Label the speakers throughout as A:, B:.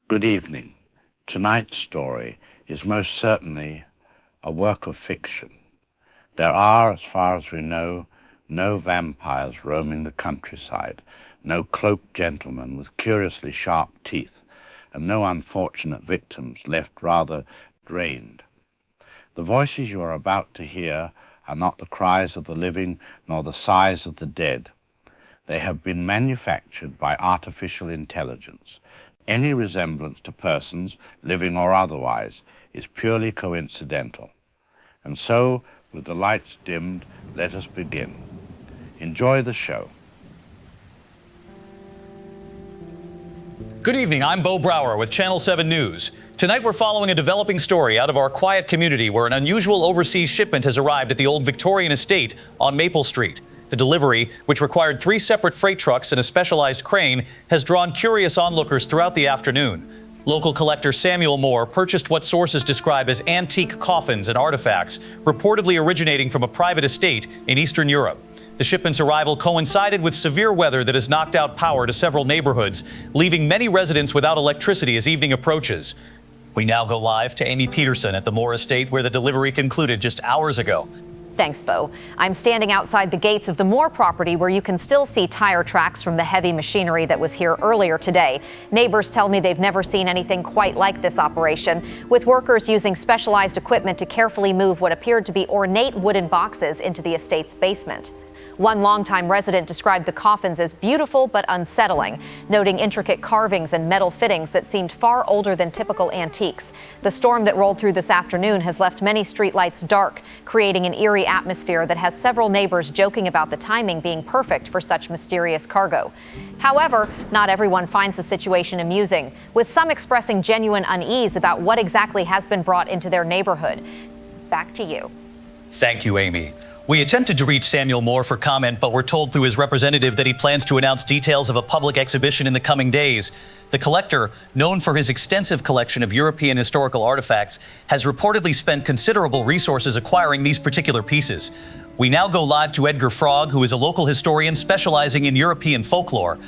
A: Good evening. Tonight's story is most certainly a work of fiction. There are, as far as we know, no vampires roaming the countryside, no cloaked gentlemen with curiously sharp teeth, and no unfortunate victims left rather drained. The voices you are about to hear are not the cries of the living nor the sighs of the dead. They have been manufactured by artificial intelligence. Any resemblance to persons, living or otherwise, is purely coincidental. And so, with the lights dimmed, let us begin. Enjoy the show.
B: Good evening, I'm Bo Brower with Channel 7 News. Tonight we're following a developing story out of our quiet community where an unusual overseas shipment has arrived at the old Victorian estate on Maple Street. The delivery, which required 3 separate freight trucks and a specialized crane, has drawn curious onlookers throughout the afternoon. Local collector Samuel Moore purchased what sources describe as antique coffins and artifacts, reportedly originating from a private estate in Eastern Europe. The shipment's arrival coincided with severe weather that has knocked out power to several neighborhoods, leaving many residents without electricity as evening approaches. We now go live to Amy Peterson at the Moore estate, where the delivery concluded just hours ago.
C: Thanks, Bo. I'm standing outside the gates of the Moore property where you can still see tire tracks from the heavy machinery that was here earlier today. Neighbors tell me they've never seen anything quite like this operation, with workers using specialized equipment to carefully move what appeared to be ornate wooden boxes into the estate's basement. One longtime resident described the coffins as beautiful but unsettling, noting intricate carvings and metal fittings that seemed far older than typical antiques. The storm that rolled through this afternoon has left many streetlights dark, creating an eerie atmosphere that has several neighbors joking about the timing being perfect for such mysterious cargo. However, not everyone finds the situation amusing, with some expressing genuine unease about what exactly has been brought into their neighborhood. Back to you.
B: Thank you, Amy. We attempted to reach Samuel Moore for comment, but were told through his representative that he plans to announce details of a public exhibition in the coming days. The collector, known for his extensive collection of European historical artifacts, has reportedly spent considerable resources acquiring these particular pieces. We now go live to Edgar Frog, who is a local historian specializing in European folklore.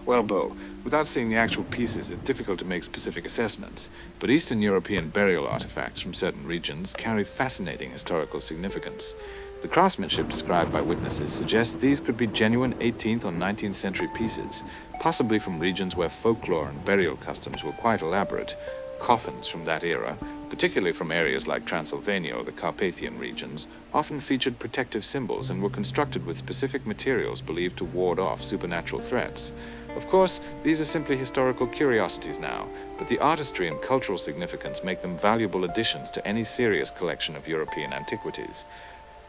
D: Well, Bo, without seeing the actual pieces, it's difficult to make specific assessments. But Eastern European burial artifacts from certain regions carry fascinating historical significance. The craftsmanship described by witnesses suggests these could be genuine 18th or 19th century pieces, possibly from regions where folklore and burial customs were quite elaborate. Coffins from that era, particularly from areas like Transylvania or the Carpathian regions, often featured protective symbols and were constructed with specific materials believed to ward off supernatural threats. Of course, these are simply historical curiosities now, but the artistry and cultural significance make them valuable additions to any serious collection of European antiquities.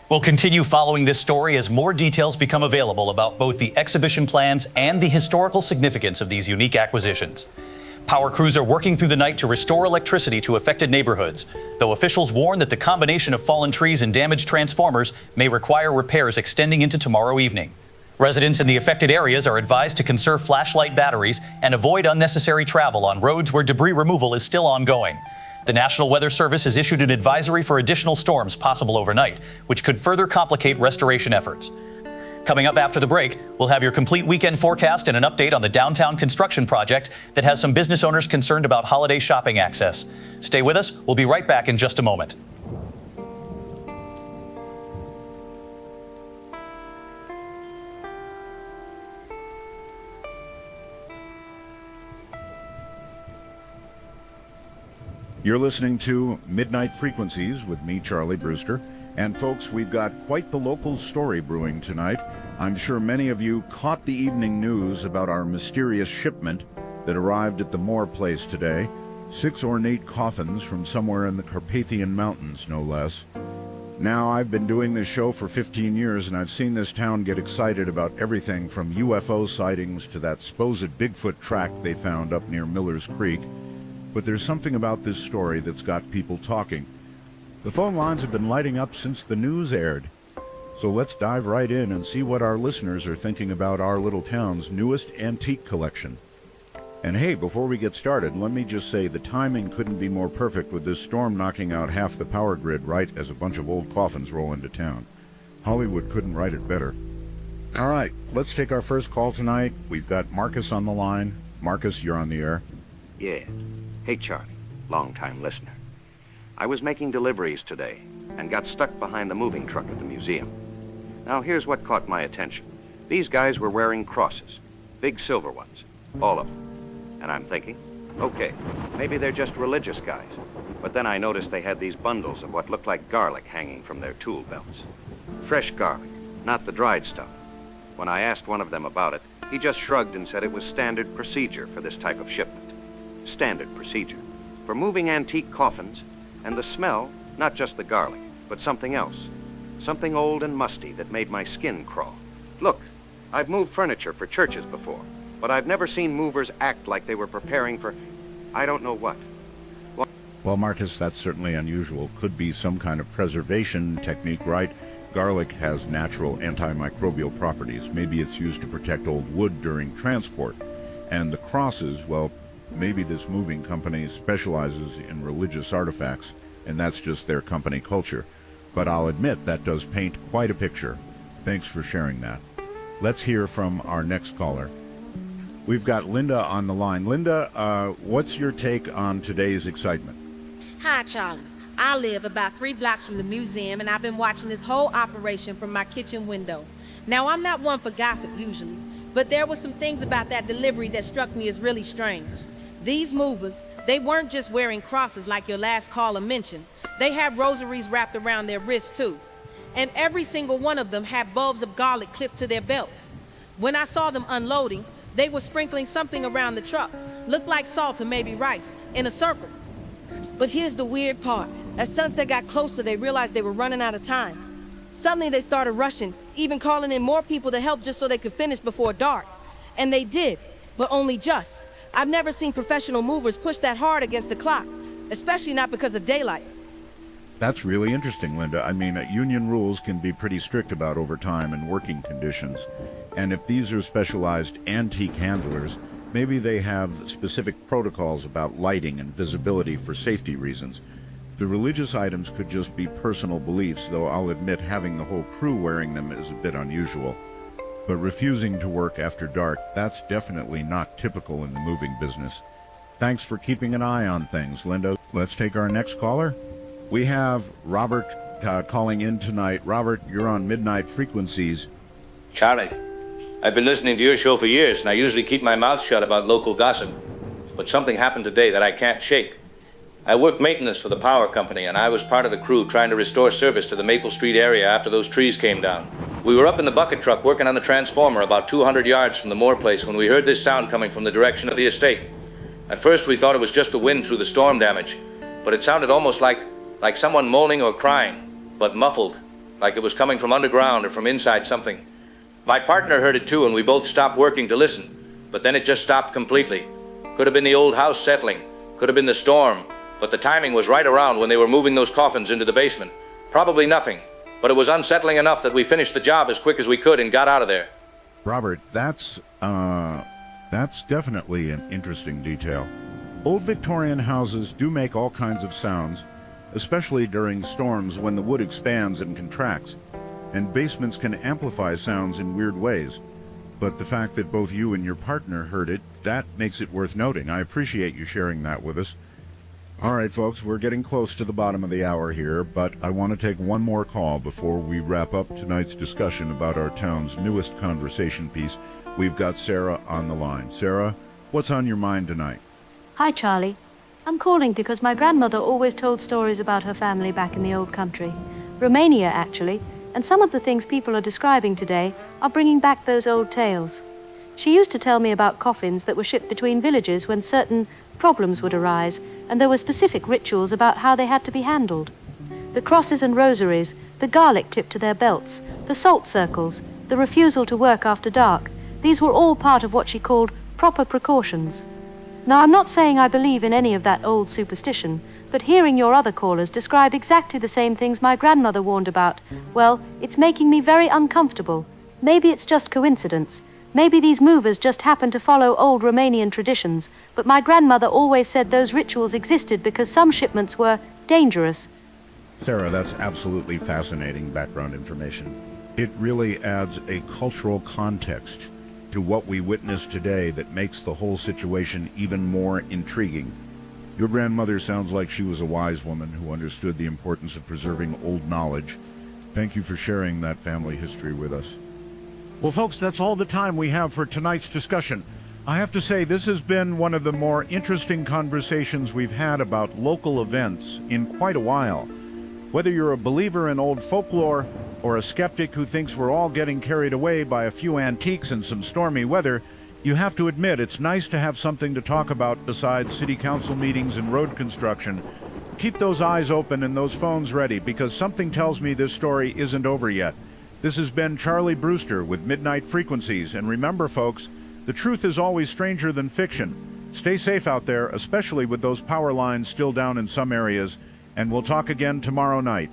B: We'll continue following this story as more details become available about both the exhibition plans and the historical significance of these unique acquisitions. Power crews are working through the night to restore electricity to affected neighborhoods, though officials warn that the combination of fallen trees and damaged transformers may require repairs extending into tomorrow evening. Residents in the affected areas are advised to conserve flashlight batteries and avoid unnecessary travel on roads where debris removal is still ongoing. The National Weather Service has issued an advisory for additional storms possible overnight, which could further complicate restoration efforts. Coming up after the break, we'll have your complete weekend forecast and an update on the downtown construction project that has some business owners concerned about holiday shopping access. Stay with us. We'll be right back in just a moment.
E: You're listening to Midnight Frequencies with me, Charlie Brewster. And folks, we've got quite the local story brewing tonight. I'm sure many of you caught the evening news about our mysterious shipment that arrived at the Moore place today. 6 ornate coffins from somewhere in the Carpathian Mountains, no less. Now, I've been doing this show for 15 years, and I've seen this town get excited about everything from UFO sightings to that supposed Bigfoot track they found up near Miller's Creek. But there's something about this story that's got people talking. The phone lines have been lighting up since the news aired. So let's dive right in and see what our listeners are thinking about our little town's newest antique collection. And hey, before we get started, let me just say the timing couldn't be more perfect with this storm knocking out half the power grid right as a bunch of old coffins roll into town. Hollywood couldn't write it better. All right, let's take our first call tonight. We've got Marcus on the line. Marcus, you're on the air.
F: Yeah. Hey, Charlie, long-time listener. I was making deliveries today and got stuck behind the moving truck at the museum. Now, here's what caught my attention. These guys were wearing crosses, big silver ones, all of them. And I'm thinking, okay, maybe they're just religious guys. But then I noticed they had these bundles of what looked like garlic hanging from their tool belts. Fresh garlic, not the dried stuff. When I asked one of them about it, he just shrugged and said it was standard procedure for this type of shipment. Standard procedure for moving antique coffins, and the smell, not just the garlic, but something else. Something old and musty that made my skin crawl. Look, I've moved furniture for churches before, but I've never seen movers act like they were preparing for, I don't know what.
E: Well, Marcus, that's certainly unusual. Could be some kind of preservation technique, right? Garlic has natural antimicrobial properties. Maybe it's used to protect old wood during transport. And the crosses, well, maybe this moving company specializes in religious artifacts, and that's just their company culture. But I'll admit that does paint quite a picture. Thanks for sharing that. Let's hear from our next caller. We've got Linda on the line. Linda, what's your take on today's excitement?
G: Hi, Charlie. I live about 3 blocks from the museum, and I've been watching this whole operation from my kitchen window. Now, I'm not one for gossip usually, but there were some things about that delivery that struck me as really strange. These movers, they weren't just wearing crosses like your last caller mentioned. They had rosaries wrapped around their wrists, too. And every single one of them had bulbs of garlic clipped to their belts. When I saw them unloading, they were sprinkling something around the truck. Looked like salt or maybe rice, in a circle. But here's the weird part. As sunset got closer, they realized they were running out of time. Suddenly they started rushing, even calling in more people to help just so they could finish before dark. And they did, but only just. I've never seen professional movers push that hard against the clock, especially not because of daylight.
E: That's really interesting, Linda. I mean, union rules can be pretty strict about overtime and working conditions. And if these are specialized antique handlers, maybe they have specific protocols about lighting and visibility for safety reasons. The religious items could just be personal beliefs, though I'll admit having the whole crew wearing them is a bit unusual. But refusing to work after dark, that's definitely not typical in the moving business. Thanks for keeping an eye on things, Linda. Let's take our next caller. We have Robert calling in tonight. Robert, you're on Midnight Frequencies.
H: Charlie, I've been listening to your show for years, and I usually keep my mouth shut about local gossip. But something happened today that I can't shake. I work maintenance for the power company, and I was part of the crew trying to restore service to the Maple Street area after those trees came down. We were up in the bucket truck working on the transformer about 200 yards from the Moore place when we heard this sound coming from the direction of the estate. At first we thought it was just the wind through the storm damage, but it sounded almost like someone moaning or crying, but muffled, like it was coming from underground or from inside something. My partner heard it too, and we both stopped working to listen, but then it just stopped completely. Could have been the old house settling, could have been the storm, but the timing was right around when they were moving those coffins into the basement. Probably nothing, but it was unsettling enough that we finished the job as quick as we could and got out of there.
E: Robert, that's definitely an interesting detail. Old Victorian houses do make all kinds of sounds, especially during storms when the wood expands and contracts, and basements can amplify sounds in weird ways. But the fact that both you and your partner heard it, that makes it worth noting. I appreciate you sharing that with us. All right, folks, we're getting close to the bottom of the hour here, but I want to take one more call before we wrap up tonight's discussion about our town's newest conversation piece. We've got Sarah on the line. Sarah, what's on your mind tonight?
I: Hi, Charlie. I'm calling because my grandmother always told stories about her family back in the old country. Romania, actually, and some of the things people are describing today are bringing back those old tales. She used to tell me about coffins that were shipped between villages when certain problems would arise, and there were specific rituals about how they had to be handled. The crosses and rosaries, the garlic clipped to their belts, the salt circles, the refusal to work after dark, these were all part of what she called proper precautions. Now, I'm not saying I believe in any of that old superstition, but hearing your other callers describe exactly the same things my grandmother warned about, well, it's making me very uncomfortable. Maybe it's just coincidence. Maybe these movers just happen to follow old Romanian traditions, but my grandmother always said those rituals existed because some shipments were dangerous.
E: Sarah, that's absolutely fascinating background information. It really adds a cultural context to what we witness today that makes the whole situation even more intriguing. Your grandmother sounds like she was a wise woman who understood the importance of preserving old knowledge. Thank you for sharing that family history with us. Well, folks, that's all the time we have for tonight's discussion. I have to say, this has been one of the more interesting conversations we've had about local events in quite a while. Whether you're a believer in old folklore or a skeptic who thinks we're all getting carried away by a few antiques and some stormy weather, you have to admit it's nice to have something to talk about besides city council meetings and road construction. Keep those eyes open and those phones ready, because something tells me this story isn't over yet. This has been Charlie Brewster with Midnight Frequencies, and remember, folks, the truth is always stranger than fiction. Stay safe out there, especially with those power lines still down in some areas, and we'll talk again tomorrow night.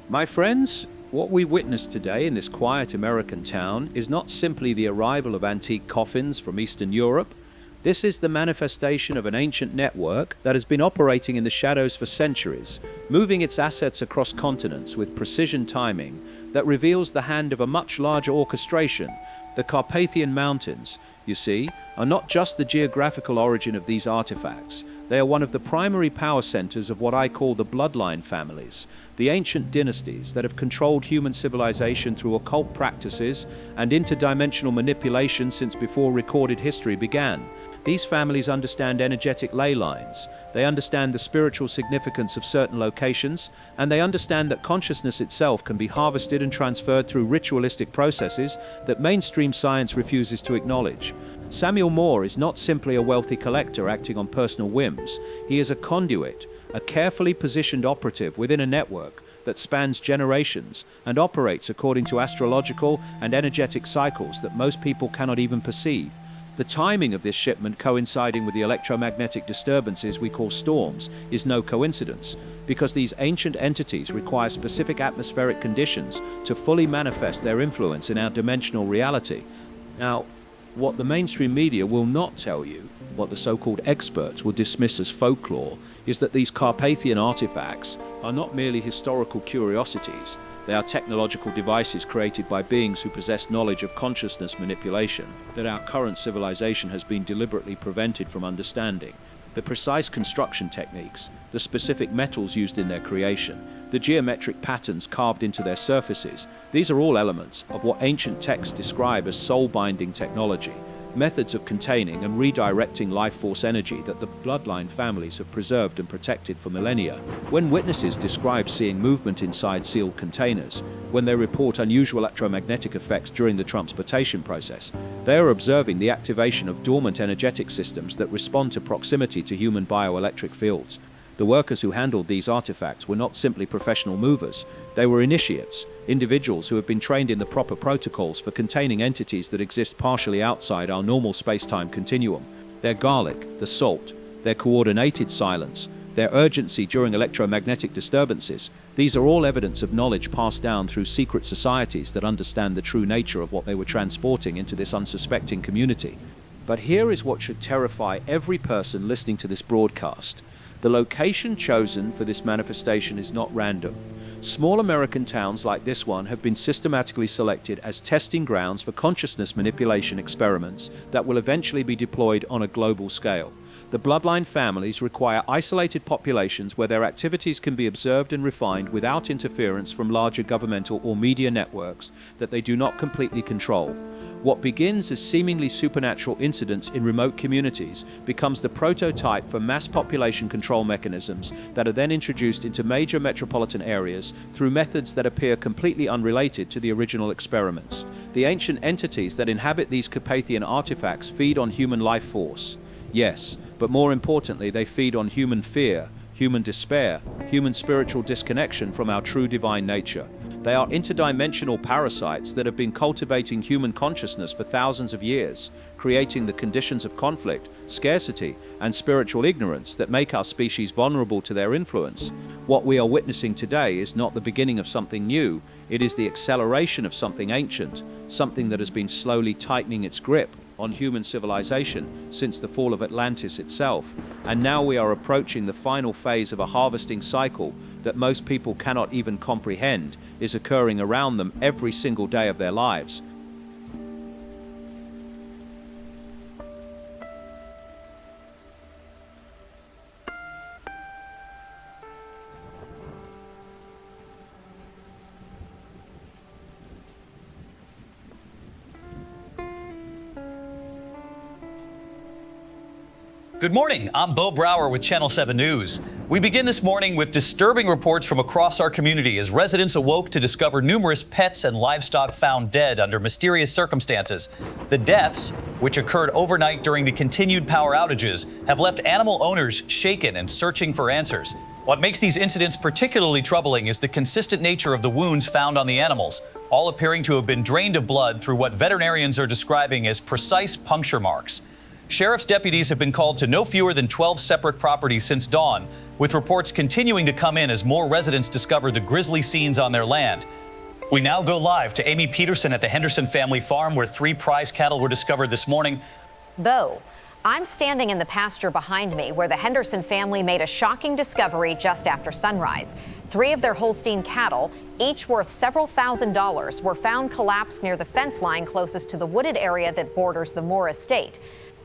J: My friends, what we witness today in this quiet American town is not simply the arrival of antique coffins from Eastern Europe. This is the manifestation of an ancient network that has been operating in the shadows for centuries, moving its assets across continents with precision timing that reveals the hand of a much larger orchestration. The Carpathian Mountains, you see, are not just the geographical origin of these artifacts. They are one of the primary power centers of what I call the bloodline families, the ancient dynasties that have controlled human civilization through occult practices and interdimensional manipulation since before recorded history began. These families understand energetic ley lines, they understand the spiritual significance of certain locations, and they understand that consciousness itself can be harvested and transferred through ritualistic processes that mainstream science refuses to acknowledge. Samuel Moore is not simply a wealthy collector acting on personal whims. He is a conduit, a carefully positioned operative within a network that spans generations and operates according to astrological and energetic cycles that most people cannot even perceive. The timing of this shipment coinciding with the electromagnetic disturbances we call storms is no coincidence, because these ancient entities require specific atmospheric conditions to fully manifest their influence in our dimensional reality. Now, what the mainstream media will not tell you, what the so-called experts will dismiss as folklore, is that these Carpathian artifacts are not merely historical curiosities. They are technological devices created by beings who possess knowledge of consciousness manipulation that our current civilization has been deliberately prevented from understanding. The precise construction techniques, the specific metals used in their creation, the geometric patterns carved into their surfaces, these are all elements of what ancient texts describe as soul-binding technology, methods of containing and redirecting life force energy that the bloodline families have preserved and protected for millennia. When witnesses describe seeing movement inside sealed containers, when they report unusual electromagnetic effects during the transportation process, they are observing the activation of dormant energetic systems that respond to proximity to human bioelectric fields. The workers who handled these artifacts were not simply professional movers, they were initiates, individuals who have been trained in the proper protocols for containing entities that exist partially outside our normal space-time continuum. Their garlic, the salt, their coordinated silence, their urgency during electromagnetic disturbances, these are all evidence of knowledge passed down through secret societies that understand the true nature of what they were transporting into this unsuspecting community. But here is what should terrify every person listening to this broadcast. The location chosen for this manifestation is not random. Small American towns like this one have been systematically selected as testing grounds for consciousness manipulation experiments that will eventually be deployed on a global scale. The bloodline families require isolated populations where their activities can be observed and refined without interference from larger governmental or media networks that they do not completely control. What begins as seemingly supernatural incidents in remote communities becomes the prototype for mass population control mechanisms that are then introduced into major metropolitan areas through methods that appear completely unrelated to the original experiments. The ancient entities that inhabit these Carpathian artifacts feed on human life force. Yes, but more importantly, they feed on human fear, human despair, human spiritual disconnection from our true divine nature. They are interdimensional parasites that have been cultivating human consciousness for thousands of years, creating the conditions of conflict, scarcity, and spiritual ignorance that make our species vulnerable to their influence. What we are witnessing today is not the beginning of something new, it is the acceleration of something ancient, something that has been slowly tightening its grip on human civilization since the fall of Atlantis itself. And now we are approaching the final phase of a harvesting cycle that most people cannot even comprehend is occurring around them every single day of their lives.
B: Good morning, I'm Bo Brower with Channel 7 News. We begin this morning with disturbing reports from across our community as residents awoke to discover numerous pets and livestock found dead under mysterious circumstances. The deaths, which occurred overnight during the continued power outages, have left animal owners shaken and searching for answers. What makes these incidents particularly troubling is the consistent nature of the wounds found on the animals, all appearing to have been drained of blood through what veterinarians are describing as precise puncture marks. Sheriff's deputies have been called to no fewer than 12 separate properties since dawn, with reports continuing to come in as more residents discover the grisly scenes on their land. We now go live to Amy Peterson at the Henderson family farm, where 3 prize cattle were discovered this morning.
C: Bo, I'm standing in the pasture behind me where the Henderson family made a shocking discovery just after sunrise. 3 of their Holstein cattle, each worth several $1,000s, were found collapsed near the fence line closest to the wooded area that borders the Moore estate.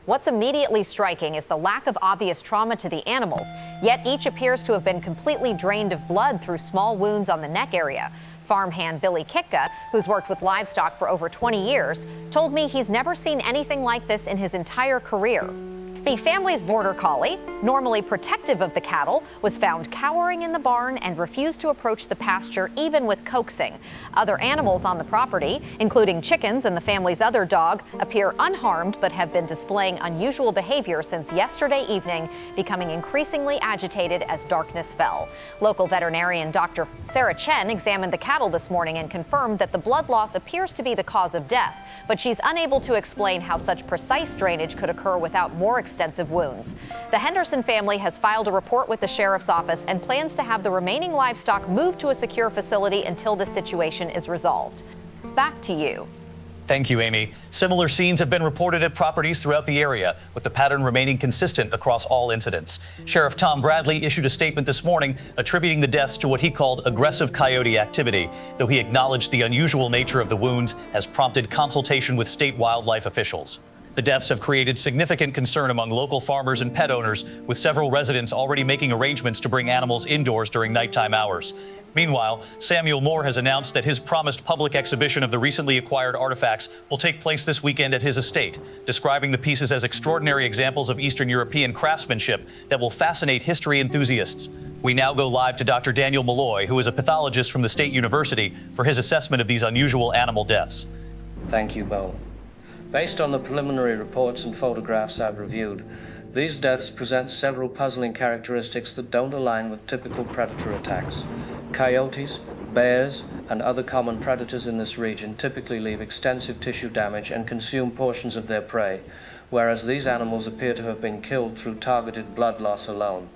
C: What's immediately striking is the lack of obvious trauma to the animals, yet each appears to have been completely drained of blood through small wounds on the neck area. Farmhand Billy Kitka, who's worked with livestock for over 20 years, told me he's never seen anything like this in his entire career. The family's border collie, normally protective of the cattle, was found cowering in the barn and refused to approach the pasture even with coaxing. Other animals on the property, including chickens and the family's other dog, appear unharmed but have been displaying unusual behavior since yesterday evening, becoming increasingly agitated as darkness fell. Local veterinarian Dr. Sarah Chen examined the cattle this morning and confirmed that the blood loss appears to be the cause of death, but she's unable to explain how such precise drainage could occur without more extensive wounds. The Henderson family has filed a report with the sheriff's office and plans to have the remaining livestock moved to a secure facility until the situation is resolved. Back to you.
B: Thank you, Amy. Similar scenes have been reported at properties throughout the area, with the pattern remaining consistent across all incidents. Sheriff Tom Bradley issued a statement this morning attributing the deaths to what he called aggressive coyote activity, though he acknowledged the unusual nature of the wounds has prompted consultation with state wildlife officials. The deaths have created significant concern among local farmers and pet owners, with several residents already making arrangements to bring animals indoors during nighttime hours. Meanwhile, Samuel Moore has announced that his promised public exhibition of the recently acquired artifacts will take place this weekend at his estate, describing the pieces as extraordinary examples of Eastern European craftsmanship that will fascinate history enthusiasts. We now go live to Dr. Daniel Malloy, who is a pathologist from the State University, for his assessment of these unusual animal deaths.
K: Thank you, Bo. Based on the preliminary reports and photographs I've reviewed, these deaths present several puzzling characteristics that don't align with typical predator attacks. Coyotes, bears, and other common predators in this region typically leave extensive tissue damage and consume portions of their prey, whereas these animals appear to have been killed through targeted blood loss alone.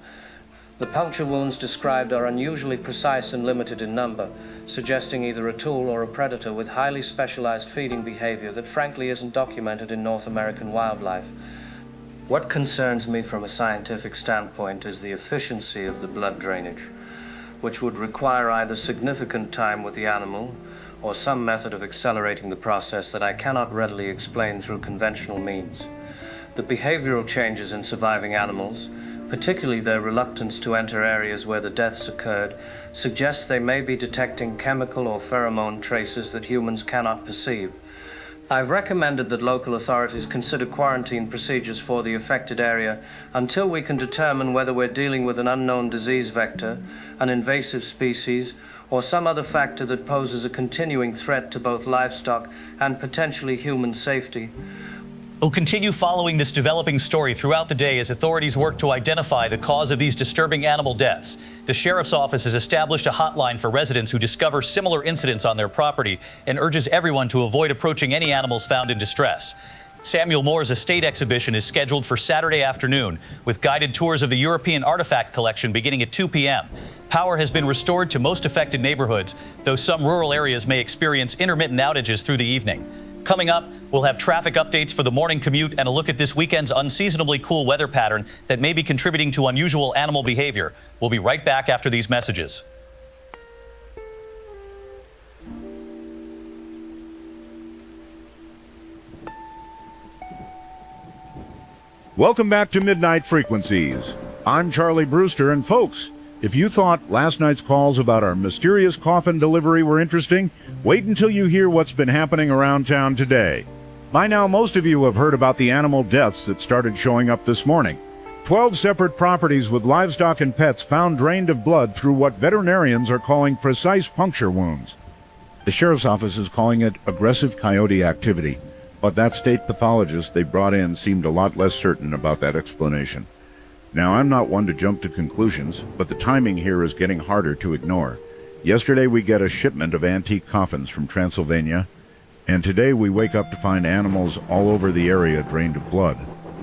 K: The puncture wounds described are unusually precise and limited in number, suggesting either a tool or a predator with highly specialized feeding behavior that frankly isn't documented in North American wildlife. What concerns me from a scientific standpoint is the efficiency of the blood drainage, which would require either significant time with the animal or some method of accelerating the process that I cannot readily explain through conventional means. The behavioral changes in surviving animals, particularly their reluctance to enter areas where the deaths occurred, suggests they may be detecting chemical or pheromone traces that humans cannot perceive. I've recommended that local authorities consider quarantine procedures for the affected area until we can determine whether we're dealing with an unknown disease vector, an invasive species, or some other factor that poses a continuing threat to both livestock and potentially human safety.
B: We'll continue following this developing story throughout the day as authorities work to identify the cause of these disturbing animal deaths. The sheriff's office has established a hotline for residents who discover similar incidents on their property and urges everyone to avoid approaching any animals found in distress. Samuel Moore's estate exhibition is scheduled for Saturday afternoon, with guided tours of the European artifact collection beginning at 2 p.m. Power has been restored to most affected neighborhoods, though some rural areas may experience intermittent outages through the evening. Coming up, we'll have traffic updates for the morning commute and a look at this weekend's unseasonably cool weather pattern that may be contributing to unusual animal behavior. We'll be right back after these messages.
E: Welcome back to Midnight Frequencies. I'm Charlie Brewster, and folks, if you thought last night's calls about our mysterious coffin delivery were interesting, wait until you hear what's been happening around town today. By now, most of you have heard about the animal deaths that started showing up this morning. 12 separate properties with livestock and pets found drained of blood through what veterinarians are calling precise puncture wounds. The sheriff's office is calling it aggressive coyote activity, but that state pathologist they brought in seemed a lot less certain about that explanation. Now, I'm not one to jump to conclusions, but the timing here is getting harder to ignore. Yesterday we get a shipment of antique coffins from Transylvania, and today we wake up to find animals all over the area drained of blood.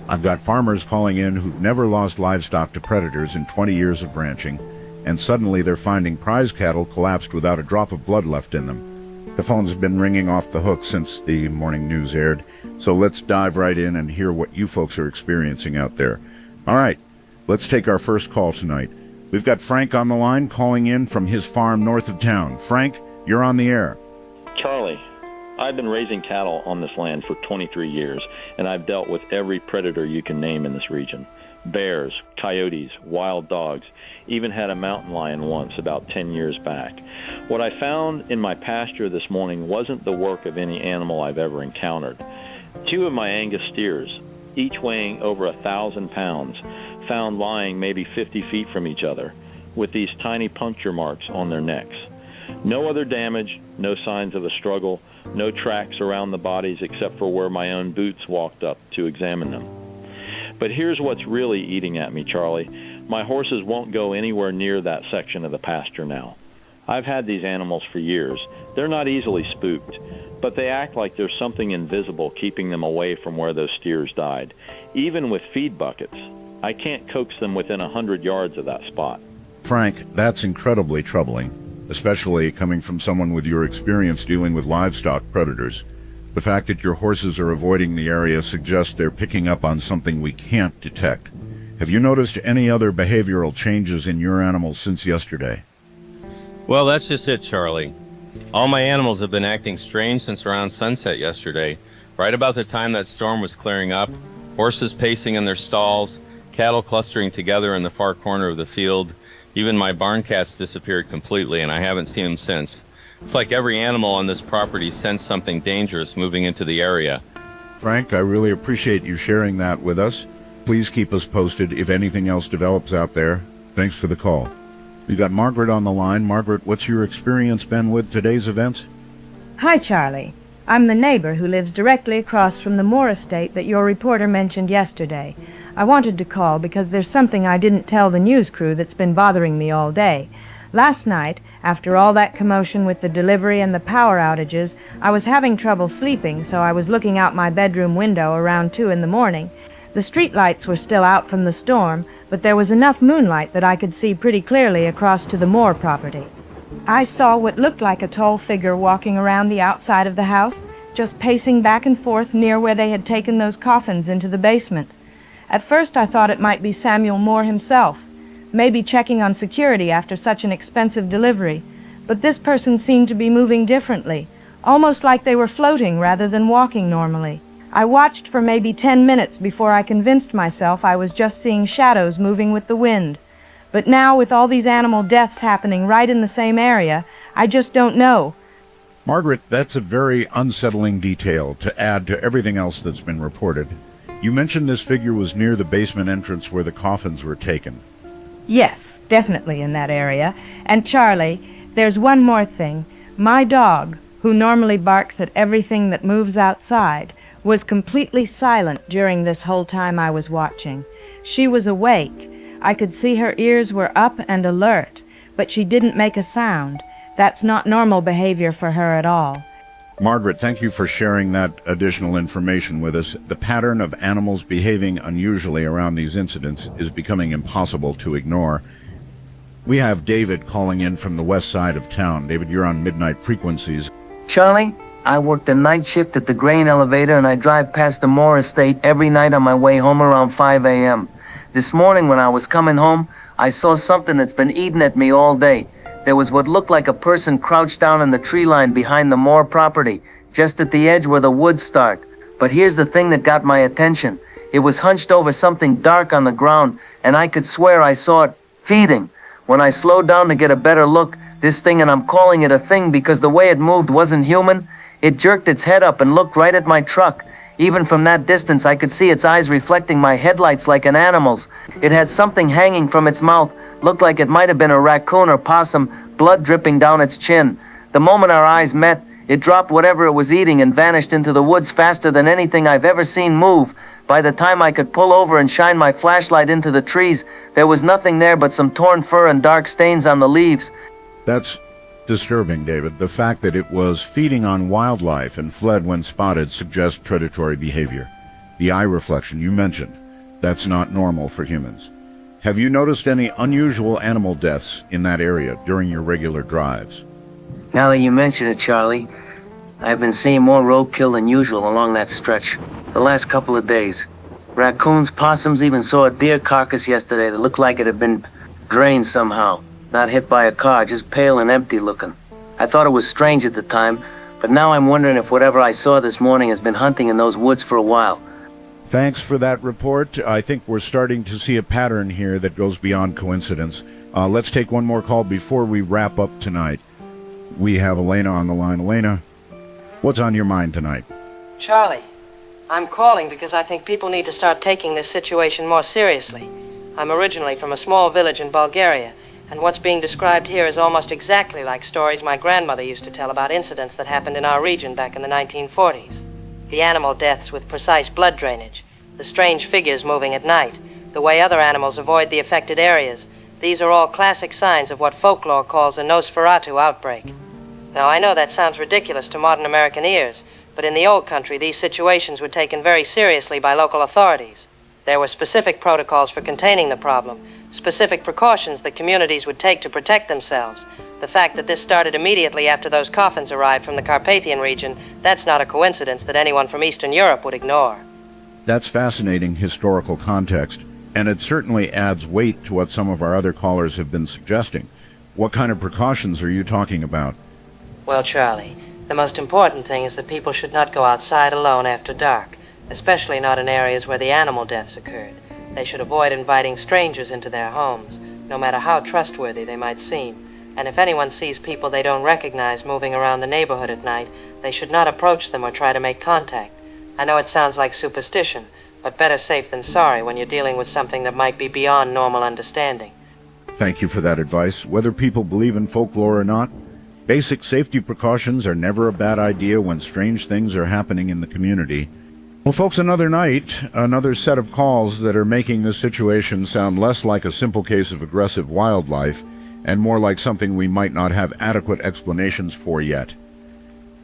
E: I've got farmers calling in who've never lost livestock to predators in 20 years of ranching, and suddenly they're finding prize cattle collapsed without a drop of blood left in them. The phone's been ringing off the hook since the morning news aired, so let's dive right in and hear what you folks are experiencing out there. All right. Let's take our first call tonight. We've got Frank on the line calling in from his farm north of town. Frank, you're on the air.
L: Charlie, I've been raising cattle on this land for 23 years, and I've dealt with every predator you can name in this region. Bears, coyotes, wild dogs, even had a mountain lion once about 10 years back. What I found in my pasture this morning wasn't the work of any animal I've ever encountered. 2 of my Angus steers, each weighing over 1,000 pounds, found lying maybe 50 feet from each other, with these tiny puncture marks on their necks. No other damage, no signs of a struggle, no tracks around the bodies except for where my own boots walked up to examine them. But here's what's really eating at me, Charlie. My horses won't go anywhere near that section of the pasture now. I've had these animals for years. They're not easily spooked, but they act like there's something invisible keeping them away from where those steers died. Even with feed buckets, I can't coax them within 100 yards of that spot.
E: Frank, that's incredibly troubling, especially coming from someone with your experience dealing with livestock predators. The fact that your horses are avoiding the area suggests they're picking up on something we can't detect. Have you noticed any other behavioral changes in your animals since yesterday?
M: Well, that's just it, Charlie. All my animals have been acting strange since around sunset yesterday. Right about the time that storm was clearing up, horses pacing in their stalls, cattle clustering together in the far corner of the field. Even my barn cats disappeared completely, and I haven't seen them since. It's like every animal on this property sensed something dangerous moving into the area.
E: Frank, I really appreciate you sharing that with us. Please keep us posted if anything else develops out there. Thanks for the call. We've got Margaret on the line. Margaret, what's your experience been with today's events?
N: Hi, Charlie. I'm the neighbor who lives directly across from the Moore estate that your reporter mentioned yesterday. I wanted to call because there's something I didn't tell the news crew that's been bothering me all day. Last night, after all that commotion with the delivery and the power outages, I was having trouble sleeping, so I was looking out my bedroom window around 2 in the morning. The street lights were still out from the storm, but there was enough moonlight that I could see pretty clearly across to the Moore property. I saw what looked like a tall figure walking around the outside of the house, just pacing back and forth near where they had taken those coffins into the basement. At first I thought it might be Samuel Moore himself, maybe checking on security after such an expensive delivery, but this person seemed to be moving differently, almost like they were floating rather than walking normally. I watched for maybe 10 minutes before I convinced myself I was just seeing shadows moving with the wind. But now, with all these animal deaths happening right in the same area, I just don't know.
E: Margaret, that's a very unsettling detail to add to everything else that's been reported. You mentioned this figure was near the basement entrance where the coffins were taken.
N: Yes, definitely in that area. And Charlie, there's one more thing. My dog, who normally barks at everything that moves outside, was completely silent during this whole time I was watching. She was awake. I could see her ears were up and alert, but she didn't make a sound. That's not normal behavior for her at all.
E: Margaret, thank you for sharing that additional information with us. The pattern of animals behaving unusually around these incidents is becoming impossible to ignore. We have David calling in from the west side of town. David, you're on Midnight Frequencies.
O: Charlie, I work the night shift at the grain elevator, and I drive past the Moore estate every night on my way home around 5 a.m. This morning when I was coming home, I saw something that's been eating at me all day. There was what looked like a person crouched down in the tree line behind the Moore property, just at the edge where the woods start. But here's the thing that got my attention. It was hunched over something dark on the ground, and I could swear I saw it feeding. When I slowed down to get a better look, this thing, and I'm calling it a thing because the way it moved wasn't human, it jerked its head up and looked right at my truck. Even from that distance, I could see its eyes reflecting my headlights like an animal's. It had something hanging from its mouth, looked like it might have been a raccoon or possum, blood dripping down its chin. The moment our eyes met, it dropped whatever it was eating and vanished into the woods faster than anything I've ever seen move. By the time I could pull over and shine my flashlight into the trees, there was nothing there but some torn fur and dark stains on the leaves.
E: That's disturbing, David. The fact that it was feeding on wildlife and fled when spotted suggests predatory behavior. The eye reflection you mentioned, that's not normal for humans. Have you noticed any unusual animal deaths in that area during your regular drives?
O: Now that you mention it, Charlie, I've been seeing more roadkill than usual along that stretch the last couple of days. Raccoons, possums, even saw a deer carcass yesterday that looked like it had been drained somehow. Not hit by a car, just pale and empty looking. I thought it was strange at the time, but now I'm wondering if whatever I saw this morning has been hunting in those woods for a while.
E: Thanks for that report. I think we're starting to see a pattern here that goes beyond coincidence. Let's take one more call before we wrap up tonight. We have Elena on the line. Elena, what's on your mind tonight?
P: Charlie, I'm calling because I think people need to start taking this situation more seriously. I'm originally from a small village in Bulgaria, and what's being described here is almost exactly like stories my grandmother used to tell about incidents that happened in our region back in the 1940s. The animal deaths with precise blood drainage, the strange figures moving at night, the way other animals avoid the affected areas. These are all classic signs of what folklore calls a Nosferatu outbreak. Now, I know that sounds ridiculous to modern American ears, but in the old country, these situations were taken very seriously by local authorities. There were specific protocols for containing the problem, specific precautions that communities would take to protect themselves. The fact that this started immediately after those coffins arrived from the Carpathian region, that's not a coincidence that anyone from Eastern Europe would ignore.
E: That's fascinating historical context, and it certainly adds weight to what some of our other callers have been suggesting. What kind of precautions are you talking about?
P: Well, Charlie, the most important thing is that people should not go outside alone after dark, especially not in areas where the animal deaths occurred. They should avoid inviting strangers into their homes, no matter how trustworthy they might seem. And if anyone sees people they don't recognize moving around the neighborhood at night, they should not approach them or try to make contact. I know it sounds like superstition, but better safe than sorry when you're dealing with something that might be beyond normal understanding.
E: Thank you for that advice. Whether people believe in folklore or not, basic safety precautions are never a bad idea when strange things are happening in the community. Well, folks, another night, another set of calls that are making this situation sound less like a simple case of aggressive wildlife and more like something we might not have adequate explanations for yet.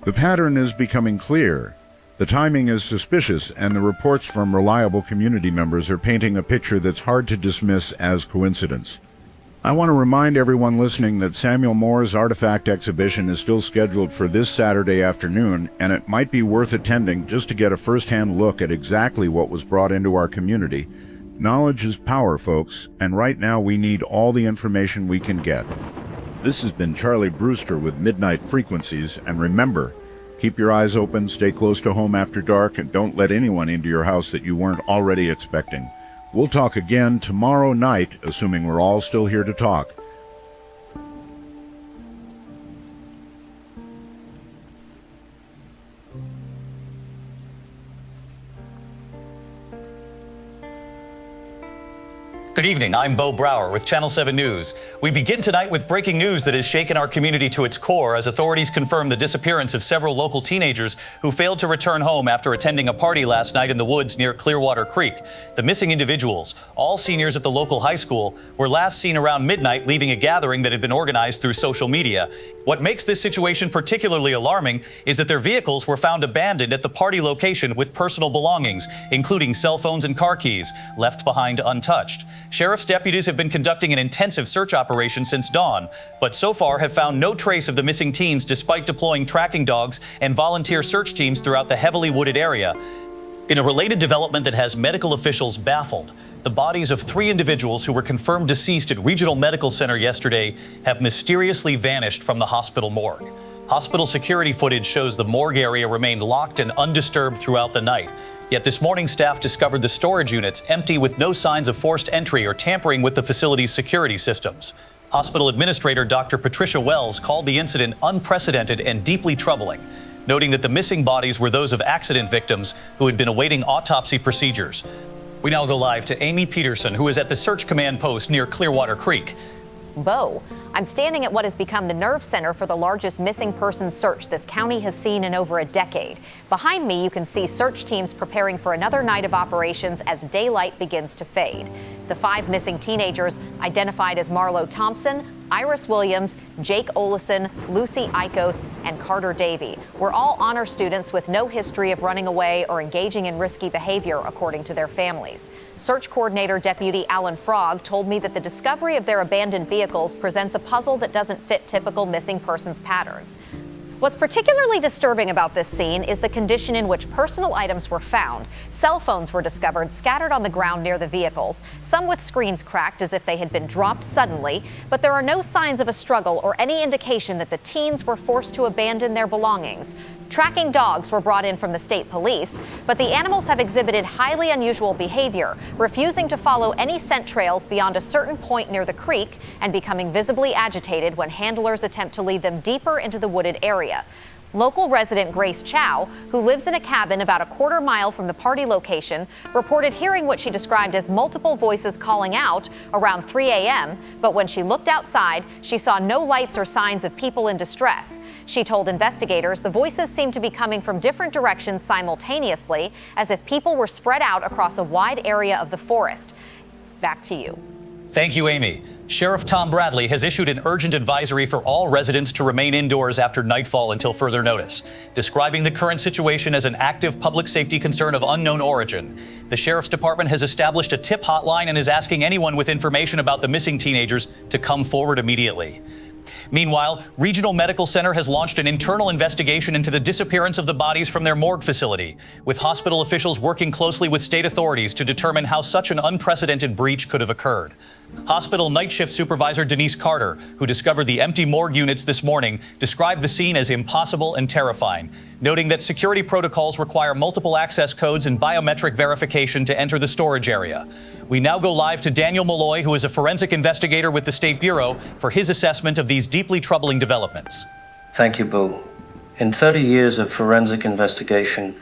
E: The pattern is becoming clear. The timing is suspicious, and the reports from reliable community members are painting a picture that's hard to dismiss as coincidence. I want to remind everyone listening that Samuel Moore's artifact exhibition is still scheduled for this Saturday afternoon, and it might be worth attending just to get a first-hand look at exactly what was brought into our community. Knowledge is power, folks, and right now we need all the information we can get. This has been Charlie Brewster with Midnight Frequencies, and remember, keep your eyes open, stay close to home after dark, and don't let anyone into your house that you weren't already expecting. We'll talk again tomorrow night, assuming we're all still here to talk.
B: Good evening, I'm Bo Brower with Channel 7 News. We begin tonight with breaking news that has shaken our community to its core as authorities confirm the disappearance of several local teenagers who failed to return home after attending a party last night in the woods near Clearwater Creek. The missing individuals, all seniors at the local high school, were last seen around midnight leaving a gathering that had been organized through social media. What makes this situation particularly alarming is that their vehicles were found abandoned at the party location with personal belongings, including cell phones and car keys, left behind untouched. Sheriff's deputies have been conducting an intensive search operation since dawn, but so far have found no trace of the missing teens despite deploying tracking dogs and volunteer search teams throughout the heavily wooded area. In a related development that has medical officials baffled, the bodies of 3 individuals who were confirmed deceased at Regional Medical Center yesterday have mysteriously vanished from the hospital morgue. Hospital security footage shows the morgue area remained locked and undisturbed throughout the night. Yet this morning, staff discovered the storage units empty with no signs of forced entry or tampering with the facility's security systems. Hospital Administrator Dr. Patricia Wells called the incident unprecedented and deeply troubling, noting that the missing bodies were those of accident victims who had been awaiting autopsy procedures. We now go live to Amy Peterson, who is at the Search Command Post near Clearwater Creek.
C: Bo, I'm standing at what has become the nerve center for the largest missing persons search this county has seen in over a decade. Behind me, you can see search teams preparing for another night of operations as daylight begins to fade. The 5 missing teenagers, identified as Marlo Thompson, Iris Williams, Jake Olison, Lucy Ikos, and Carter Davey, were all honor students with no history of running away or engaging in risky behavior, according to their families. Search Coordinator Deputy Alan Frog told me that the discovery of their abandoned vehicles presents a puzzle that doesn't fit typical missing persons patterns. What's particularly disturbing about this scene is the condition in which personal items were found. Cell phones were discovered scattered on the ground near the vehicles, some with screens cracked as if they had been dropped suddenly, but there are no signs of a struggle or any indication that the teens were forced to abandon their belongings. Tracking dogs were brought in from the state police, but the animals have exhibited highly unusual behavior, refusing to follow any scent trails beyond a certain point near the creek and becoming visibly agitated when handlers attempt to lead them deeper into the wooded area. Local resident Grace Chow, who lives in a cabin about a quarter mile from the party location, reported hearing what she described as multiple voices calling out around 3 a.m., but when she looked outside, she saw no lights or signs of people in distress. She told investigators the voices seemed to be coming from different directions simultaneously, as if people were spread out across a wide area of the forest. Back to you.
B: Thank you, Amy. Sheriff Tom Bradley has issued an urgent advisory for all residents to remain indoors after nightfall until further notice, describing the current situation as an active public safety concern of unknown origin. The Sheriff's Department has established a tip hotline and is asking anyone with information about the missing teenagers to come forward immediately. Meanwhile, Regional Medical Center has launched an internal investigation into the disappearance of the bodies from their morgue facility, with hospital officials working closely with state authorities to determine how such an unprecedented breach could have occurred. Hospital night shift supervisor Denise Carter, who discovered the empty morgue units this morning, described the scene as impossible and terrifying, noting that security protocols require multiple access codes and biometric verification to enter the storage area. We now go live to Daniel Malloy, who is a forensic investigator with the State Bureau, for his assessment of these deeply troubling developments.
K: Thank you, Boo. In 30 years of forensic investigation,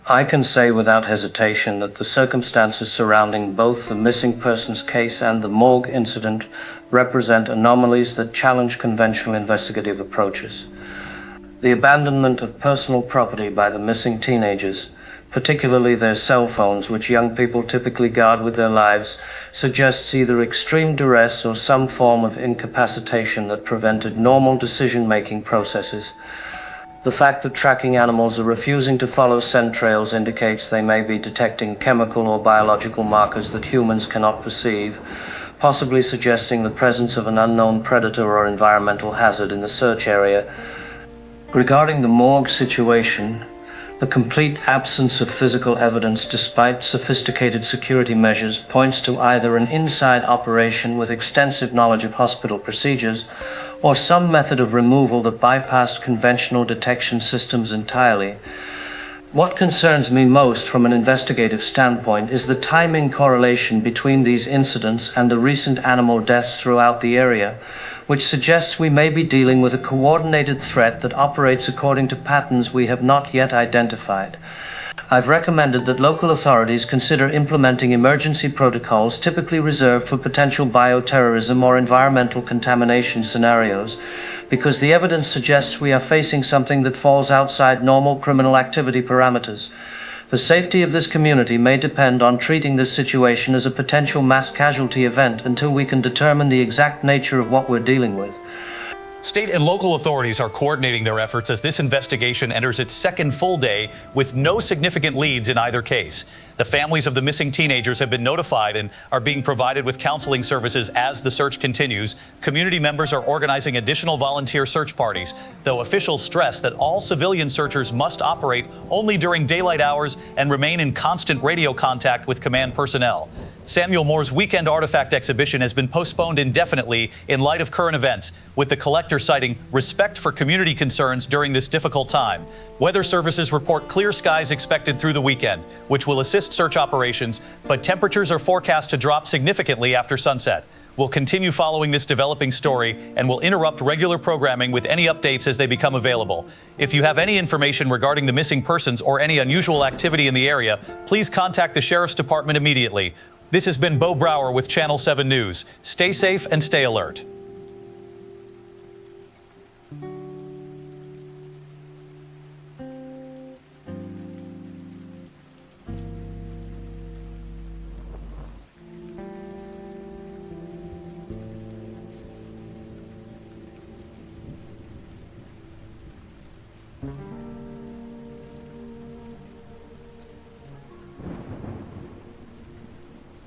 K: I can say without hesitation that the circumstances surrounding both the missing persons case and the morgue incident represent anomalies that challenge conventional investigative approaches. The abandonment of personal property by the missing teenagers, particularly their cell phones, which young people typically guard with their lives, suggests either extreme duress or some form of incapacitation that prevented normal decision-making processes. The fact that tracking animals are refusing to follow scent trails indicates they may be detecting chemical or biological markers that humans cannot perceive, possibly suggesting the presence of an unknown predator or environmental hazard in the search area. Regarding the morgue situation, the complete absence of physical evidence despite sophisticated security measures points to either an inside operation with extensive knowledge of hospital procedures or some method of removal that bypassed conventional detection systems entirely. What concerns me most from an investigative standpoint is the timing correlation between these incidents and the recent animal deaths throughout the area, which suggests we may be dealing with a coordinated threat that operates according to patterns we have not yet identified. I've recommended that local authorities consider implementing emergency protocols typically reserved for potential bioterrorism or environmental contamination scenarios, because the evidence suggests we are facing something that falls outside normal criminal activity parameters. The safety of this community may depend on treating this situation as a potential mass casualty event until we can determine the exact nature of what we're dealing with.
B: State and local authorities are coordinating their efforts as this investigation enters its second full day with no significant leads in either case. The families of the missing teenagers have been notified and are being provided with counseling services as the search continues. Community members are organizing additional volunteer search parties, though officials stress that all civilian searchers must operate only during daylight hours and remain in constant radio contact with command personnel. Samuel Moore's weekend artifact exhibition has been postponed indefinitely in light of current events, with the collector citing respect for community concerns during this difficult time. Weather services report clear skies expected through the weekend, which will assist search operations, but temperatures are forecast to drop significantly after sunset. We'll continue following this developing story and will interrupt regular programming with any updates as they become available. If you have any information regarding the missing persons or any unusual activity in the area, please contact the Sheriff's Department immediately. This has been Bo Brower with Channel 7 News. Stay safe and stay alert.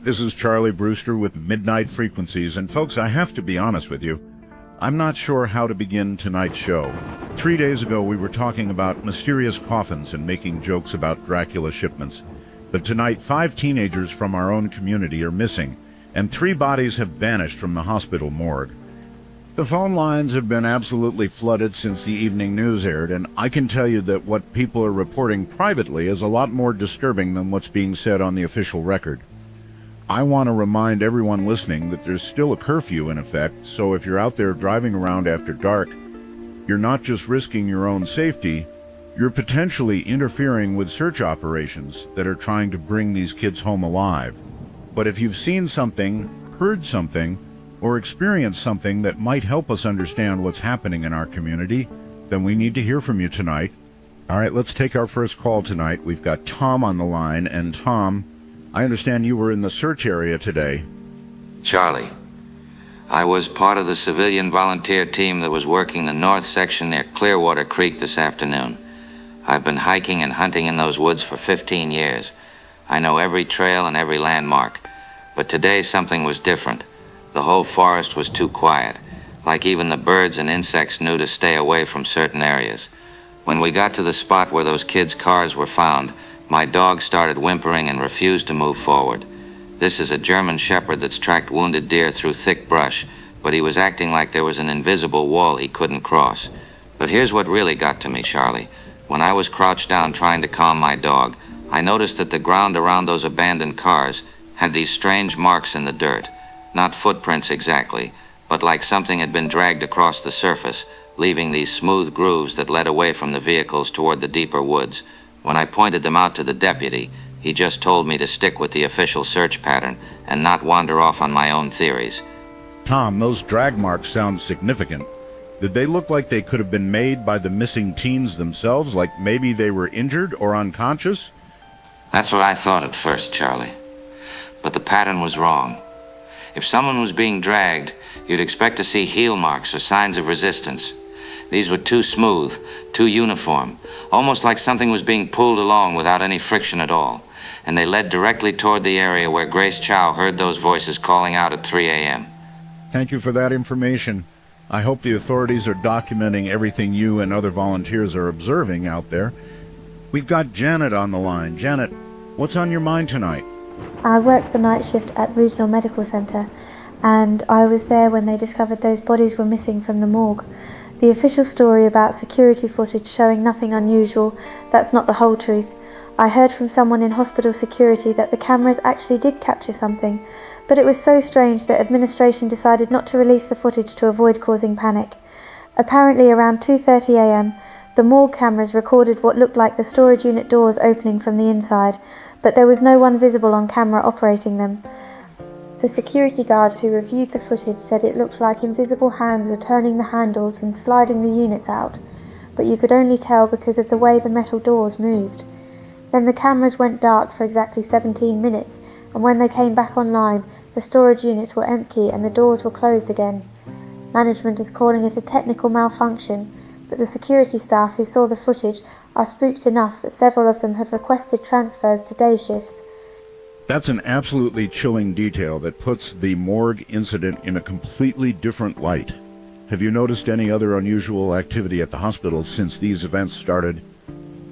E: This is Charlie Brewster with Midnight Frequencies, and folks, I have to be honest with you. I'm not sure how to begin tonight's show. 3 days ago we were talking about mysterious coffins and making jokes about Dracula shipments. But tonight 5 teenagers from our own community are missing, and 3 bodies have vanished from the hospital morgue. The phone lines have been absolutely flooded since the evening news aired, and I can tell you that what people are reporting privately is a lot more disturbing than what's being said on the official record. I want to remind everyone listening that there's still a curfew in effect, so if you're out there driving around after dark, you're not just risking your own safety, you're potentially interfering with search operations that are trying to bring these kids home alive. But if you've seen something, heard something, or experienced something that might help us understand what's happening in our community, then we need to hear from you tonight. All right, let's take our first call tonight. We've got Tom on the line, and Tom, I understand you were in the search area today.
Q: Charlie, I was part of the civilian volunteer team that was working the north section near Clearwater Creek this afternoon. I've been hiking and hunting in those woods for 15 years. I know every trail and every landmark. But today something was different. The whole forest was too quiet, like even the birds and insects knew to stay away from certain areas. When we got to the spot where those kids' cars were found, my dog started whimpering and refused to move forward. This is a German shepherd that's tracked wounded deer through thick brush, but he was acting like there was an invisible wall he couldn't cross. But here's what really got to me, Charlie. When I was crouched down trying to calm my dog, I noticed that the ground around those abandoned cars had these strange marks in the dirt. Not footprints exactly, but like something had been dragged across the surface, leaving these smooth grooves that led away from the vehicles toward the deeper woods. When I pointed them out to the deputy, he just told me to stick with the official search pattern and not wander off on my own theories.
E: Tom, those drag marks sound significant. Did they look like they could have been made by the missing teens themselves, like maybe they were injured or unconscious?
Q: That's what I thought at first, Charlie. But the pattern was wrong. If someone was being dragged, you'd expect to see heel marks or signs of resistance. These were too smooth, too uniform, almost like something was being pulled along without any friction at all. And they led directly toward the area where Grace Chow heard those voices calling out at 3 a.m.
E: Thank you for that information. I hope the authorities are documenting everything you and other volunteers are observing out there. We've got Janet on the line. Janet, what's on your mind tonight?
R: I work the night shift at Regional Medical Center, and I was there when they discovered those bodies were missing from the morgue. The official story about security footage showing nothing unusual, that's not the whole truth. I heard from someone in hospital security that the cameras actually did capture something, but it was so strange that administration decided not to release the footage to avoid causing panic. Apparently around 2:30 a.m, the morgue cameras recorded what looked like the storage unit doors opening from the inside, but there was no one visible on camera operating them. The security guard who reviewed the footage said it looked like invisible hands were turning the handles and sliding the units out, but you could only tell because of the way the metal doors moved. Then the cameras went dark for exactly 17 minutes, and when they came back online, the storage units were empty and the doors were closed again. Management is calling it a technical malfunction, but the security staff who saw the footage are spooked enough that several of them have requested transfers to day shifts.
E: That's an absolutely chilling detail that puts the morgue incident in a completely different light. Have you noticed any other unusual activity at the hospital since these events started?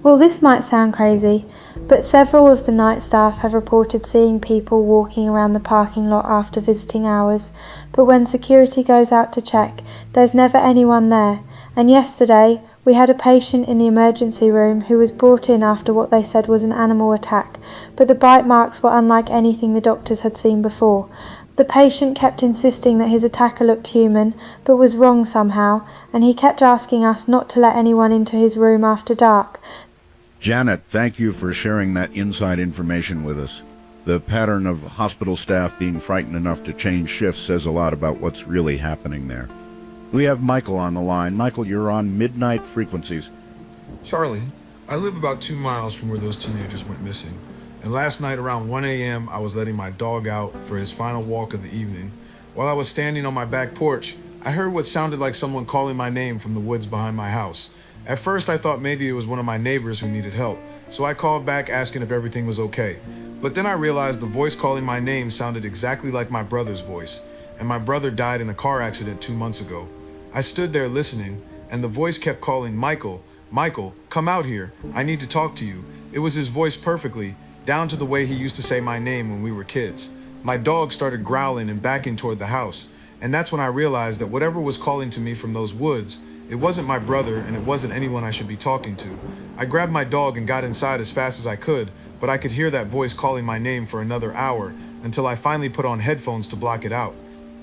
R: Well, this might sound crazy, but several of the night staff have reported seeing people walking around the parking lot after visiting hours, but when security goes out to check, there's never anyone there. And yesterday, we had a patient in the emergency room who was brought in after what they said was an animal attack, but the bite marks were unlike anything the doctors had seen before. The patient kept insisting that his attacker looked human, but was wrong somehow, and he kept asking us not to let anyone into his room after dark.
E: Janet, thank you for sharing that inside information with us. The pattern of hospital staff being frightened enough to change shifts says a lot about what's really happening there. We have Michael on the line. Michael, you're on Midnight Frequencies.
S: Charlie, I live about 2 miles from where those teenagers went missing. And last night around 1 a.m., I was letting my dog out for his final walk of the evening. While I was standing on my back porch, I heard what sounded like someone calling my name from the woods behind my house. At first, I thought maybe it was one of my neighbors who needed help, so I called back asking if everything was okay. But then I realized the voice calling my name sounded exactly like my brother's voice, and my brother died in a car accident 2 months ago. I stood there listening, and the voice kept calling, "Michael, Michael, come out here. I need to talk to you." It was his voice perfectly, down to the way he used to say my name when we were kids. My dog started growling and backing toward the house, and that's when I realized that whatever was calling to me from those woods, it wasn't my brother and it wasn't anyone I should be talking to. I grabbed my dog and got inside as fast as I could, but I could hear that voice calling my name for another hour until I finally put on headphones to block it out.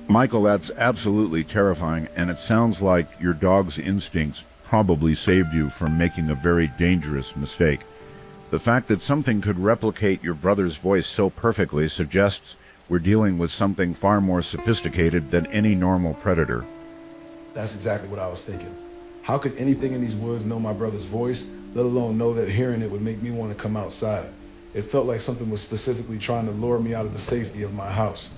E: Michael, that's absolutely terrifying, and it sounds like your dog's instincts probably saved you from making a very dangerous mistake. The fact that something could replicate your brother's voice so perfectly suggests we're dealing with something far more sophisticated than any normal predator.
S: That's exactly what I was thinking. How could anything in these woods know my brother's voice, let alone know that hearing it would make me want to come outside? It felt like something was specifically trying to lure me out of the safety of my house.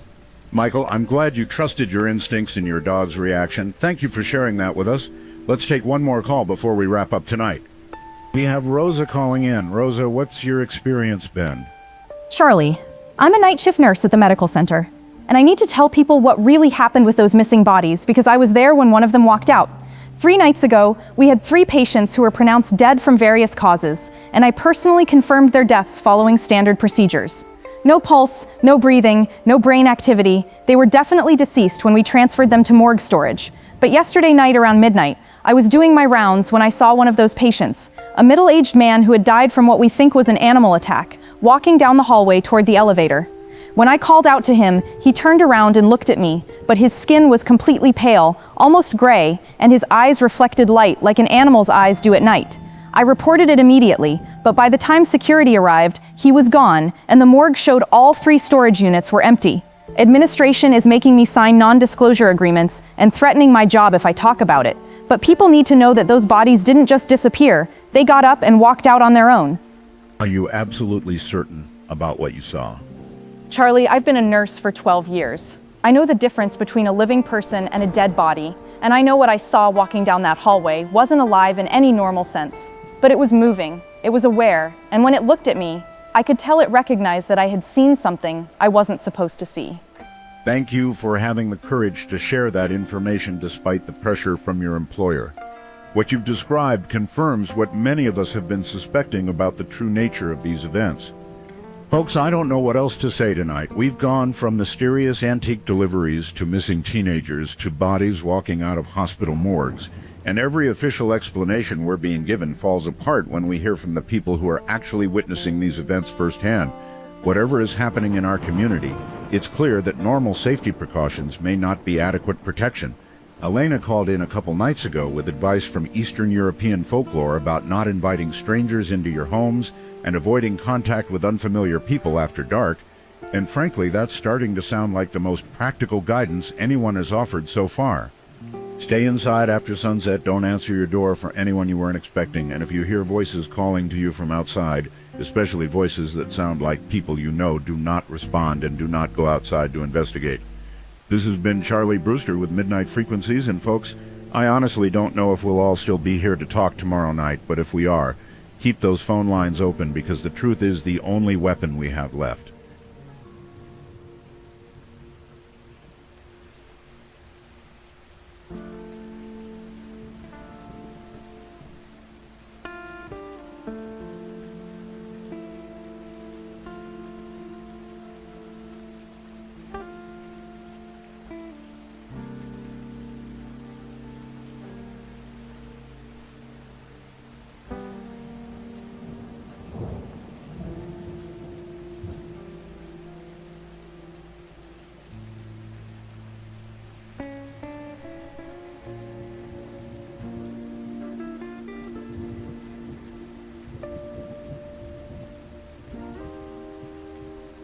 E: Michael, I'm glad you trusted your instincts in your dog's reaction. Thank you for sharing that with us. Let's take one more call before we wrap up tonight. We have Rosa calling in. Rosa, what's your experience been?
T: Charlie, I'm a night shift nurse at the medical center, and I need to tell people what really happened with those missing bodies because I was there when one of them walked out. 3 nights ago, we had 3 patients who were pronounced dead from various causes, and I personally confirmed their deaths following standard procedures. No pulse, no breathing, no brain activity. They were definitely deceased when we transferred them to morgue storage. But yesterday night around midnight, I was doing my rounds when I saw one of those patients, a middle-aged man who had died from what we think was an animal attack, walking down the hallway toward the elevator. When I called out to him, he turned around and looked at me, but his skin was completely pale, almost gray, and his eyes reflected light like an animal's eyes do at night. I reported it immediately, but by the time security arrived, he was gone, and the morgue showed all 3 storage units were empty. Administration is making me sign non-disclosure agreements and threatening my job if I talk about it. But people need to know that those bodies didn't just disappear. They got up and walked out on their own.
E: Are you absolutely certain about what you saw?
T: Charlie, I've been a nurse for 12 years. I know the difference between a living person and a dead body, and I know what I saw walking down that hallway wasn't alive in any normal sense. But it was moving, it was aware, and when it looked at me, I could tell it recognized that I had seen something I wasn't supposed to see.
E: Thank you for having the courage to share that information despite the pressure from your employer. What you've described confirms what many of us have been suspecting about the true nature of these events. Folks, I don't know what else to say tonight. We've gone from mysterious antique deliveries to missing teenagers to bodies walking out of hospital morgues. And every official explanation we're being given falls apart when we hear from the people who are actually witnessing these events firsthand. Whatever is happening in our community, it's clear that normal safety precautions may not be adequate protection. Elena called in a couple nights ago with advice from Eastern European folklore about not inviting strangers into your homes and avoiding contact with unfamiliar people after dark, and frankly, that's starting to sound like the most practical guidance anyone has offered so far. Stay inside after sunset, don't answer your door for anyone you weren't expecting, and if you hear voices calling to you from outside, especially voices that sound like people you know, do not respond and do not go outside to investigate. This has been Charlie Brewster with Midnight Frequencies, and folks, I honestly don't know if we'll all still be here to talk tomorrow night, but if we are, keep those phone lines open because the truth is the only weapon we have left.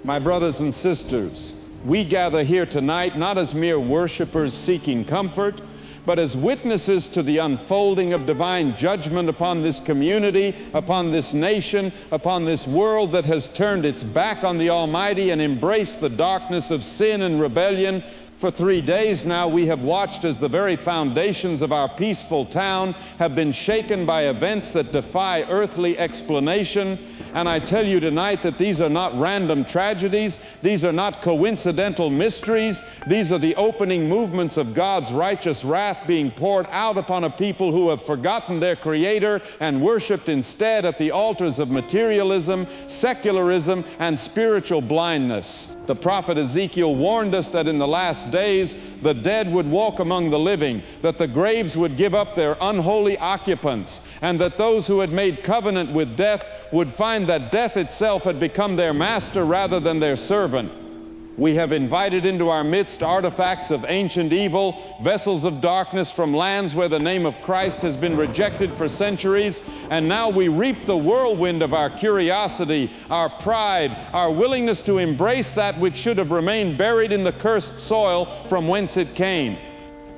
U: My brothers and sisters, we gather here tonight not as mere worshipers seeking comfort, but as witnesses to the unfolding of divine judgment upon this community, upon this nation, upon this world that has turned its back on the Almighty and embraced the darkness of sin and rebellion. For 3 days now, we have watched as the very foundations of our peaceful town have been shaken by events that defy earthly explanation. And I tell you tonight that these are not random tragedies. These are not coincidental mysteries. These are the opening movements of God's righteous wrath being poured out upon a people who have forgotten their Creator and worshiped instead at the altars of materialism, secularism, and spiritual blindness. The prophet Ezekiel warned us that in the last days the dead would walk among the living, that the graves would give up their unholy occupants, and that those who had made covenant with death would find that death itself had become their master rather than their servant. We have invited into our midst artifacts of ancient evil, vessels of darkness from lands where the name of Christ has been rejected for centuries, and now we reap the whirlwind of our curiosity, our pride, our willingness to embrace that which should have remained buried in the cursed soil from whence it came.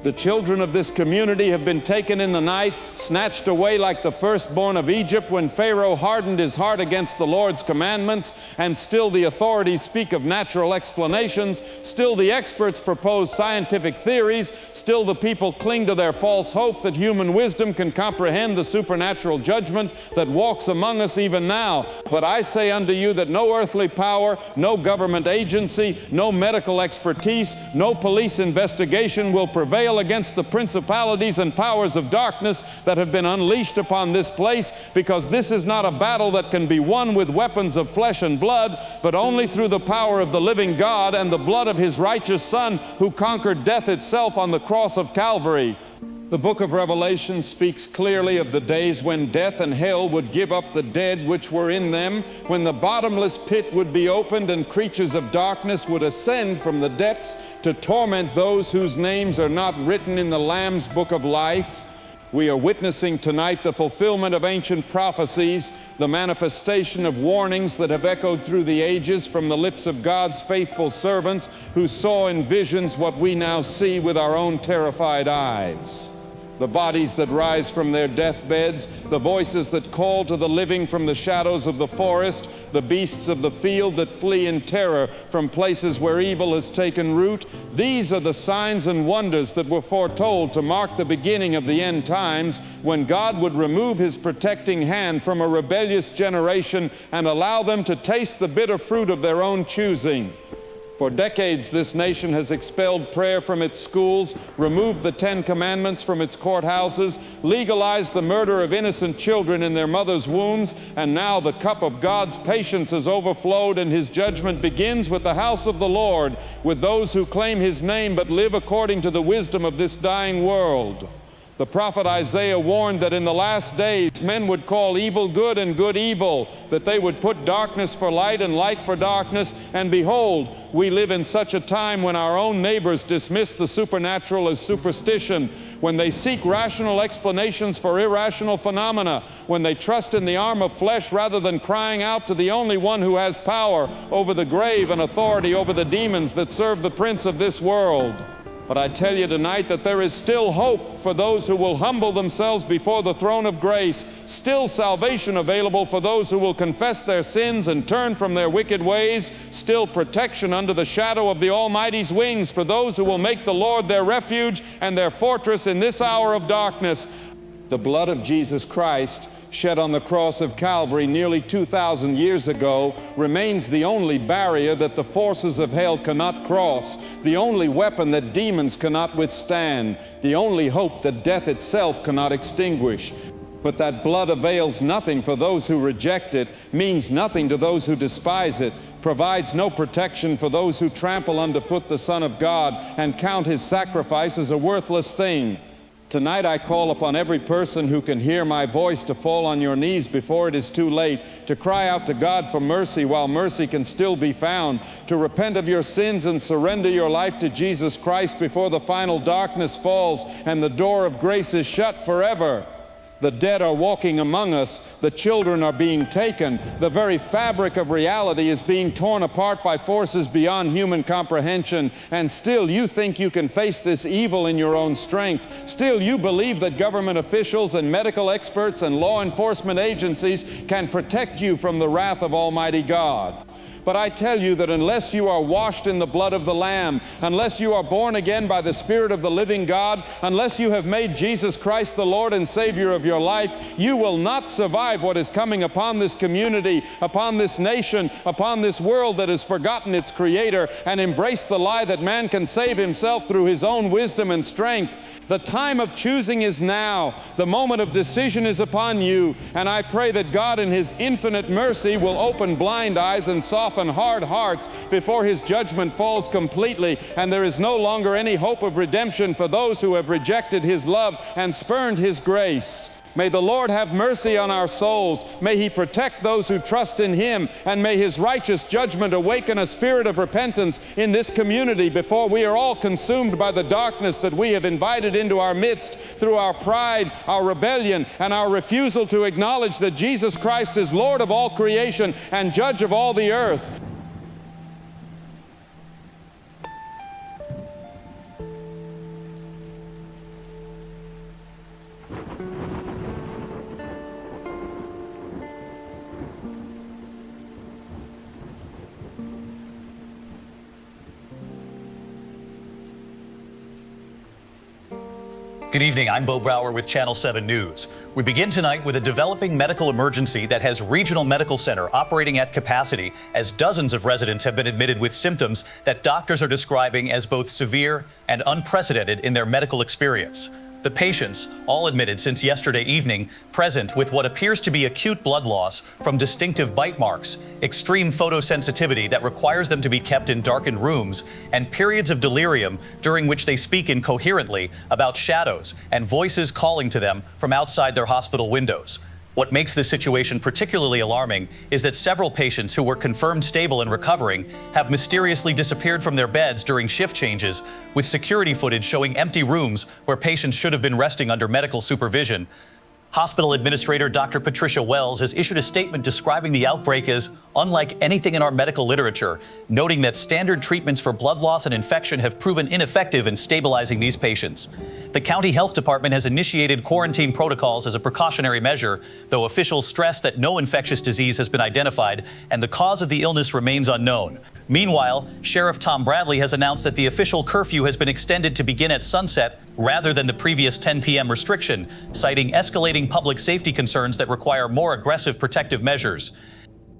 U: The children of this community have been taken in the night, snatched away like the firstborn of Egypt when Pharaoh hardened his heart against the Lord's commandments, and still the authorities speak of natural explanations, still the experts propose scientific theories, still the people cling to their false hope that human wisdom can comprehend the supernatural judgment that walks among us even now. But I say unto you that no earthly power, no government agency, no medical expertise, no police investigation will prevail against the principalities and powers of darkness that have been unleashed upon this place, because this is not a battle that can be won with weapons of flesh and blood, but only through the power of the living God and the blood of His righteous Son, who conquered death itself on the cross of Calvary. The book of Revelation speaks clearly of the days when death and hell would give up the dead which were in them, when the bottomless pit would be opened and creatures of darkness would ascend from the depths to torment those whose names are not written in the Lamb's book of life. We are witnessing tonight the fulfillment of ancient prophecies, the manifestation of warnings that have echoed through the ages from the lips of God's faithful servants who saw in visions what we now see with our own terrified eyes. The bodies that rise from their deathbeds, the voices that call to the living from the shadows of the forest, the beasts of the field that flee in terror from places where evil has taken root. These are the signs and wonders that were foretold to mark the beginning of the end times, when God would remove His protecting hand from a rebellious generation and allow them to taste the bitter fruit of their own choosing. For decades, this nation has expelled prayer from its schools, removed the 10 Commandments from its courthouses, legalized the murder of innocent children in their mothers' wombs, and now the cup of God's patience has overflowed, and His judgment begins with the house of the Lord, with those who claim His name but live according to the wisdom of this dying world. The prophet Isaiah warned that in the last days men would call evil good and good evil, that they would put darkness for light and light for darkness, and behold, we live in such a time when our own neighbors dismiss the supernatural as superstition, when they seek rational explanations for irrational phenomena, when they trust in the arm of flesh rather than crying out to the only one who has power over the grave and authority over the demons that serve the prince of this world. But I tell you tonight that there is still hope for those who will humble themselves before the throne of grace, still salvation available for those who will confess their sins and turn from their wicked ways, still protection under the shadow of the Almighty's wings for those who will make the Lord their refuge and their fortress in this hour of darkness. The blood of Jesus Christ, shed on the cross of Calvary nearly 2,000 years ago, remains the only barrier that the forces of hell cannot cross, the only weapon that demons cannot withstand, the only hope that death itself cannot extinguish. But that blood avails nothing for those who reject it, means nothing to those who despise it, provides no protection for those who trample underfoot the Son of God and count His sacrifice as a worthless thing. Tonight I call upon every person who can hear my voice to fall on your knees before it is too late, to cry out to God for mercy while mercy can still be found, to repent of your sins and surrender your life to Jesus Christ before the final darkness falls and the door of grace is shut forever. The dead are walking among us. The children are being taken. The very fabric of reality is being torn apart by forces beyond human comprehension. And still you think you can face this evil in your own strength. Still you believe that government officials and medical experts and law enforcement agencies can protect you from the wrath of Almighty God. But I tell you that unless you are washed in the blood of the Lamb, unless you are born again by the Spirit of the living God, unless you have made Jesus Christ the Lord and Savior of your life, you will not survive what is coming upon this community, upon this nation, upon this world that has forgotten its Creator and embraced the lie that man can save himself through his own wisdom and strength. The time of choosing is now. The moment of decision is upon you. And I pray that God in His infinite mercy will open blind eyes and soften hard hearts before His judgment falls completely, and there is no longer any hope of redemption for those who have rejected His love and spurned His grace. May the Lord have mercy on our souls. May He protect those who trust in Him, and may His righteous judgment awaken a spirit of repentance in this community before we are all consumed by the darkness that we have invited into our midst through our pride, our rebellion, and our refusal to acknowledge that Jesus Christ is Lord of all creation and Judge of all the earth.
B: Good evening, I'm Bo Brower with Channel 7 News. We begin tonight with a developing medical emergency that has Regional Medical Center operating at capacity as dozens of residents have been admitted with symptoms that doctors are describing as both severe and unprecedented in their medical experience. The patients, all admitted since yesterday evening, present with what appears to be acute blood loss from distinctive bite marks, extreme photosensitivity that requires them to be kept in darkened rooms, and periods of delirium during which they speak incoherently about shadows and voices calling to them from outside their hospital windows. What makes this situation particularly alarming is that several patients who were confirmed stable and recovering have mysteriously disappeared from their beds during shift changes, with security footage showing empty rooms where patients should have been resting under medical supervision. Hospital Administrator Dr. Patricia Wells has issued a statement describing the outbreak as unlike anything in our medical literature, noting that standard treatments for blood loss and infection have proven ineffective in stabilizing these patients. The county health department has initiated quarantine protocols as a precautionary measure, though officials stress that no infectious disease has been identified and the cause of the illness remains unknown. Meanwhile, Sheriff Tom Bradley has announced that the official curfew has been extended to begin at sunset rather than the previous 10 p.m. restriction, citing escalating public safety concerns that require more aggressive protective measures.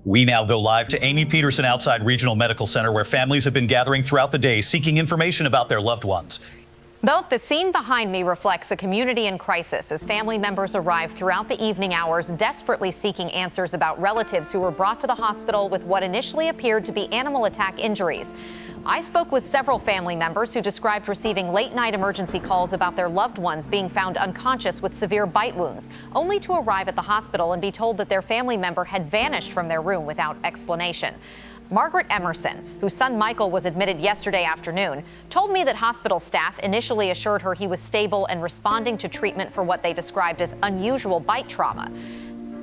B: We now go live to Amy Peterson outside Regional Medical Center, where families have been gathering throughout the day seeking information about their loved ones.
C: Both the scene behind me reflects a community in crisis as family members arrive throughout the evening hours, desperately seeking answers about relatives who were brought to the hospital with what initially appeared to be animal attack injuries. I spoke with several family members who described receiving late-night emergency calls about their loved ones being found unconscious with severe bite wounds, only to arrive at the hospital and be told that their family member had vanished from their room without explanation. Margaret Emerson, whose son Michael was admitted yesterday afternoon, told me that hospital staff initially assured her he was stable and responding to treatment for what they described as unusual bite trauma.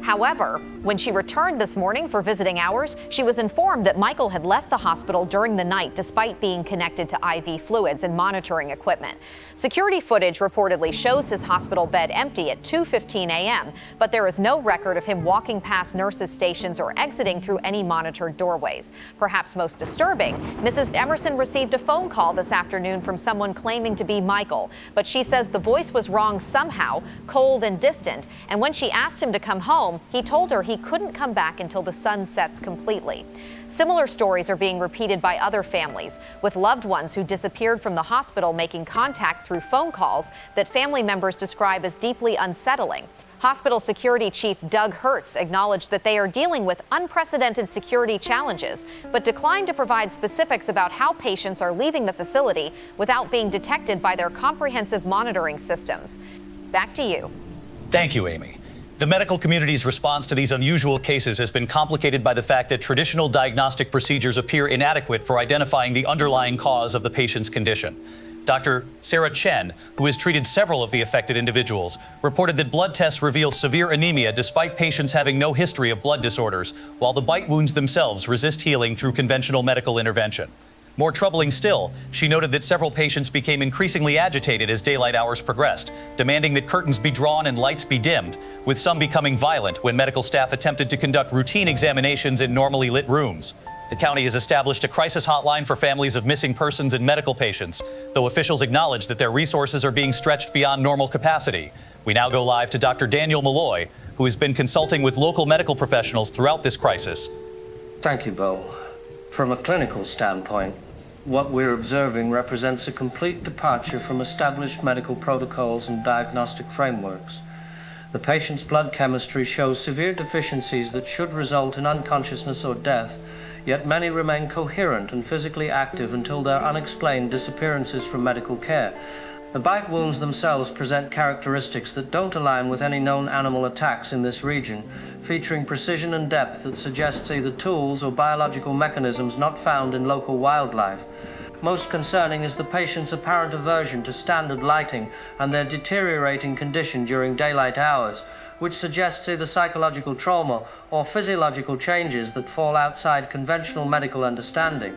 C: However, when she returned this morning for visiting hours, she was informed that Michael had left the hospital during the night despite being connected to IV fluids and monitoring equipment. Security footage reportedly shows his hospital bed empty at 2:15 a.m., but there is no record of him walking past nurses' stations or exiting through any monitored doorways. Perhaps most disturbing, Mrs. Emerson received a phone call this afternoon from someone claiming to be Michael, but she says the voice was wrong somehow, cold and distant, and when she asked him to come home, he told her he couldn't come back until the sun sets completely. Similar stories are being repeated by other families, with loved ones who disappeared from the hospital making contact through phone calls that family members describe as deeply unsettling. Hospital Security Chief Doug Hertz acknowledged that they are dealing with unprecedented security challenges, but declined to provide specifics about how patients are leaving the facility without being detected by their comprehensive monitoring systems. Back to you.
B: Thank you, Amy. The medical community's response to these unusual cases has been complicated by the fact that traditional diagnostic procedures appear inadequate for identifying the underlying cause of the patient's condition. Dr. Sarah Chen, who has treated several of the affected individuals, reported that blood tests reveal severe anemia despite patients having no history of blood disorders, while the bite wounds themselves resist healing through conventional medical intervention. More troubling still, she noted that several patients became increasingly agitated as daylight hours progressed, demanding that curtains be drawn and lights be dimmed, with some becoming violent when medical staff attempted to conduct routine examinations in normally lit rooms. The county has established a crisis hotline for families of missing persons and medical patients, though officials acknowledge that their resources are being stretched beyond normal capacity. We now go live to Dr. Daniel Malloy, who has been consulting with local medical professionals throughout this crisis.
K: Thank you, Bo. From a clinical standpoint, what we're observing represents a complete departure from established medical protocols and diagnostic frameworks. The patient's blood chemistry shows severe deficiencies that should result in unconsciousness or death, yet many remain coherent and physically active until their unexplained disappearances from medical care. The bite wounds themselves present characteristics that don't align with any known animal attacks in this region, featuring precision and depth that suggests either tools or biological mechanisms not found in local wildlife. Most concerning is the patient's apparent aversion to standard lighting and their deteriorating condition during daylight hours, which suggests either psychological trauma or physiological changes that fall outside conventional medical understanding.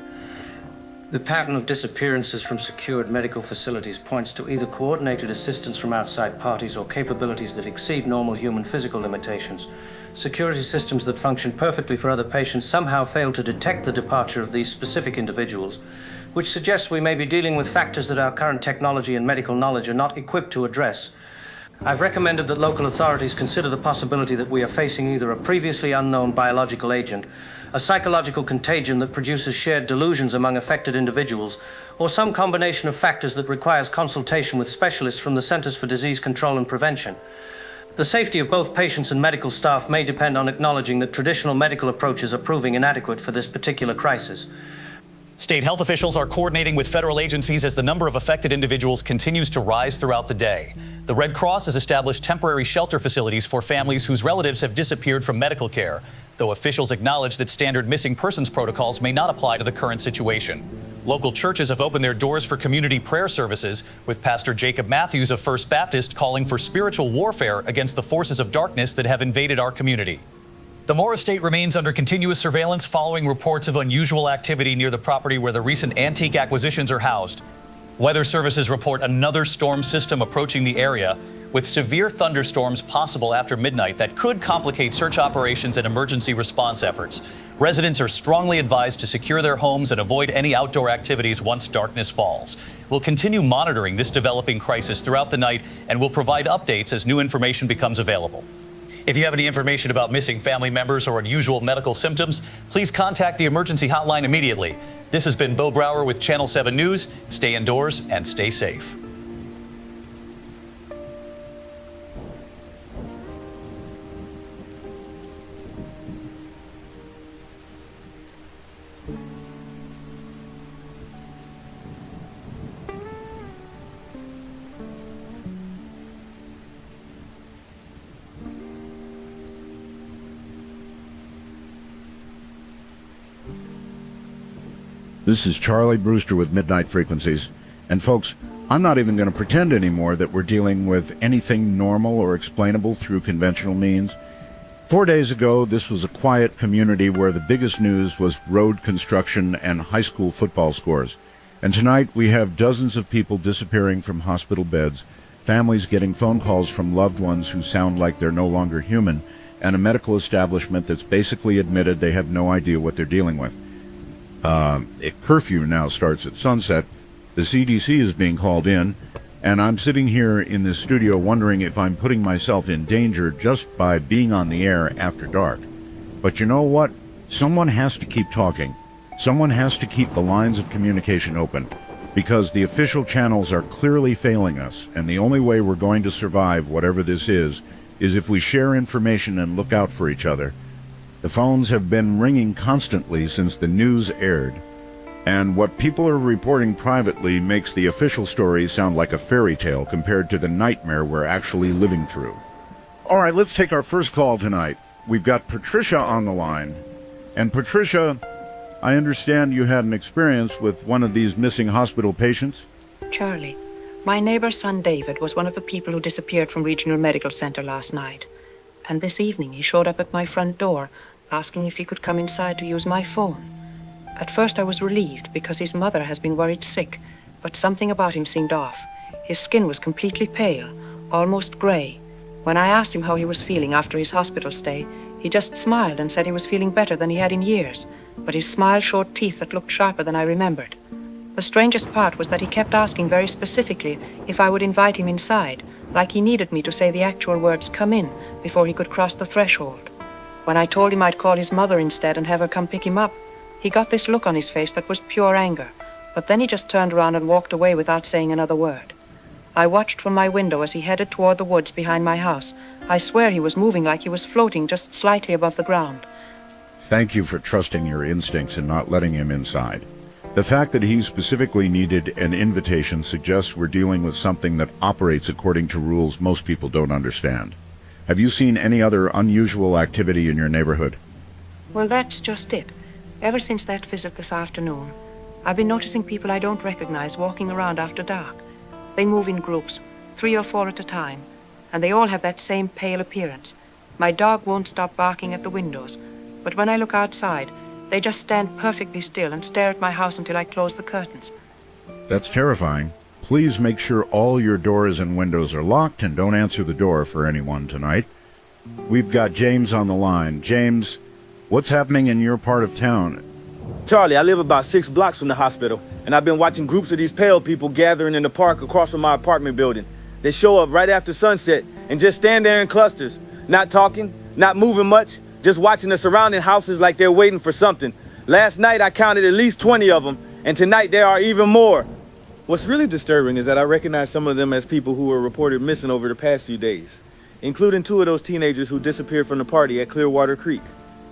K: The pattern of disappearances from secured medical facilities points to either coordinated assistance from outside parties or capabilities that exceed normal human physical limitations. Security systems that function perfectly for other patients somehow fail to detect the departure of these specific individuals, which suggests we may be dealing with factors that our current technology and medical knowledge are not equipped to address. I've recommended that local authorities consider the possibility that we are facing either a previously unknown biological agent, a psychological contagion that produces shared delusions among affected individuals, or some combination of factors that requires consultation with specialists from the Centers for Disease Control and Prevention. The safety of both patients and medical staff may depend on acknowledging that traditional medical approaches are proving inadequate for this particular crisis.
B: State health officials are coordinating with federal agencies as the number of affected individuals continues to rise throughout the day. The Red Cross has established temporary shelter facilities for families whose relatives have disappeared from medical care, though officials acknowledge that standard missing persons protocols may not apply to the current situation. Local churches have opened their doors for community prayer services, with Pastor Jacob Matthews of First Baptist calling for spiritual warfare against the forces of darkness that have invaded our community. The Moore estate remains under continuous surveillance following reports of unusual activity near the property where the recent antique acquisitions are housed. Weather services report another storm system approaching the area, with severe thunderstorms possible after midnight that could complicate search operations and emergency response efforts. Residents are strongly advised to secure their homes and avoid any outdoor activities once darkness falls. We'll continue monitoring this developing crisis throughout the night and will provide updates as new information becomes available. If you have any information about missing family members or unusual medical symptoms, please contact the emergency hotline immediately. This has been Bo Brower with Channel 7 News. Stay indoors and stay safe.
E: This is Charlie Brewster with Midnight Frequencies. And folks, I'm not even going to pretend anymore that we're dealing with anything normal or explainable through conventional means. 4 days ago, this was a quiet community where the biggest news was road construction and high school football scores. And tonight we have dozens of people disappearing from hospital beds, families getting phone calls from loved ones who sound like they're no longer human, and a medical establishment that's basically admitted they have no idea what they're dealing with. A curfew now starts at sunset. The CDC is being called in, and I'm sitting here in this studio wondering if I'm putting myself in danger just by being on the air after dark. But you know what? Someone has to keep talking. Someone has to keep the lines of communication open, because the official channels are clearly failing us, and the only way we're going to survive whatever this is is if we share information and look out for each other. The phones have been ringing constantly since the news aired, and what people are reporting privately makes the official story sound like a fairy tale compared to the nightmare we're actually living through. All right, let's take our first call tonight. We've got Patricia on the line. And Patricia, I understand you had an experience with one of these missing hospital patients?
A: Charlie, my neighbor's son David was one of the people who disappeared from Regional Medical Center last night. And this evening he showed up at my front door, asking if he could come inside to use my phone. At first I was relieved because his mother has been worried sick, but something about him seemed off. His skin was completely pale, almost gray. When I asked him how he was feeling after his hospital stay, he just smiled and said he was feeling better than he had in years, but his smile showed teeth that looked sharper than I remembered. The strangest part was that he kept asking very specifically if I would invite him inside, like he needed me to say the actual words "come in" before he could cross the threshold. When I told him I'd call his mother instead and have her come pick him up, he got this look on his face that was pure anger, but then he just turned around and walked away without saying another word. I watched from my window as he headed toward the woods behind my house. I swear he was moving like he was floating just slightly above the ground.
E: Thank you for trusting your instincts and not letting him inside. The fact that he specifically needed an invitation suggests we're dealing with something that operates according to rules most people don't understand. Have you seen any other unusual activity in your neighborhood?
A: Well, that's just it. Ever since that visit this afternoon, I've been noticing people I don't recognize walking around after dark. They move in groups, 3 or 4 at a time, and they all have that same pale appearance. My dog won't stop barking at the windows, but when I look outside, they just stand perfectly still and stare at my house until I close the curtains.
E: That's terrifying. Please make sure all your doors and windows are locked and don't answer the door for anyone tonight. We've got James on the line. James, what's happening in your part of town?
V: Charlie, I live about 6 blocks from the hospital, and I've been watching groups of these pale people gathering in the park across from my apartment building. They show up right after sunset and just stand there in clusters, not talking, not moving much, just watching the surrounding houses like they're waiting for something. Last night I counted at least 20 of them, and tonight there are even more. What's really disturbing is that I recognize some of them as people who were reported missing over the past few days, including 2 of those teenagers who disappeared from the party at Clearwater Creek.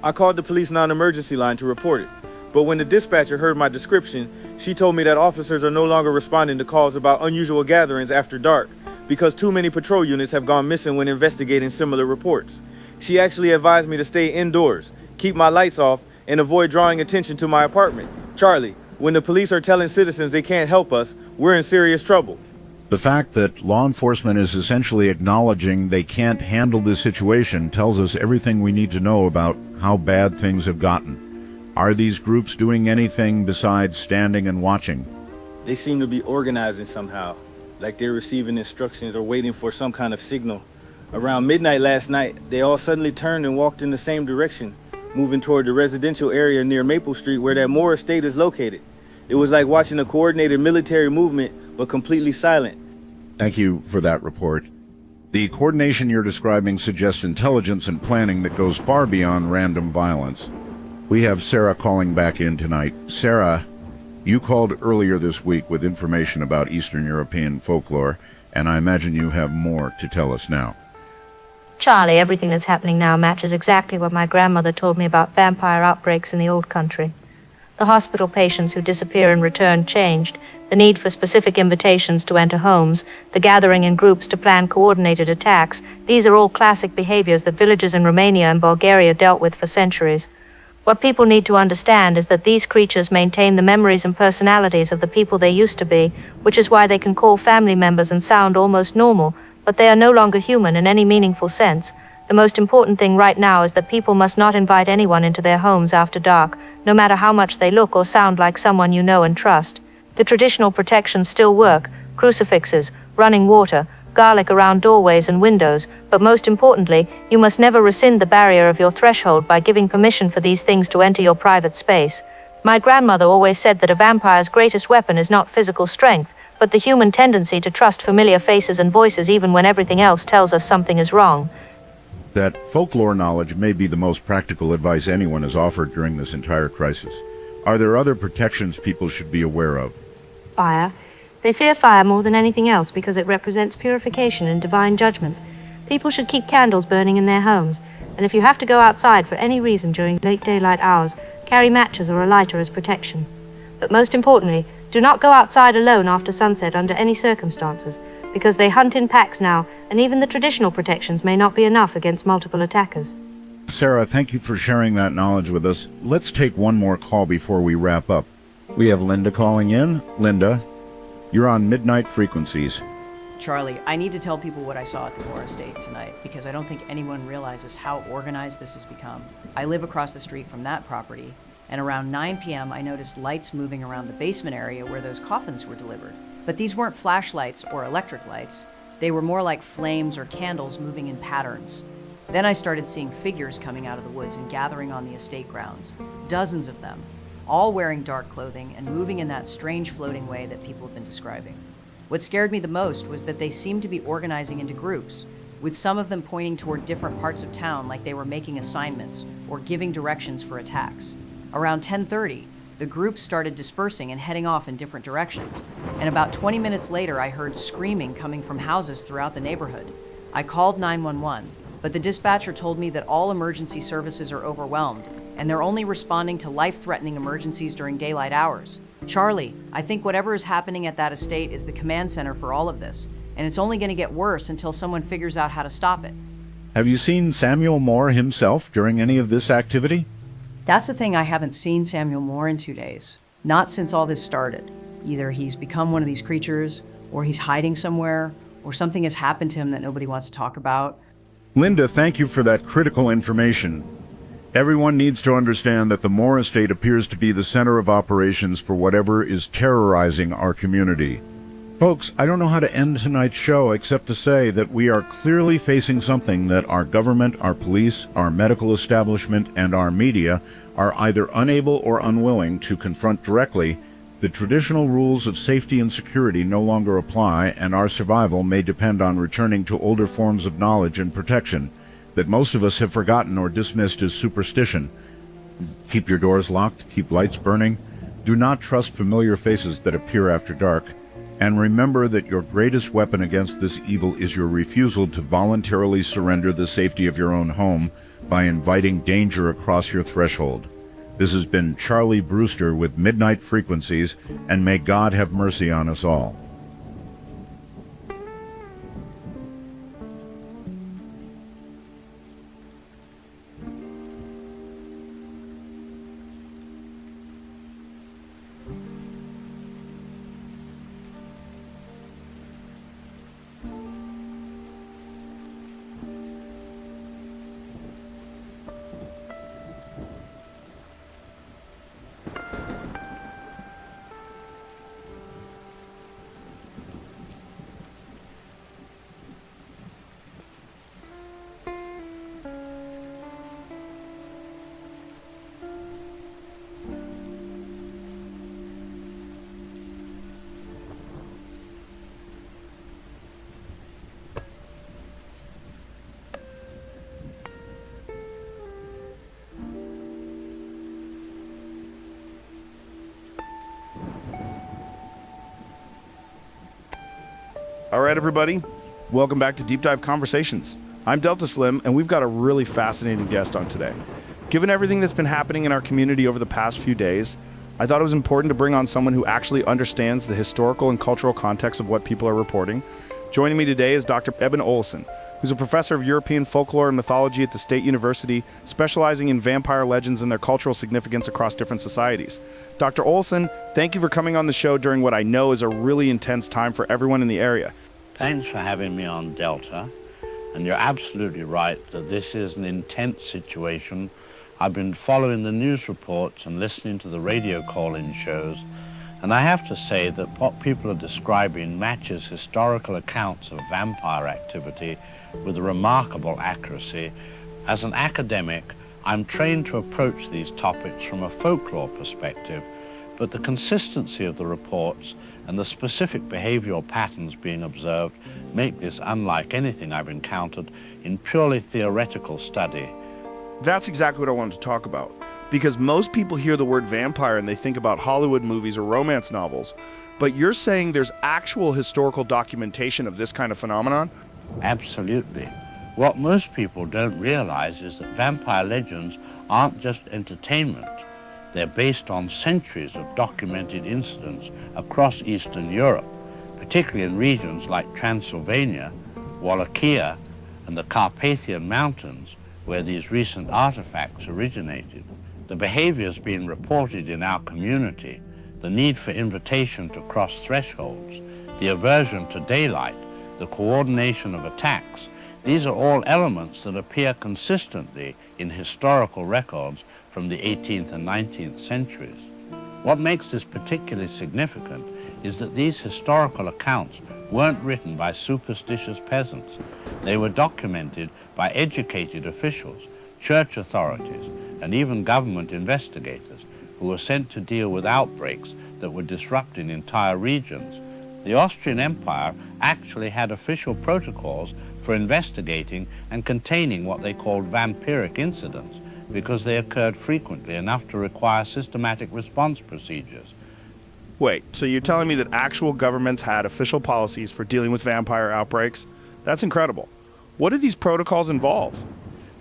V: I called the police non-emergency line to report it, but when the dispatcher heard my description, she told me that officers are no longer responding to calls about unusual gatherings after dark because too many patrol units have gone missing when investigating similar reports. She actually advised me to stay indoors, keep my lights off, and avoid drawing attention to my apartment. Charlie, when the police are telling citizens they can't help us, we're in serious trouble.
E: The fact that law enforcement is essentially acknowledging they can't handle this situation tells us everything we need to know about how bad things have gotten. Are these groups doing anything besides standing and watching?
V: They seem to be organizing somehow, like they're receiving instructions or waiting for some kind of signal. Around midnight last night, they all suddenly turned and walked in the same direction, moving toward the residential area near Maple Street where that Moore estate is located. It was like watching a coordinated military movement, but completely silent.
E: Thank you for that report. The coordination you're describing suggests intelligence and planning that goes far beyond random violence. We have Sarah calling back in tonight. Sarah, you called earlier this week with information about Eastern European folklore, and I imagine you have more to tell us now.
I: Charlie, everything that's happening now matches exactly what my grandmother told me about vampire outbreaks in the old country. The hospital patients who disappear and return changed, the need for specific invitations to enter homes, the gathering in groups to plan coordinated attacks. These are all classic behaviors that villages in Romania and Bulgaria dealt with for centuries. What people need to understand is that these creatures maintain the memories and personalities of the people they used to be, which is why they can call family members and sound almost normal, but they are no longer human in any meaningful sense. The most important thing right now is that people must not invite anyone into their homes after dark, no matter how much they look or sound like someone you know and trust. The traditional protections still work: crucifixes, running water, garlic around doorways and windows, but most importantly, you must never rescind the barrier of your threshold by giving permission for these things to enter your private space. My grandmother always said that a vampire's greatest weapon is not physical strength, but the human tendency to trust familiar faces and voices even when everything else tells us something is wrong.
E: That folklore knowledge may be the most practical advice anyone has offered during this entire crisis. Are there other protections people should be aware of?
I: Fire. They fear fire more than anything else because it represents purification and divine judgment. People should keep candles burning in their homes, and if you have to go outside for any reason during late daylight hours, carry matches or a lighter as protection. But most importantly, do not go outside alone after sunset under any circumstances, because they hunt in packs now, and even the traditional protections may not be enough against multiple attackers.
E: Sarah, thank you for sharing that knowledge with us. Let's take one more call before we wrap up. We have Linda calling in. Linda, you're on Midnight Frequencies.
D: Charlie, I need to tell people what I saw at the Moore Estate tonight, because I don't think anyone realizes how organized this has become. I live across the street from that property, and around 9 p.m. I noticed lights moving around the basement area where those coffins were delivered. But these weren't flashlights or electric lights. They were more like flames or candles moving in patterns. Then I started seeing figures coming out of the woods and gathering on the estate grounds. Dozens of them, all wearing dark clothing and moving in that strange floating way that people have been describing. What scared me the most was that they seemed to be organizing into groups, with some of them pointing toward different parts of town like they were making assignments or giving directions for attacks. Around 10:30, the groups started dispersing and heading off in different directions, and about 20 minutes later I heard screaming coming from houses throughout the neighborhood. I called 911, but the dispatcher told me that all emergency services are overwhelmed, and they're only responding to life-threatening emergencies during daylight hours. Charlie, I think whatever is happening at that estate is the command center for all of this, and it's only going to get worse until someone figures out how to stop it.
E: Have you seen Samuel Moore himself during any of this activity?
D: That's the thing, I haven't seen Samuel Moore in 2 days. Not since all this started. Either he's become one of these creatures, or he's hiding somewhere, or something has happened to him that nobody wants to talk about.
E: Linda, thank you for that critical information. Everyone needs to understand that the Moore Estate appears to be the center of operations for whatever is terrorizing our community. Folks, I don't know how to end tonight's show except to say that we are clearly facing something that our government, our police, our medical establishment, and our media are either unable or unwilling to confront directly. The traditional rules of safety and security no longer apply, and our survival may depend on returning to older forms of knowledge and protection that most of us have forgotten or dismissed as superstition. Keep your doors locked, keep lights burning, do not trust familiar faces that appear after dark, and remember that your greatest weapon against this evil is your refusal to voluntarily surrender the safety of your own home by inviting danger across your threshold. This has been Charlie Brewster with Midnight Frequencies, and may God have mercy on us all.
F: All right, everybody. Welcome back to Deep Dive Conversations. I'm Delta Slim, and we've got a really fascinating guest on today. Given everything that's been happening in our community over the past few days, I thought it was important to bring on someone who actually understands the historical and cultural context of what people are reporting. Joining me today is Dr. Eben Olsen, who's a professor of European folklore and mythology at the State University, specializing in vampire legends and their cultural significance across different societies. Dr. Olsen, thank you for coming on the show during what I know is a really intense time for everyone in the area.
W: Thanks for having me on Delta, and you're absolutely right that this is an intense situation. I've been following the news reports and listening to the radio call-in shows, and I have to say that what people are describing matches historical accounts of vampire activity with remarkable accuracy. As an academic, I'm trained to approach these topics from a folklore perspective, but the consistency of the reports and the specific behavioral patterns being observed make this unlike anything I've encountered in purely theoretical study.
F: That's exactly what I wanted to talk about, because most people hear the word vampire and they think about Hollywood movies or romance novels, but you're saying there's actual historical documentation of this kind of phenomenon?
W: Absolutely. What most people don't realize is that vampire legends aren't just entertainment. They're based on centuries of documented incidents across Eastern Europe, particularly in regions like Transylvania, Wallachia, and the Carpathian Mountains, where these recent artifacts originated. The behaviors being reported in our community, the need for invitation to cross thresholds, the aversion to daylight, the coordination of attacks, these are all elements that appear consistently in historical records from the 18th and 19th centuries. What makes this particularly significant is that these historical accounts weren't written by superstitious peasants. They were documented by educated officials, church authorities, and even government investigators who were sent to deal with outbreaks that were disrupting entire regions. The Austrian Empire actually had official protocols for investigating and containing what they called vampiric incidents, because they occurred frequently enough to require systematic response procedures.
F: Wait, so you're telling me that actual governments had official policies for dealing with vampire outbreaks? That's incredible. What do these protocols involve?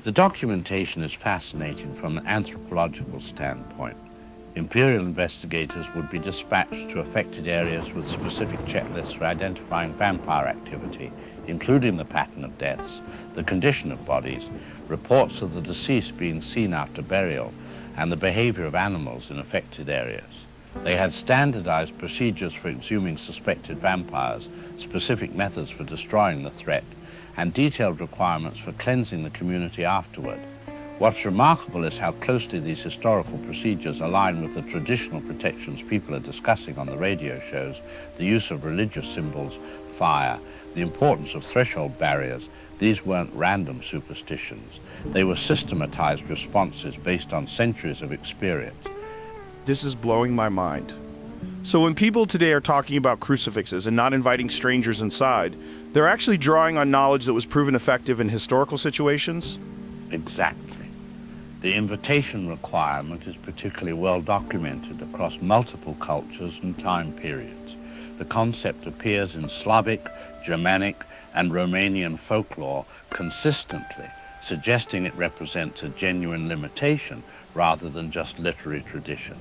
W: The documentation is fascinating from an anthropological standpoint. Imperial investigators would be dispatched to affected areas with specific checklists for identifying vampire activity, including the pattern of deaths, the condition of bodies, reports of the deceased being seen after burial, and the behavior of animals in affected areas. They had standardized procedures for exhuming suspected vampires, specific methods for destroying the threat, and detailed requirements for cleansing the community afterward. What's remarkable is how closely these historical procedures align with the traditional protections people are discussing on the radio shows, the use of religious symbols, fire, the importance of threshold barriers. These weren't random superstitions. They were systematized responses based on centuries of experience.
F: This is blowing my mind. So when people today are talking about crucifixes and not inviting strangers inside, they're actually drawing on knowledge that was proven effective in historical situations?
W: Exactly. The invitation requirement is particularly well documented across multiple cultures and time periods. The concept appears in Slavic, Germanic, and Romanian folklore consistently, suggesting it represents a genuine limitation rather than just literary tradition.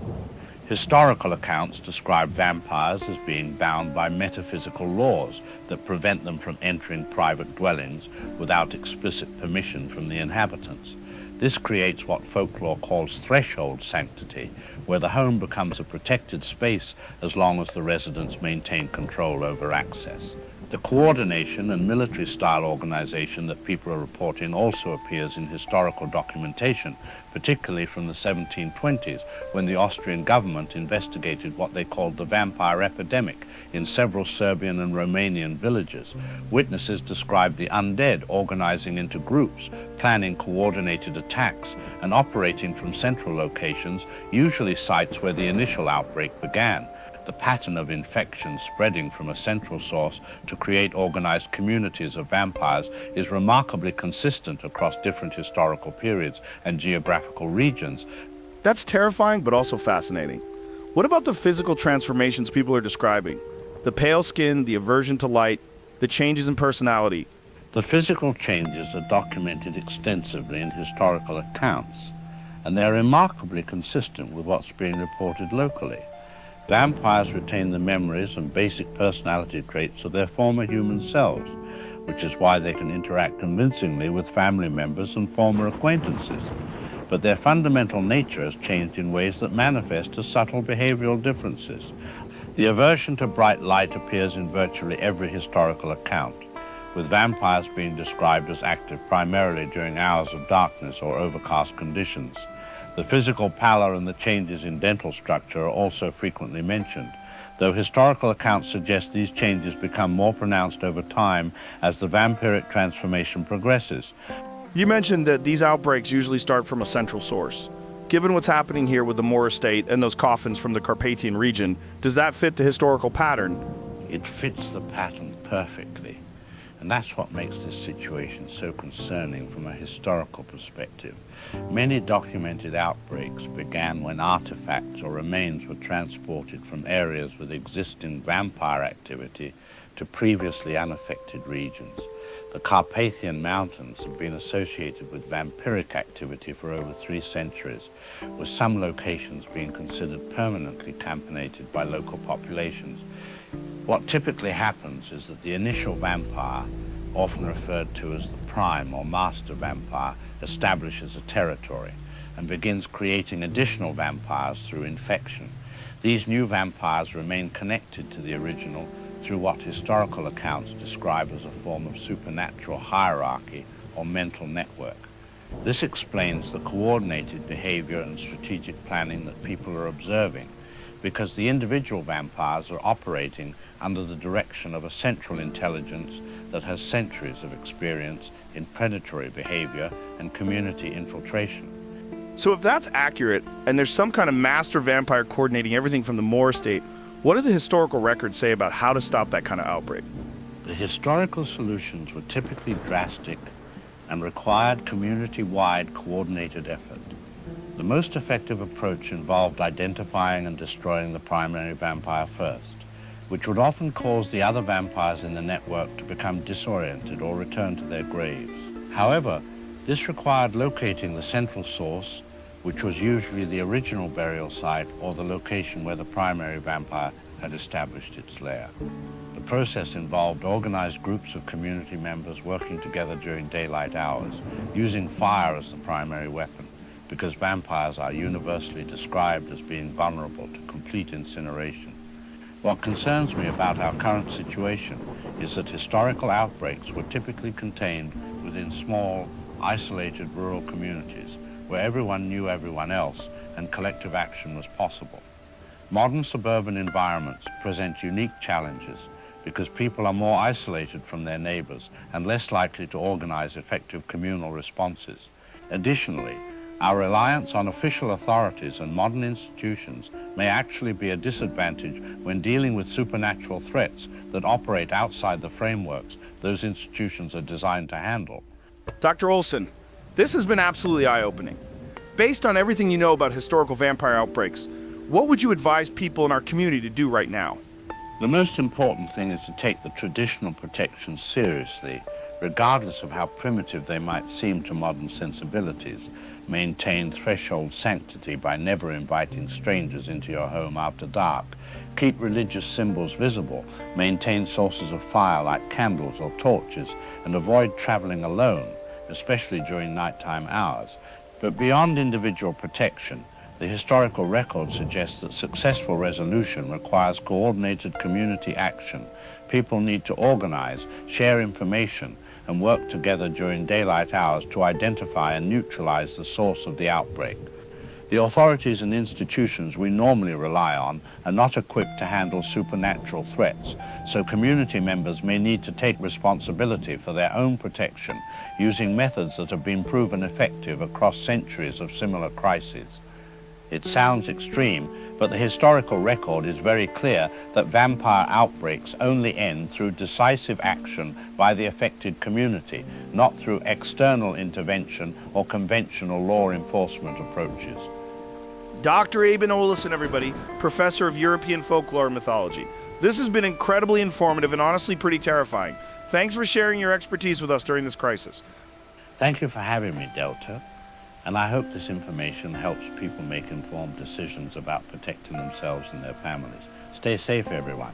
W: Historical accounts describe vampires as being bound by metaphysical laws that prevent them from entering private dwellings without explicit permission from the inhabitants. This creates what folklore calls threshold sanctity, where the home becomes a protected space as long as the residents maintain control over access. The coordination and military-style organization that people are reporting also appears in historical documentation, particularly from the 1720s, when the Austrian government investigated what they called the vampire epidemic in several Serbian and Romanian villages. Witnesses described the undead organizing into groups, planning coordinated attacks, and operating from central locations, usually sites where the initial outbreak began. The pattern of infection spreading from a central source to create organized communities of vampires is remarkably consistent across different historical periods and geographical regions.
F: That's terrifying, but also fascinating. What about the physical transformations people are describing? The pale skin, the aversion to light, the changes in personality.
W: The physical changes are documented extensively in historical accounts, and they're remarkably consistent with what's being reported locally. Vampires retain the memories and basic personality traits of their former human selves, which is why they can interact convincingly with family members and former acquaintances. But their fundamental nature has changed in ways that manifest as subtle behavioral differences. The aversion to bright light appears in virtually every historical account, with vampires being described as active primarily during hours of darkness or overcast conditions. The physical pallor and the changes in dental structure are also frequently mentioned, though historical accounts suggest these changes become more pronounced over time as the vampiric transformation progresses.
F: You mentioned that these outbreaks usually start from a central source. Given what's happening here with the Moore estate and those coffins from the Carpathian region, does that fit the historical pattern?
W: It fits the pattern perfectly, and that's what makes this situation so concerning from a historical perspective. Many documented outbreaks began when artifacts or remains were transported from areas with existing vampire activity to previously unaffected regions. the Carpathian Mountains have been associated with vampiric activity for over 3 centuries, with some locations being considered permanently tampinated by local populations. What typically happens is that the initial vampire, often referred to as the prime or master vampire, establishes a territory and begins creating additional vampires through infection. These new vampires remain connected to the original through what historical accounts describe as a form of supernatural hierarchy or mental network. This explains the coordinated behavior and strategic planning that people are observing, because the individual vampires are operating under the direction of a central intelligence that has centuries of experience in predatory behavior and community infiltration.
F: So if that's accurate, and there's some kind of master vampire coordinating everything from the Moore estate, what do the historical records say about how to stop that kind of outbreak?
W: The historical solutions were typically drastic and required community-wide coordinated effort. The most effective approach involved identifying and destroying the primary vampire first, which would often cause the other vampires in the network to become disoriented or return to their graves. However, this required locating the central source, which was usually the original burial site or the location where the primary vampire had established its lair. The process involved organized groups of community members working together during daylight hours, using fire as the primary weapon, because vampires are universally described as being vulnerable to complete incineration. What concerns me about our current situation is that historical outbreaks were typically contained within small, isolated rural communities where everyone knew everyone else and collective action was possible. Modern suburban environments present unique challenges because people are more isolated from their neighbors and less likely to organize effective communal responses. Additionally, our reliance on official authorities and modern institutions may actually be a disadvantage when dealing with supernatural threats that operate outside the frameworks those institutions are designed to handle.
F: Dr. Olson, this has been absolutely eye-opening. Based on everything you know about historical vampire outbreaks, what would you advise people in our community to do right now?
W: The most important thing is to take the traditional protections seriously, regardless of how primitive they might seem to modern sensibilities. Maintain threshold sanctity by never inviting strangers into your home after dark. Keep religious symbols visible. Maintain sources of fire like candles or torches, and avoid traveling alone, especially during nighttime hours. But beyond individual protection, the historical record suggests that successful resolution requires coordinated community action. People need to organize, share information, and work together during daylight hours to identify and neutralize the source of the outbreak. The authorities and institutions we normally rely on are not equipped to handle supernatural threats, so community members may need to take responsibility for their own protection using methods that have been proven effective across centuries of similar crises. It sounds extreme, but the historical record is very clear that vampire outbreaks only end through decisive action by the affected community, not through external intervention or conventional law enforcement approaches.
F: Dr. Aben Olison, everybody, Professor of European Folklore and Mythology. This has been incredibly informative and honestly pretty terrifying. Thanks for sharing your expertise with us during this crisis.
W: Thank you for having me, Delta. And I hope this information helps people make informed decisions about protecting themselves and their families. Stay safe, everyone.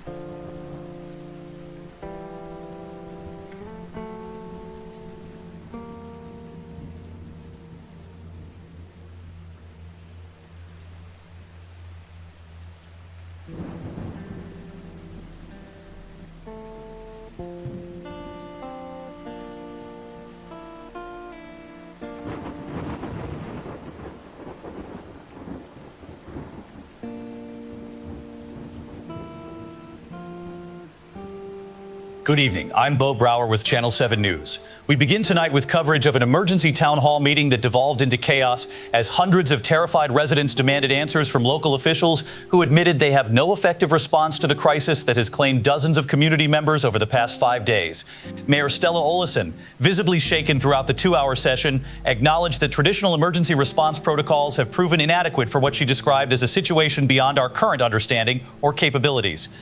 B: Good evening. I'm Bo Brower with Channel 7 News. We begin tonight with coverage of an emergency town hall meeting that devolved into chaos as hundreds of terrified residents demanded answers from local officials who admitted they have no effective response to the crisis that has claimed dozens of community members over the past 5 days. Mayor Stella Olison, visibly shaken throughout the 2-hour session, acknowledged that traditional emergency response protocols have proven inadequate for what she described as a situation beyond our current understanding or capabilities.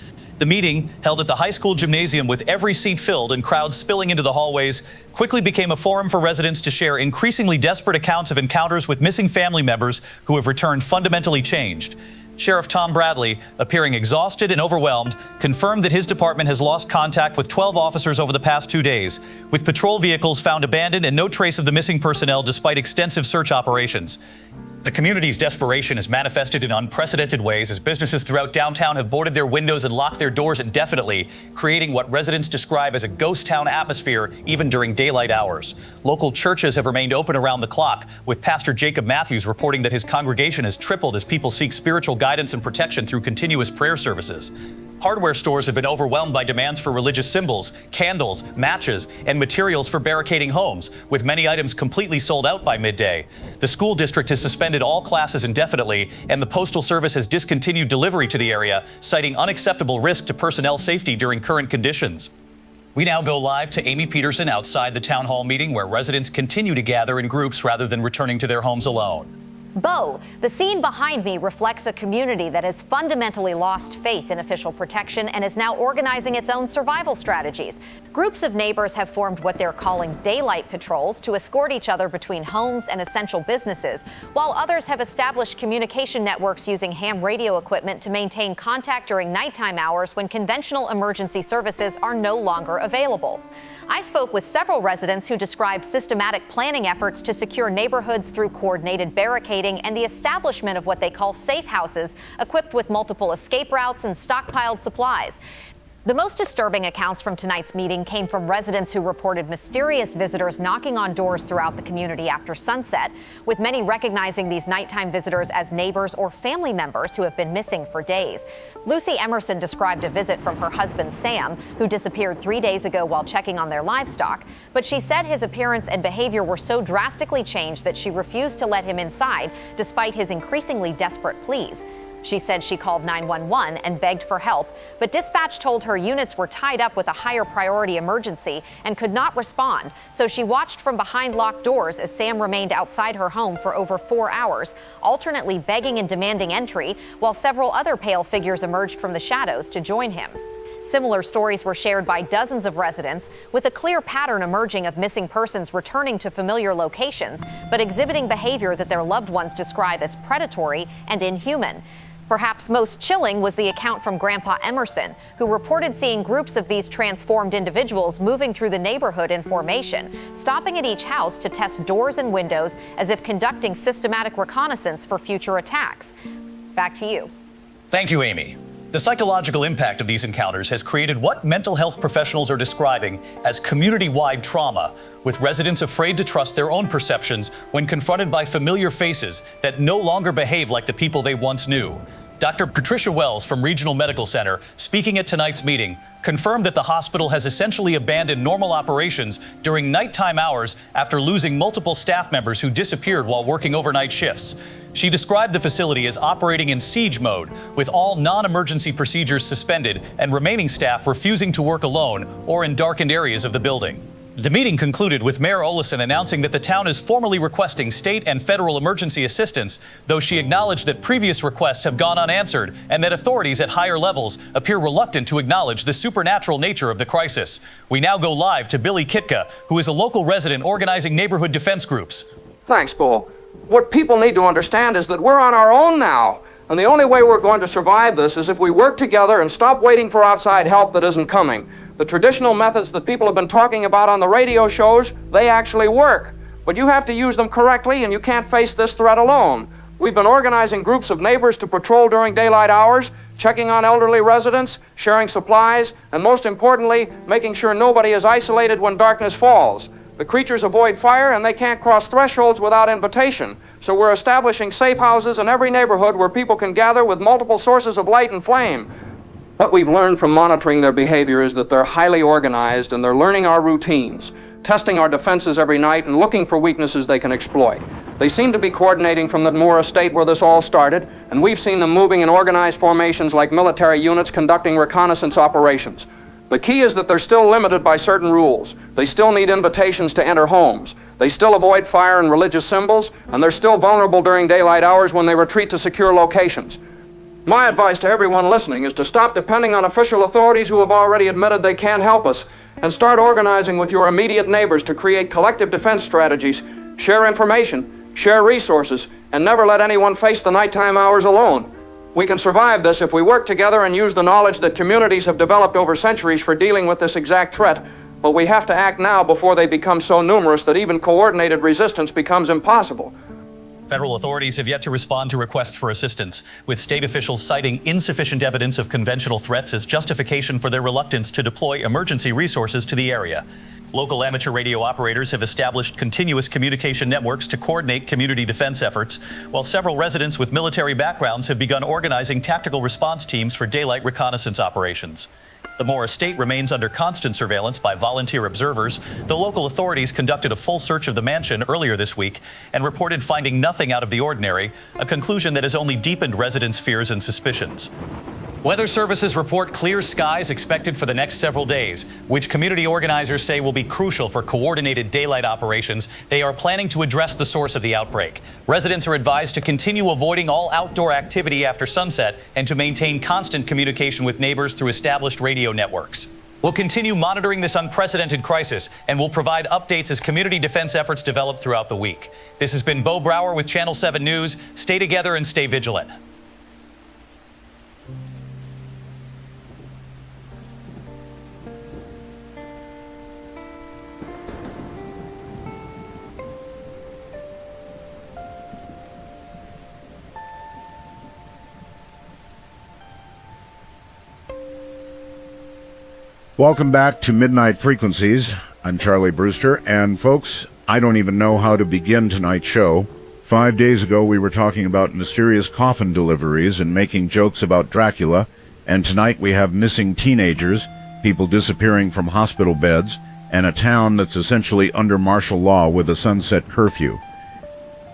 B: The meeting, held at the high school gymnasium with every seat filled and crowds spilling into the hallways, quickly became a forum for residents to share increasingly desperate accounts of encounters with missing family members who have returned fundamentally changed. Sheriff Tom Bradley, appearing exhausted and overwhelmed, confirmed that his department has lost contact with 12 officers over the past 2 days, with patrol vehicles found abandoned and no trace of the missing personnel despite extensive search operations. The community's desperation is manifested in unprecedented ways as businesses throughout downtown have boarded their windows and locked their doors indefinitely, creating what residents describe as a ghost town atmosphere even during daylight hours. Local churches have remained open around the clock, with Pastor Jacob Matthews reporting that his congregation has tripled as people seek spiritual guidance and protection through continuous prayer services. Hardware stores have been overwhelmed by demands for religious symbols, candles, matches, and materials for barricading homes, with many items completely sold out by midday. The school district has suspended all classes indefinitely, and the Postal Service has discontinued delivery to the area, citing unacceptable risk to personnel safety during current conditions. We now go live to Amy Peterson outside the town hall meeting, where residents continue to gather in groups rather than returning to their homes alone.
C: Bo, the scene behind me reflects a community that has fundamentally lost faith in official protection and is now organizing its own survival strategies. Groups of neighbors have formed what they're calling daylight patrols to escort each other between homes and essential businesses, while others have established communication networks using ham radio equipment to maintain contact during nighttime hours when conventional emergency services are no longer available. I spoke with several residents who described systematic planning efforts to secure neighborhoods through coordinated barricading and the establishment of what they call safe houses, equipped with multiple escape routes and stockpiled supplies. The most disturbing accounts from tonight's meeting came from residents who reported mysterious visitors knocking on doors throughout the community after sunset, with many recognizing these nighttime visitors as neighbors or family members who have been missing for days. Lucy Emerson described a visit from her husband Sam, who disappeared 3 days ago while checking on their livestock, but she said his appearance and behavior were so drastically changed that she refused to let him inside despite his increasingly desperate pleas. She said she called 911 and begged for help, but dispatch told her units were tied up with a higher priority emergency and could not respond, so she watched from behind locked doors as Sam remained outside her home for over 4 hours, alternately begging and demanding entry, while several other pale figures emerged from the shadows to join him. Similar stories were shared by dozens of residents, with a clear pattern emerging of missing persons returning to familiar locations, but exhibiting behavior that their loved ones describe as predatory and inhuman. Perhaps most chilling was the account from Grandpa Emerson, who reported seeing groups of these transformed individuals moving through the neighborhood in formation, stopping at each house to test doors and windows as if conducting systematic reconnaissance for future attacks. Back to you.
B: Thank you, Amy. The psychological impact of these encounters has created what mental health professionals are describing as community-wide trauma, with residents afraid to trust their own perceptions when confronted by familiar faces that no longer behave like the people they once knew. Dr. Patricia Wells from Regional Medical Center, speaking at tonight's meeting, confirmed that the hospital has essentially abandoned normal operations during nighttime hours after losing multiple staff members who disappeared while working overnight shifts. She described the facility as operating in siege mode, with all non-emergency procedures suspended and remaining staff refusing to work alone or in darkened areas of the building. The meeting concluded with Mayor Olesen announcing that the town is formally requesting state and federal emergency assistance, though she acknowledged that previous requests have gone unanswered and that authorities at higher levels appear reluctant to acknowledge the supernatural nature of the crisis. We now go live to Billy Kitka, who is a local resident organizing neighborhood defense groups.
G: Thanks, Bull. What people need to understand is that we're on our own now, and the only way we're going to survive this is if we work together and stop waiting for outside help that isn't coming. The traditional methods that people have been talking about on the radio shows, they actually work. But you have to use them correctly, and you can't face this threat alone. We've been organizing groups of neighbors to patrol during daylight hours, checking on elderly residents, sharing supplies, and most importantly, making sure nobody is isolated when darkness falls. The creatures avoid fire, and they can't cross thresholds without invitation. So we're establishing safe houses in every neighborhood where people can gather with multiple sources of light and flame. What we've learned from monitoring their behavior is that they're highly organized and they're learning our routines, testing our defenses every night and looking for weaknesses they can exploit. They seem to be coordinating from the Moore estate where this all started, and we've seen them moving in organized formations like military units conducting reconnaissance operations. The key is that they're still limited by certain rules. They still need invitations to enter homes. They still avoid fire and religious symbols, and they're still vulnerable during daylight hours when they retreat to secure locations. My advice to everyone listening is to stop depending on official authorities who have already admitted they can't help us, and start organizing with your immediate neighbors to create collective defense strategies, share information, share resources, and never let anyone face the nighttime hours alone. We can survive this if we work together and use the knowledge that communities have developed over centuries for dealing with this exact threat. But we have to act now before they become so numerous that even coordinated resistance becomes impossible.
B: Federal authorities have yet to respond to requests for assistance, with state officials citing insufficient evidence of conventional threats as justification for their reluctance to deploy emergency resources to the area. Local amateur radio operators have established continuous communication networks to coordinate community defense efforts, while several residents with military backgrounds have begun organizing tactical response teams for daylight reconnaissance operations. The Moore estate remains under constant surveillance by volunteer observers, though local authorities conducted a full search of the mansion earlier this week and reported finding nothing out of the ordinary, a conclusion that has only deepened residents' fears and suspicions. Weather services report clear skies expected for the next several days, which community organizers say will be crucial for coordinated daylight operations. They are planning to address the source of the outbreak. Residents are advised to continue avoiding all outdoor activity after sunset and to maintain constant communication with neighbors through established radio networks. We'll continue monitoring this unprecedented crisis and will provide updates as community defense efforts develop throughout the week. This has been Bo Brower with Channel 7 News. Stay together and stay vigilant.
E: Welcome back to Midnight Frequencies. I'm Charlie Brewster, and folks, I don't even know how to begin tonight's show. 5 days ago, we were talking about mysterious coffin deliveries and making jokes about Dracula, and tonight we have missing teenagers, people disappearing from hospital beds, and a town that's essentially under martial law with a sunset curfew.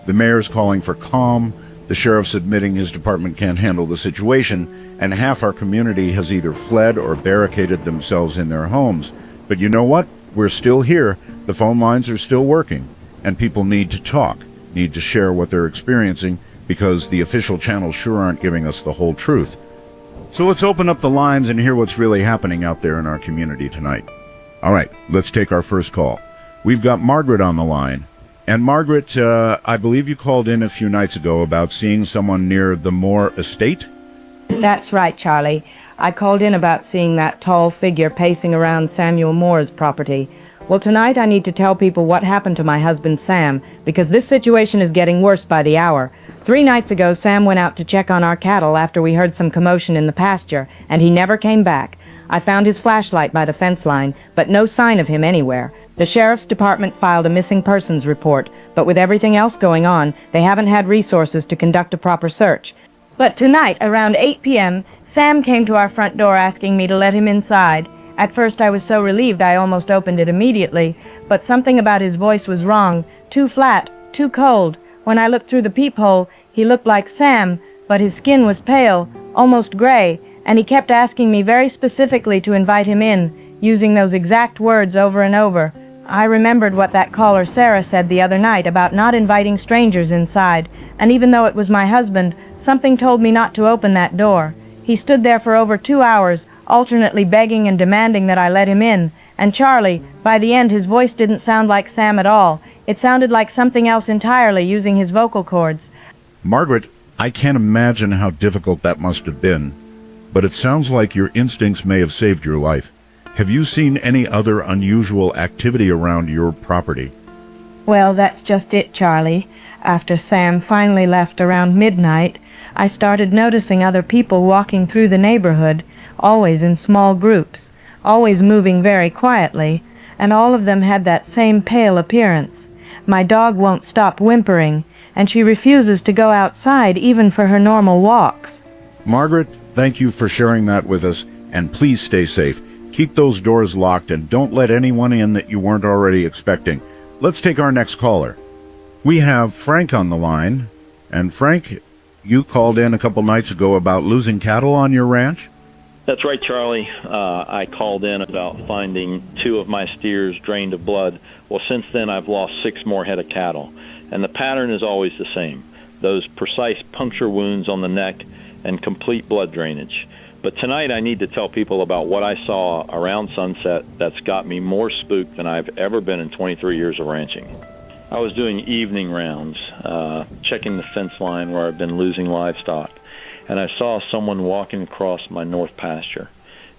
E: The mayor's calling for calm, the sheriff's admitting his department can't handle the situation, and half our community has either fled or barricaded themselves in their homes. But you know what? We're still here. The phone lines are still working, and people need to talk, need to share what they're experiencing, because the official channels sure aren't giving us the whole truth. So let's open up the lines and hear what's really happening out there in our community tonight. All right, let's take our first call. We've got Margaret on the line. And Margaret, I believe you called in a few nights ago about seeing someone near the Moore estate?
N: That's right, Charlie. I called in about seeing that tall figure pacing around Samuel Moore's property. Well, tonight I need to tell people what happened to my husband, Sam, because this situation is getting worse by the hour. 3 nights ago, Sam went out to check on our cattle after we heard some commotion in the pasture, and he never came back. I found his flashlight by the fence line, but no sign of him anywhere. The sheriff's department filed a missing persons report, but with everything else going on, they haven't had resources to conduct a proper search. But tonight, around 8 p.m., Sam came to our front door asking me to let him inside. At first I was so relieved I almost opened it immediately, but something about his voice was wrong, too flat, too cold. When I looked through the peephole, he looked like Sam, but his skin was pale, almost gray, and he kept asking me very specifically to invite him in, using those exact words over and over. I remembered what that caller Sarah said the other night about not inviting strangers inside, and even though it was my husband, something told me not to open that door. He stood there for over 2 hours, alternately begging and demanding that I let him in. And Charlie, by the end his voice didn't sound like Sam at all. It sounded like something else entirely, using his vocal cords.
E: Margaret, I can't imagine how difficult that must have been, but it sounds like your instincts may have saved your life. Have you seen any other unusual activity around your property?
N: Well, that's just it, Charlie. After Sam finally left around midnight, I started noticing other people walking through the neighborhood, always in small groups, always moving very quietly, and all of them had that same pale appearance. My dog won't stop whimpering, and she refuses to go outside even for her normal walks.
E: Margaret, thank you for sharing that with us, and please stay safe. Keep those doors locked and don't let anyone in that you weren't already expecting. Let's take our next caller. We have Frank on the line, and Frank, you called in a couple nights ago about losing cattle on your ranch?
H: That's right, Charlie. I called in about finding 2 of my steers drained of blood. Well, since then I've lost 6 more head of cattle, and the pattern is always the same. Those precise puncture wounds on the neck and complete blood drainage. But tonight I need to tell people about what I saw around sunset that's got me more spooked than I've ever been in 23 years of ranching. I was doing evening rounds, checking the fence line where I've been losing livestock, and I saw someone walking across my north pasture.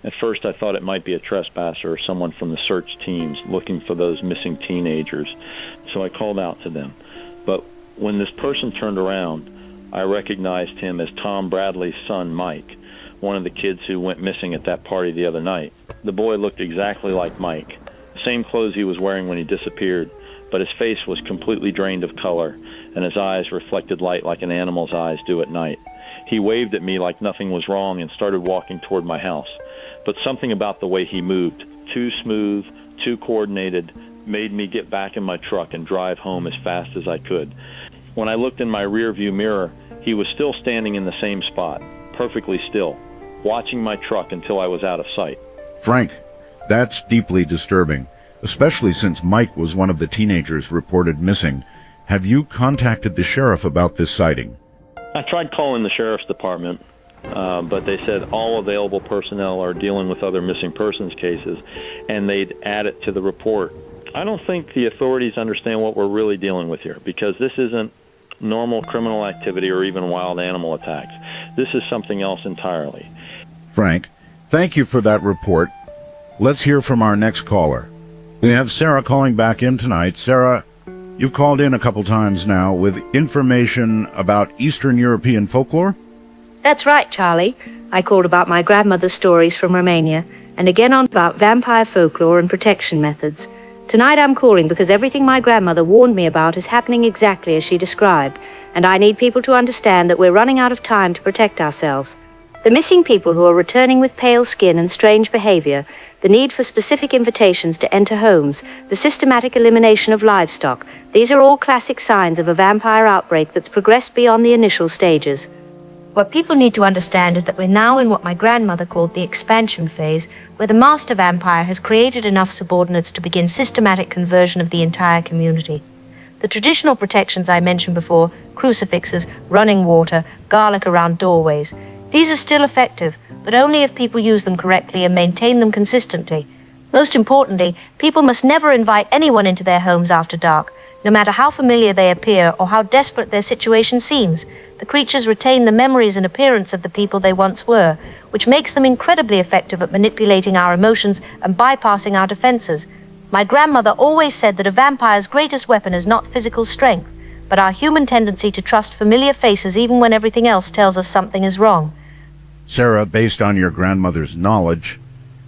H: At first I thought it might be a trespasser or someone from the search teams looking for those missing teenagers, so I called out to them. But when this person turned around, I recognized him as Tom Bradley's son, Mike, one of the kids who went missing at that party the other night. The boy looked exactly like Mike, the same clothes he was wearing when he disappeared, but his face was completely drained of color, and his eyes reflected light like an animal's eyes do at night. He waved at me like nothing was wrong and started walking toward my house. But something about the way he moved, too smooth, too coordinated, made me get back in my truck and drive home as fast as I could. When I looked in my rear view mirror, he was still standing in the same spot, perfectly still, watching my truck until I was out of sight.
E: Frank, that's deeply disturbing, especially since Mike was one of the teenagers reported missing. Have you contacted the sheriff about this sighting?
H: I tried calling the sheriff's department, but they said all available personnel are dealing with other missing persons cases, and they'd add it to the report. I don't think the authorities understand what we're really dealing with here, because this isn't normal criminal activity or even wild animal attacks. This is something else entirely.
E: Frank, thank you for that report. Let's hear from our next caller. We have Sarah calling back in tonight. Sarah, you've called in a couple times now with information about Eastern European folklore?
I: That's right, Charlie. I called about my grandmother's stories from Romania, and again on about vampire folklore and protection methods. Tonight I'm calling because everything my grandmother warned me about is happening exactly as she described, and I need people to understand that we're running out of time to protect ourselves. The missing people who are returning with pale skin and strange behavior, the need for specific invitations to enter homes, the systematic elimination of livestock, these are all classic signs of a vampire outbreak that's progressed beyond the initial stages. What people need to understand is that we're now in what my grandmother called the expansion phase, where the master vampire has created enough subordinates to begin systematic conversion of the entire community. The traditional protections I mentioned before, crucifixes, running water, garlic around doorways, these are still effective, but only if people use them correctly and maintain them consistently. Most importantly, people must never invite anyone into their homes after dark, no matter how familiar they appear or how desperate their situation seems. The creatures retain the memories and appearance of the people they once were, which makes them incredibly effective at manipulating our emotions and bypassing our defenses. My grandmother always said that a vampire's greatest weapon is not physical strength, but our human tendency to trust familiar faces even when everything else tells us something is wrong.
E: Sarah, based on your grandmother's knowledge,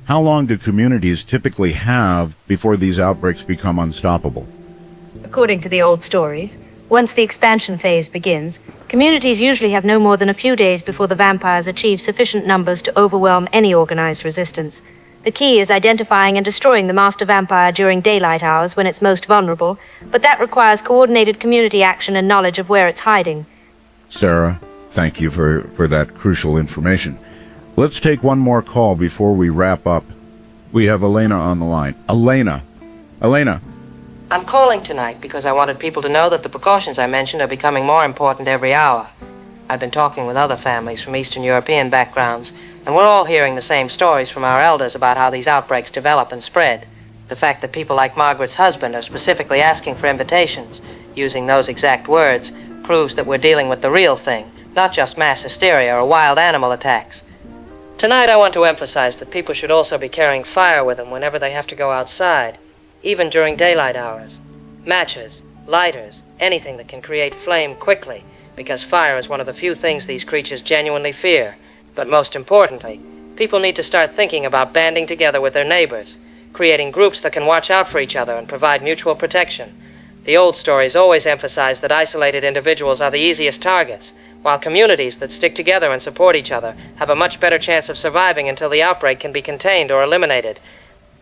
E: how long do communities typically have before these outbreaks become unstoppable?
I: According to the old stories, once the expansion phase begins, communities usually have no more than a few days before the vampires achieve sufficient numbers to overwhelm any organized resistance. The key is identifying and destroying the master vampire during daylight hours when it's most vulnerable, but that requires coordinated community action and knowledge of where it's hiding.
E: Sarah, thank you for that crucial information. Let's take one more call before we wrap up. We have Elena on the line. Elena.
P: I'm calling tonight because I wanted people to know that the precautions I mentioned are becoming more important every hour. I've been talking with other families from Eastern European backgrounds, and we're all hearing the same stories from our elders about how these outbreaks develop and spread. The fact that people like Margaret's husband are specifically asking for invitations, using those exact words, proves that we're dealing with the real thing, not just mass hysteria or wild animal attacks. Tonight I want to emphasize that people should also be carrying fire with them whenever they have to go outside, even during daylight hours. Matches, lighters, anything that can create flame quickly, because fire is one of the few things these creatures genuinely fear. But most importantly, people need to start thinking about banding together with their neighbors, creating groups that can watch out for each other and provide mutual protection. The old stories always emphasize that isolated individuals are the easiest targets, while communities that stick together and support each other have a much better chance of surviving until the outbreak can be contained or eliminated.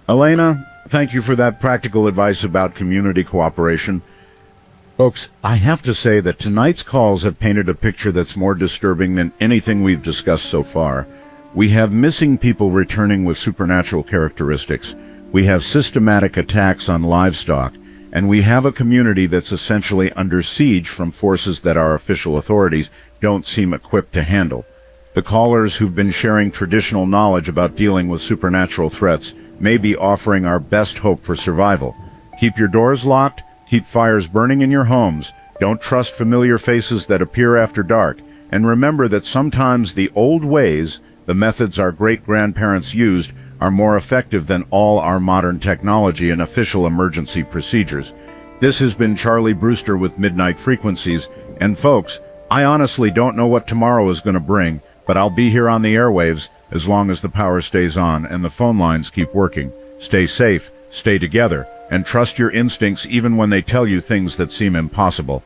E: Elena, thank you for that practical advice about community cooperation. Folks, I have to say that tonight's calls have painted a picture that's more disturbing than anything we've discussed so far. We have missing people returning with supernatural characteristics. We have systematic attacks on livestock. And we have a community that's essentially under siege from forces that our official authorities don't seem equipped to handle. The callers who've been sharing traditional knowledge about dealing with supernatural threats may be offering our best hope for survival. Keep your doors locked, keep fires burning in your homes, don't trust familiar faces that appear after dark, and remember that sometimes the old ways, the methods our great-grandparents used, are more effective than all our modern technology and official emergency procedures. This has been Charlie Brewster with Midnight Frequencies, and folks, I honestly don't know what tomorrow is going to bring, but I'll be here on the airwaves as long as the power stays on and the phone lines keep working. Stay safe, stay together, and trust your instincts even when they tell you things that seem impossible.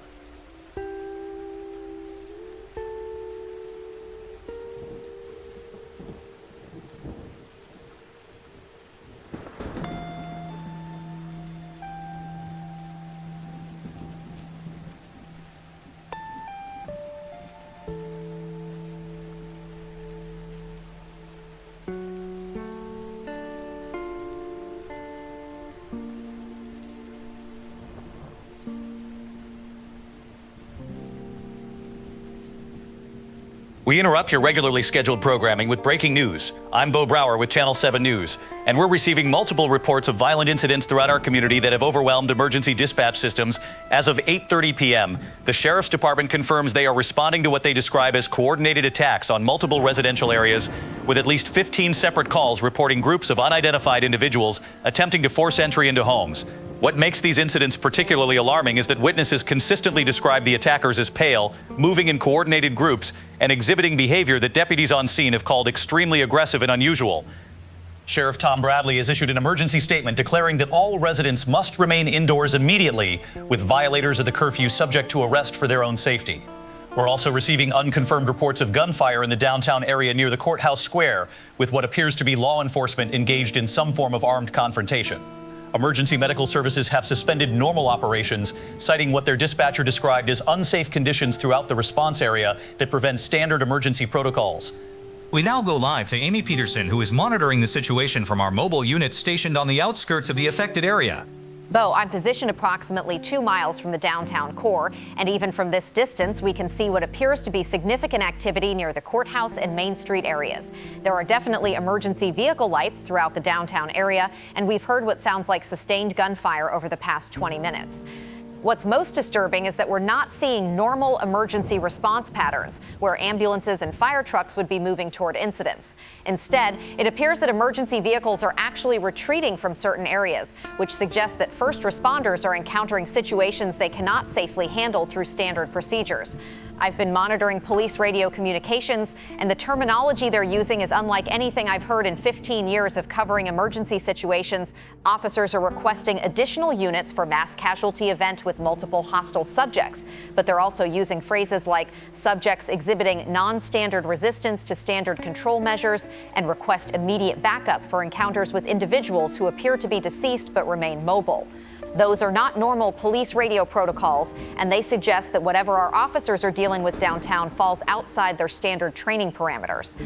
B: We interrupt your regularly scheduled programming with breaking news. I'm Bo Brower with Channel 7 News, and we're receiving multiple reports of violent incidents throughout our community that have overwhelmed emergency dispatch systems. As of 8:30 p.m., the Sheriff's Department confirms they are responding to what they describe as coordinated attacks on multiple residential areas, with at least 15 separate calls reporting groups of unidentified individuals attempting to force entry into homes. What makes these incidents particularly alarming is that witnesses consistently describe the attackers as pale, moving in coordinated groups, and exhibiting behavior that deputies on scene have called extremely aggressive and unusual. Sheriff Tom Bradley has issued an emergency statement declaring that all residents must remain indoors immediately, with violators of the curfew subject to arrest for their own safety. We're also receiving unconfirmed reports of gunfire in the downtown area near the courthouse square, with what appears to be law enforcement engaged in some form of armed confrontation. Emergency medical services have suspended normal operations, citing what their dispatcher described as unsafe conditions throughout the response area that prevent standard emergency protocols.
J: We now go live to Amy Peterson, who is monitoring the situation from our mobile unit stationed on the outskirts of the affected area.
C: Bo, I'm positioned approximately 2 miles from the downtown core, and even from this distance, we can see what appears to be significant activity near the courthouse and Main Street areas. There are definitely emergency vehicle lights throughout the downtown area, and we've heard what sounds like sustained gunfire over the past 20 minutes. What's most disturbing is that we're not seeing normal emergency response patterns where ambulances and fire trucks would be moving toward incidents. Instead, it appears that emergency vehicles are actually retreating from certain areas, which suggests that first responders are encountering situations they cannot safely handle through standard procedures. I've been monitoring police radio communications, and the terminology they're using is unlike anything I've heard in 15 years of covering emergency situations. Officers are requesting additional units for mass casualty event with multiple hostile subjects, but they're also using phrases like subjects exhibiting non-standard resistance to standard control measures and request immediate backup for encounters with individuals who appear to be deceased but remain mobile. Those are not normal police radio protocols, and they suggest that whatever our officers are dealing with downtown falls outside their standard training parameters.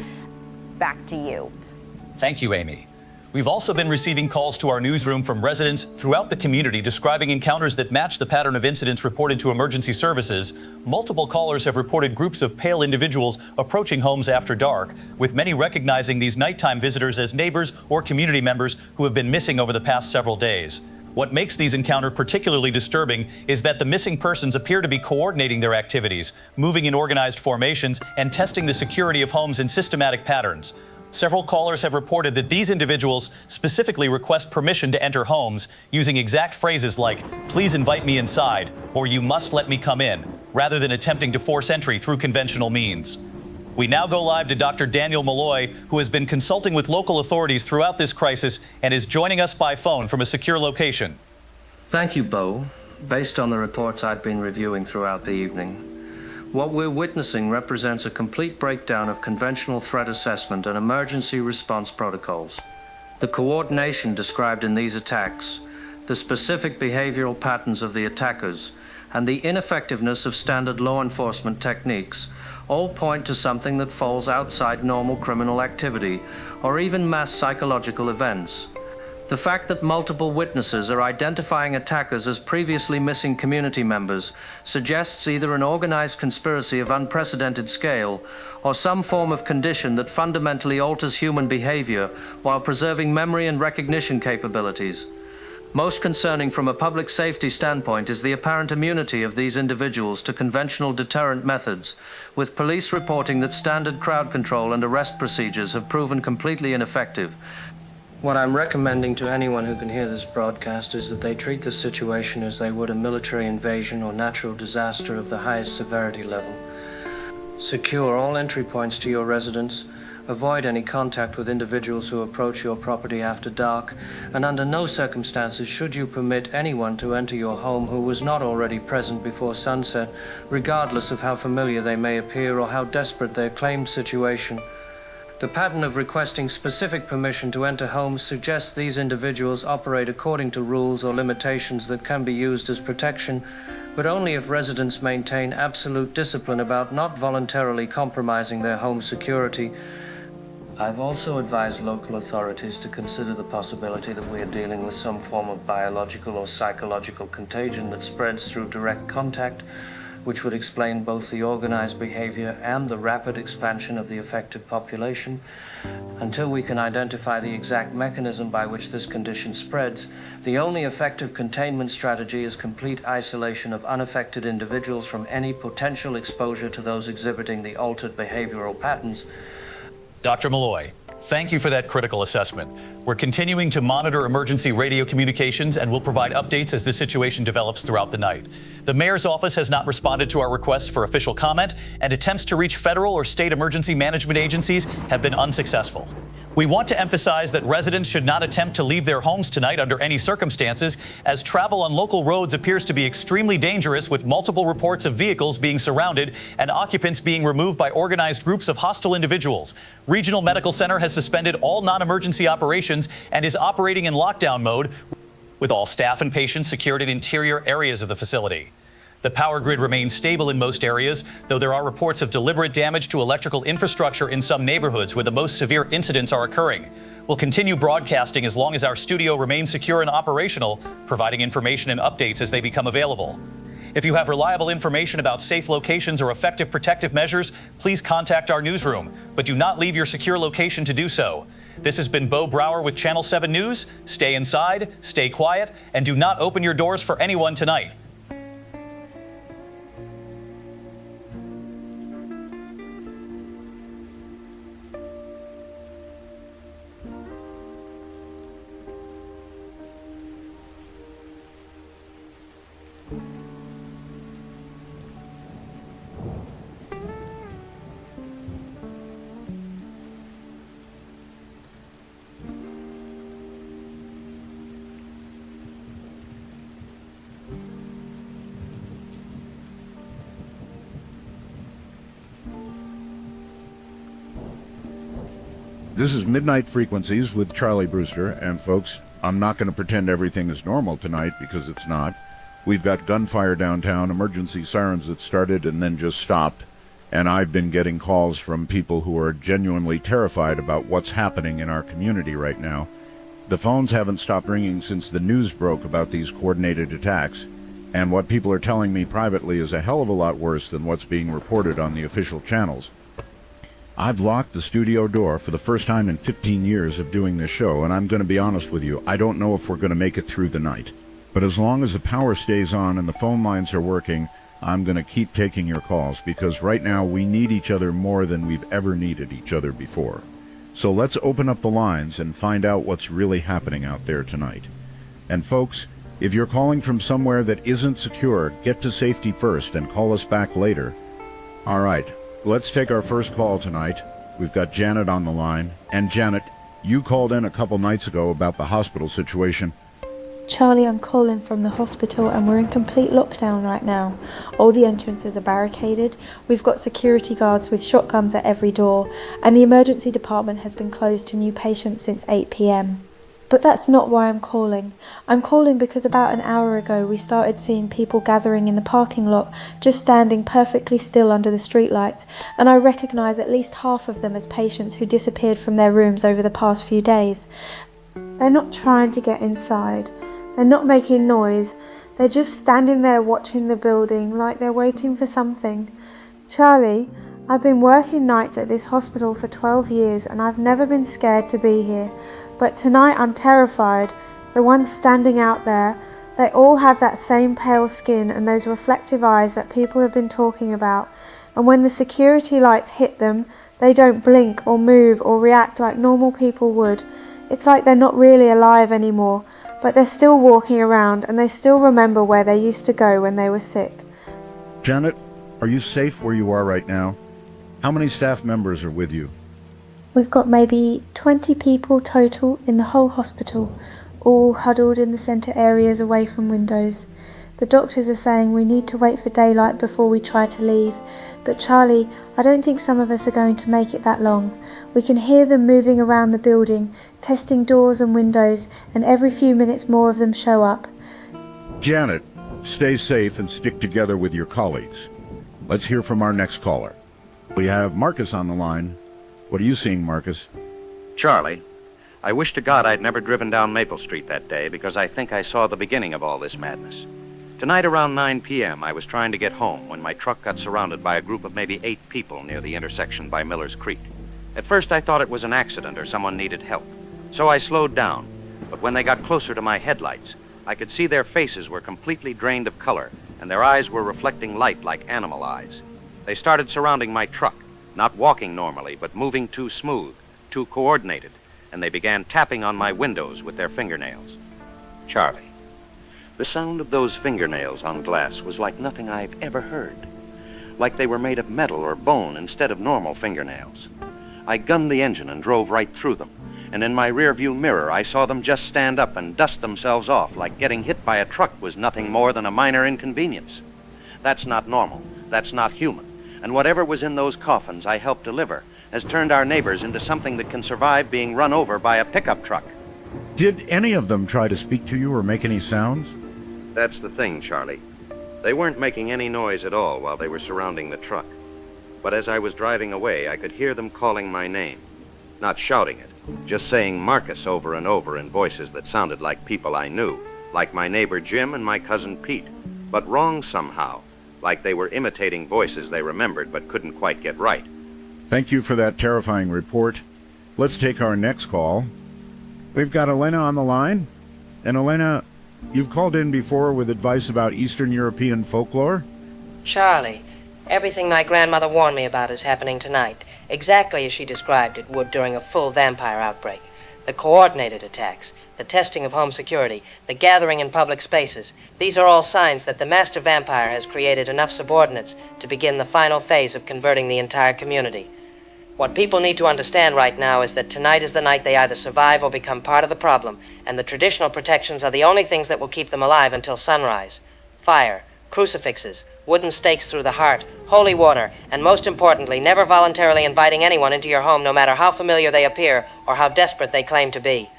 C: Back to you.
B: Thank you, Amy. We've also been receiving calls to our newsroom from residents throughout the community describing encounters that match the pattern of incidents reported to emergency services. Multiple callers have reported groups of pale individuals approaching homes after dark, with many recognizing these nighttime visitors as neighbors or community members who have been missing over the past several days. What makes these encounters particularly disturbing is that the missing persons appear to be coordinating their activities, moving in organized formations, and testing the security of homes in systematic patterns. Several callers have reported that these individuals specifically request permission to enter homes, using exact phrases like, "Please invite me inside," or "You must let me come in," rather than attempting to force entry through conventional means. We now go live to Dr. Daniel Malloy, who has been consulting with local authorities throughout this crisis and is joining us by phone from a secure location.
K: Thank you, Bo. Based on the reports I've been reviewing throughout the evening, what we're witnessing represents a complete breakdown of conventional threat assessment and emergency response protocols. The coordination described in these attacks, the specific behavioral patterns of the attackers, and the ineffectiveness of standard law enforcement techniques all point to something that falls outside normal criminal activity or even mass psychological events. The fact that multiple witnesses are identifying attackers as previously missing community members suggests either an organized conspiracy of unprecedented scale or some form of condition that fundamentally alters human behavior while preserving memory and recognition capabilities. Most concerning from a public safety standpoint is the apparent immunity of these individuals to conventional deterrent methods, with police reporting that standard crowd control and arrest procedures have proven completely ineffective. What I'm recommending to anyone who can hear this broadcast is that they treat the situation as they would a military invasion or natural disaster of the highest severity level. Secure all entry points to your residence, avoid any contact with individuals who approach your property after dark, and under no circumstances should you permit anyone to enter your home who was not already present before sunset, regardless of how familiar they may appear or how desperate their claimed situation. The pattern of requesting specific permission to enter homes suggests these individuals operate according to rules or limitations that can be used as protection, but only if residents maintain absolute discipline about not voluntarily compromising their home security. I've also advised local authorities to consider the possibility that we are dealing with some form of biological or psychological contagion that spreads through direct contact, which would explain both the organized behavior and the rapid expansion of the affected population. Until we can identify the exact mechanism by which this condition spreads, the only effective containment strategy is complete isolation of unaffected individuals from any potential exposure to those exhibiting the altered behavioral patterns.
B: Dr. Malloy, thank you for that critical assessment. We're continuing to monitor emergency radio communications and will provide updates as the situation develops throughout the night. The mayor's office has not responded to our requests for official comment, and attempts to reach federal or state emergency management agencies have been unsuccessful. We want to emphasize that residents should not attempt to leave their homes tonight under any circumstances, as travel on local roads appears to be extremely dangerous, with multiple reports of vehicles being surrounded and occupants being removed by organized groups of hostile individuals. Regional Medical Center has suspended all non-emergency operations and is operating in lockdown mode, with all staff and patients secured in interior areas of the facility. The power grid remains stable in most areas, though there are reports of deliberate damage to electrical infrastructure in some neighborhoods where the most severe incidents are occurring. We'll continue broadcasting as long as our studio remains secure and operational, providing information and updates as they become available. If you have reliable information about safe locations or effective protective measures, please contact our newsroom, but do not leave your secure location to do so. This has been Bo Brower with Channel 7 News. Stay inside, stay quiet, and do not open your doors for anyone tonight.
E: This is Midnight Frequencies with Charlie Brewster, and folks, I'm not going to pretend everything is normal tonight, because it's not. We've got gunfire downtown, emergency sirens that started and then just stopped, and I've been getting calls from people who are genuinely terrified about what's happening in our community right now. The phones haven't stopped ringing since the news broke about these coordinated attacks, and what people are telling me privately is a hell of a lot worse than what's being reported on the official channels. I've locked the studio door for the first time in 15 years of doing this show, and I'm going to be honest with you, I don't know if we're going to make it through the night. But as long as the power stays on and the phone lines are working, I'm going to keep taking your calls, because right now we need each other more than we've ever needed each other before. So let's open up the lines and find out what's really happening out there tonight. And folks, if you're calling from somewhere that isn't secure, get to safety first and call us back later. All right. Let's take our first call tonight. We've got Janet on the line. And Janet, you called in a couple nights ago about the hospital situation.
R: Charlie, I'm calling from the hospital and we're in complete lockdown right now. All the entrances are barricaded. We've got security guards with shotguns at every door, and the emergency department has been closed to new patients since 8 p.m. But that's not why I'm calling. I'm calling because about an hour ago we started seeing people gathering in the parking lot, just standing perfectly still under the streetlights, and I recognise at least half of them as patients who disappeared from their rooms over the past few days. They're not trying to get inside. They're not making noise. They're just standing there watching the building like they're waiting for something. Charlie, I've been working nights at this hospital for 12 years and I've never been scared to be here. But tonight I'm terrified. The ones standing out there, they all have that same pale skin and those reflective eyes that people have been talking about. And when the security lights hit them, they don't blink or move or react like normal people would. It's like they're not really alive anymore, but they're still walking around and they still remember where they used to go when they were sick.
E: Janet, are you safe where you are right now? How many staff members are with you?
R: We've got maybe 20 people total in the whole hospital, all huddled in the centre areas away from windows. The doctors are saying we need to wait for daylight before we try to leave, but Charlie, I don't think some of us are going to make it that long. We can hear them moving around the building, testing doors and windows, and every few minutes more of them show up.
E: Janet, stay safe and stick together with your colleagues. Let's hear from our next caller. We have Marcus on the line. What are you seeing, Marcus?
L: Charlie, I wish to God I'd never driven down Maple Street that day because I think I saw the beginning of all this madness. Tonight around 9 p.m. I was trying to get home when my truck got surrounded by a group of maybe 8 people near the intersection by Miller's Creek. At first I thought it was an accident or someone needed help, so I slowed down. But when they got closer to my headlights, I could see their faces were completely drained of color and their eyes were reflecting light like animal eyes. They started surrounding my truck, not walking normally, but moving too smooth, too coordinated, and they began tapping on my windows with their fingernails. Charlie, the sound of those fingernails on glass was like nothing I've ever heard. Like they were made of metal or bone instead of normal fingernails. I gunned the engine and drove right through them, and in my rearview mirror I saw them just stand up and dust themselves off like getting hit by a truck was nothing more than a minor inconvenience. That's not normal. That's not human. And whatever was in those coffins I helped deliver has turned our neighbors into something that can survive being run over by a pickup truck.
E: Did any of them try to speak to you or make any sounds?
L: That's the thing, Charlie. They weren't making any noise at all while they were surrounding the truck. But as I was driving away, I could hear them calling my name. Not shouting it, just saying Marcus over and over in voices that sounded like people I knew, like my neighbor Jim and my cousin Pete, but wrong somehow, like they were imitating voices they remembered but couldn't quite get right.
E: Thank you for that terrifying report. Let's take our next call. We've got Elena on the line. And Elena, you've called in before with advice about Eastern European folklore?
P: Charlie, everything my grandmother warned me about is happening tonight, exactly as she described it would during a full vampire outbreak. The coordinated attacks, the testing of home security, the gathering in public spaces. These are all signs that the master vampire has created enough subordinates to begin the final phase of converting the entire community. What people need to understand right now is that tonight is the night they either survive or become part of the problem, and the traditional protections are the only things that will keep them alive until sunrise. Fire, crucifixes, wooden stakes through the heart, holy water, and most importantly, never voluntarily inviting anyone into your home no matter how familiar they appear or how desperate they claim to be.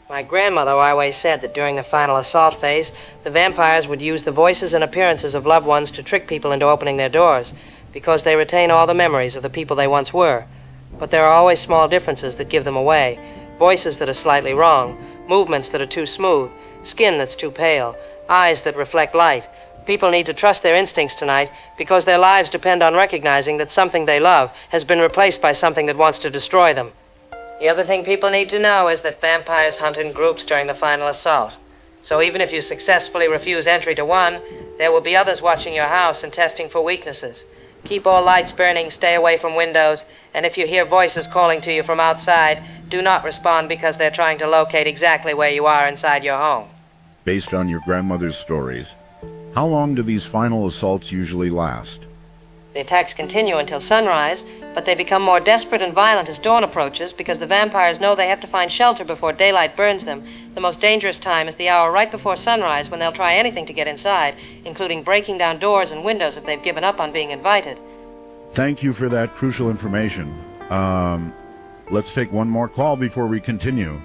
P: My grandmother always said that during the final assault phase, the vampires would use the voices and appearances of loved ones to trick people into opening their doors, because they retain all the memories of the people they once were. But there are always small differences that give them away. Voices that are slightly wrong, movements that are too smooth, skin that's too pale, eyes that reflect light. People need to trust their instincts tonight because their lives depend on recognizing that something they love has been replaced by something that wants to destroy them. The other thing people need to know is that vampires hunt in groups during the final assault. So even if you successfully refuse entry to one, there will be others watching your house and testing for weaknesses. Keep all lights burning, stay away from windows, and if you hear voices calling to you from outside, do not respond because they're trying to locate exactly where you are inside your home.
E: Based on your grandmother's stories, how long do these final assaults usually last?
P: The attacks continue until sunrise, but they become more desperate and violent as dawn approaches because the vampires know they have to find shelter before daylight burns them. The most dangerous time is the hour right before sunrise when they'll try anything to get inside, including breaking down doors and windows if they've given up on being invited.
E: Thank you for that crucial information. Let's take one more call before we continue.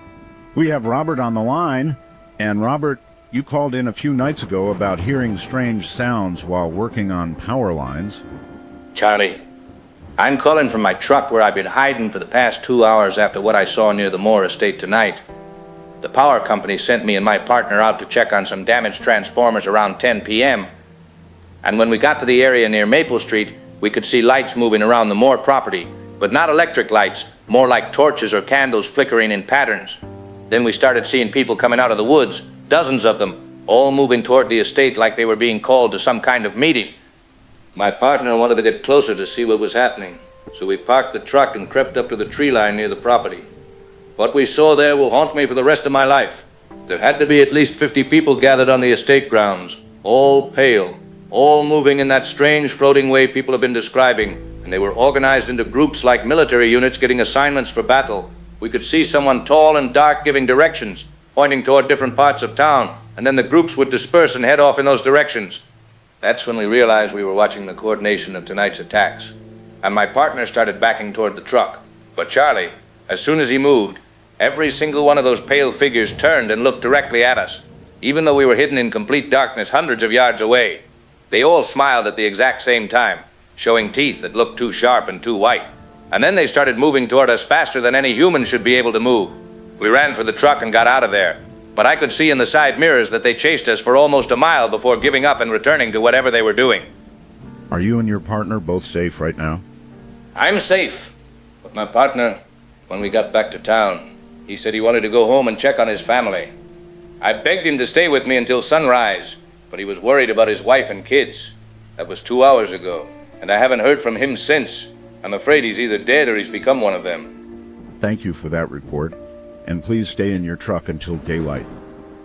E: We have Robert on the line, and Robert, you called in a few nights ago about hearing strange sounds while working on power lines.
M: Charlie, I'm calling from my truck where I've been hiding for the past 2 hours after what I saw near the Moore estate tonight. The power company sent me and my partner out to check on some damaged transformers around 10 p.m. And when we got to the area near Maple Street, we could see lights moving around the Moore property, but not electric lights, more like torches or candles flickering in patterns. Then we started seeing people coming out of the woods, dozens of them, all moving toward the estate like they were being called to some kind of meeting. My partner wanted to get closer to see what was happening, so we parked the truck and crept up to the tree line near the property. What we saw there will haunt me for the rest of my life. There had to be at least 50 people gathered on the estate grounds, all pale, all moving in that strange floating way people have been describing, and they were organized into groups like military units getting assignments for battle. We could see someone tall and dark giving directions, pointing toward different parts of town, and then the groups would disperse and head off in those directions. That's when we realized we were watching the coordination of tonight's attacks. And my partner started backing toward the truck. But Charlie, as soon as he moved, every single one of those pale figures turned and looked directly at us, even though we were hidden in complete darkness hundreds of yards away. They all smiled at the exact same time, showing teeth that looked too sharp and too white. And then they started moving toward us faster than any human should be able to move. We ran for the truck and got out of there, but I could see in the side mirrors that they chased us for almost a mile before giving up and returning to whatever they were doing.
E: Are you and your partner both safe right now?
M: I'm safe, but my partner, when we got back to town, he said he wanted to go home and check on his family. I begged him to stay with me until sunrise, but he was worried about his wife and kids. That was 2 hours ago, and I haven't heard from him since. I'm afraid he's either dead or he's become one of them.
E: Thank you for that report, and please stay in your truck until daylight.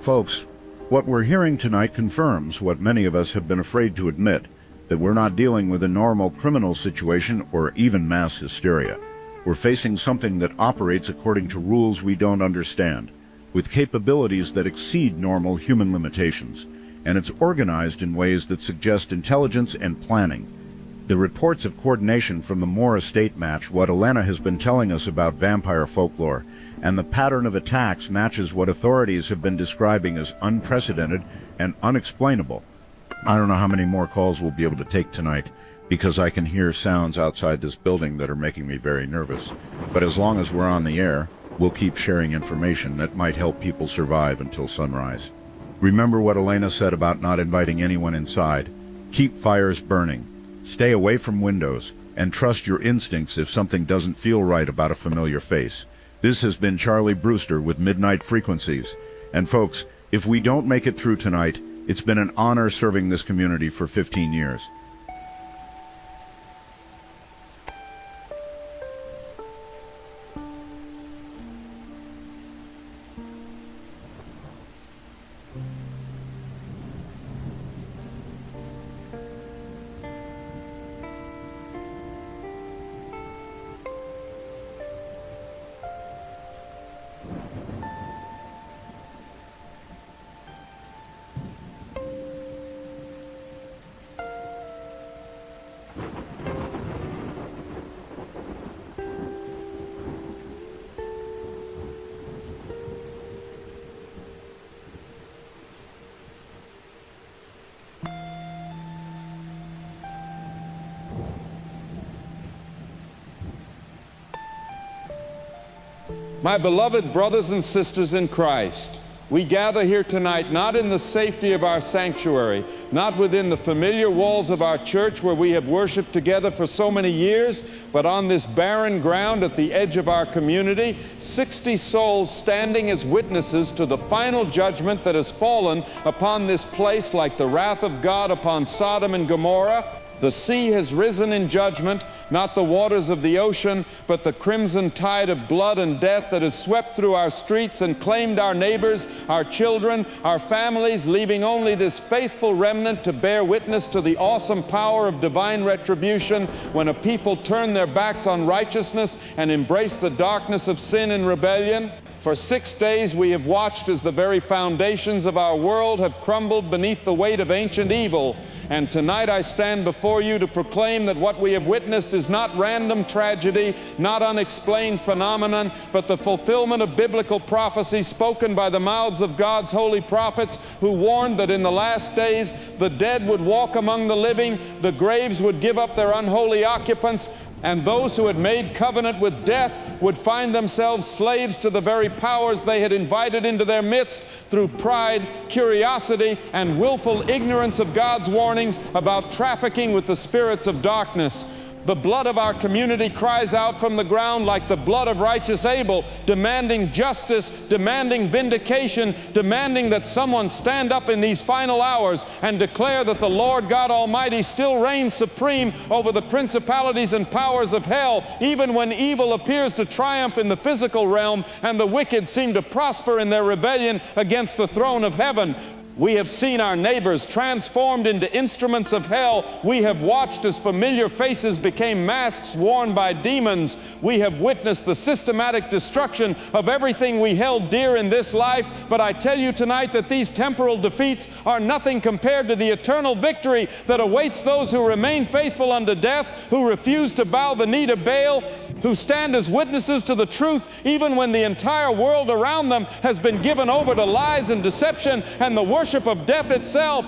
E: Folks, what we're hearing tonight confirms what many of us have been afraid to admit, that we're not dealing with a normal criminal situation or even mass hysteria. We're facing something that operates according to rules we don't understand, with capabilities that exceed normal human limitations, and it's organized in ways that suggest intelligence and planning. The reports of coordination from the Moore estate match what Elena has been telling us about vampire folklore, and the pattern of attacks matches what authorities have been describing as unprecedented and unexplainable. I don't know how many more calls we'll be able to take tonight, because I can hear sounds outside this building that are making me very nervous. But as long as we're on the air, we'll keep sharing information that might help people survive until sunrise. Remember what Elena said about not inviting anyone inside. Keep fires burning. Stay away from windows, and trust your instincts if something doesn't feel right about a familiar face. This has been Charlie Brewster with Midnight Frequencies. And folks, if we don't make it through tonight, it's been an honor serving this community for 15 years.
U: My beloved brothers and sisters in Christ, we gather here tonight not in the safety of our sanctuary, not within the familiar walls of our church where we have worshiped together for so many years, but on this barren ground at the edge of our community, 60 souls standing as witnesses to the final judgment that has fallen upon this place like the wrath of God upon Sodom and Gomorrah. The sea has risen in judgment, not the waters of the ocean, but the crimson tide of blood and death that has swept through our streets and claimed our neighbors, our children, our families, leaving only this faithful remnant to bear witness to the awesome power of divine retribution when a people turn their backs on righteousness and embrace the darkness of sin and rebellion. For 6 days we have watched as the very foundations of our world have crumbled beneath the weight of ancient evil. And tonight I stand before you to proclaim that what we have witnessed is not random tragedy, not unexplained phenomenon, but the fulfillment of biblical prophecy spoken by the mouths of God's holy prophets who warned that in the last days the dead would walk among the living, the graves would give up their unholy occupants, And those who had made covenant with death would find themselves slaves to the very powers they had invited into their midst through pride, curiosity, and willful ignorance of God's warnings about trafficking with the spirits of darkness. The blood of our community cries out from the ground like the blood of righteous Abel, demanding justice, demanding vindication, demanding that someone stand up in these final hours and declare that the Lord God Almighty still reigns supreme over the principalities and powers of hell, even when evil appears to triumph in the physical realm and the wicked seem to prosper in their rebellion against the throne of heaven. We have seen our neighbors transformed into instruments of hell. We have watched as familiar faces became masks worn by demons. We have witnessed the systematic destruction of everything we held dear in this life. But I tell you tonight that these temporal defeats are nothing compared to the eternal victory that awaits those who remain faithful unto death, who refuse to bow the knee to Baal, who stand as witnesses to the truth even when the entire world around them has been given over to lies and deception and the worship of death itself.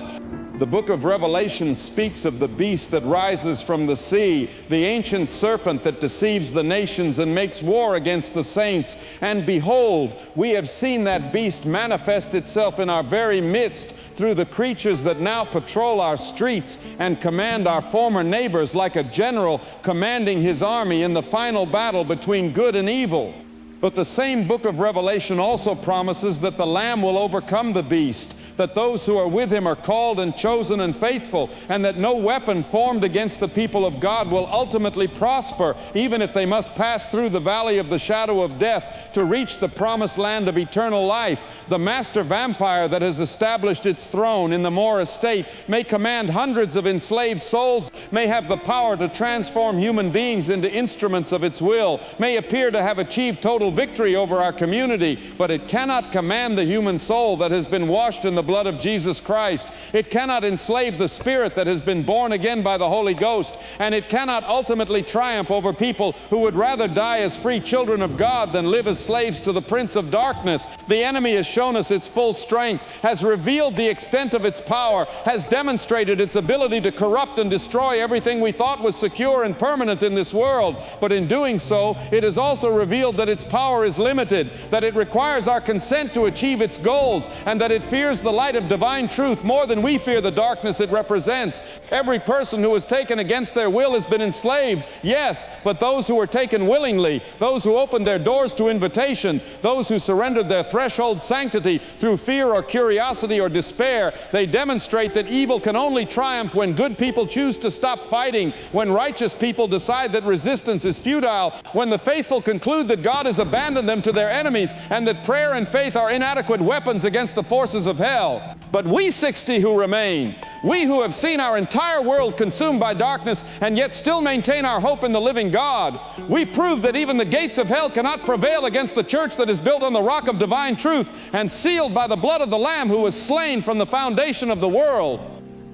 U: The book of Revelation speaks of the beast that rises from the sea, the ancient serpent that deceives the nations and makes war against the saints. And behold, we have seen that beast manifest itself in our very midst through the creatures that now patrol our streets and command our former neighbors like a general commanding his army in the final battle between good and evil. But the same book of Revelation also promises that the Lamb will overcome the beast, that those who are with him are called and chosen and faithful, and that no weapon formed against the people of God will ultimately prosper, even if they must pass through the valley of the shadow of death to reach the promised land of eternal life. The master vampire that has established its throne in the Moore estate may command hundreds of enslaved souls, may have the power to transform human beings into instruments of its will, may appear to have achieved total victory over our community, but it cannot command the human soul that has been washed in the blood of Jesus Christ. It cannot enslave the spirit that has been born again by the Holy Ghost, and it cannot ultimately triumph over people who would rather die as free children of God than live as slaves to the prince of darkness. The enemy has shown us its full strength, has revealed the extent of its power, has demonstrated its ability to corrupt and destroy everything we thought was secure and permanent in this world. But in doing so, it has also revealed that its power is limited, that it requires our consent to achieve its goals, and that it fears the light of divine truth more than we fear the darkness it represents. Every person who is taken against their will has been enslaved, yes, but those who were taken willingly, those who opened their doors to invitation, those who surrendered their threshold sanctity through fear or curiosity or despair, they demonstrate that evil can only triumph when good people choose to stop fighting, when righteous people decide that resistance is futile, when the faithful conclude that God has abandoned them to their enemies and that prayer and faith are inadequate weapons against the forces of hell. But we 60 who remain, we who have seen our entire world consumed by darkness and yet still maintain our hope in the living God, we prove that even the gates of hell cannot prevail against the church that is built on the rock of divine truth and sealed by the blood of the Lamb who was slain from the foundation of the world.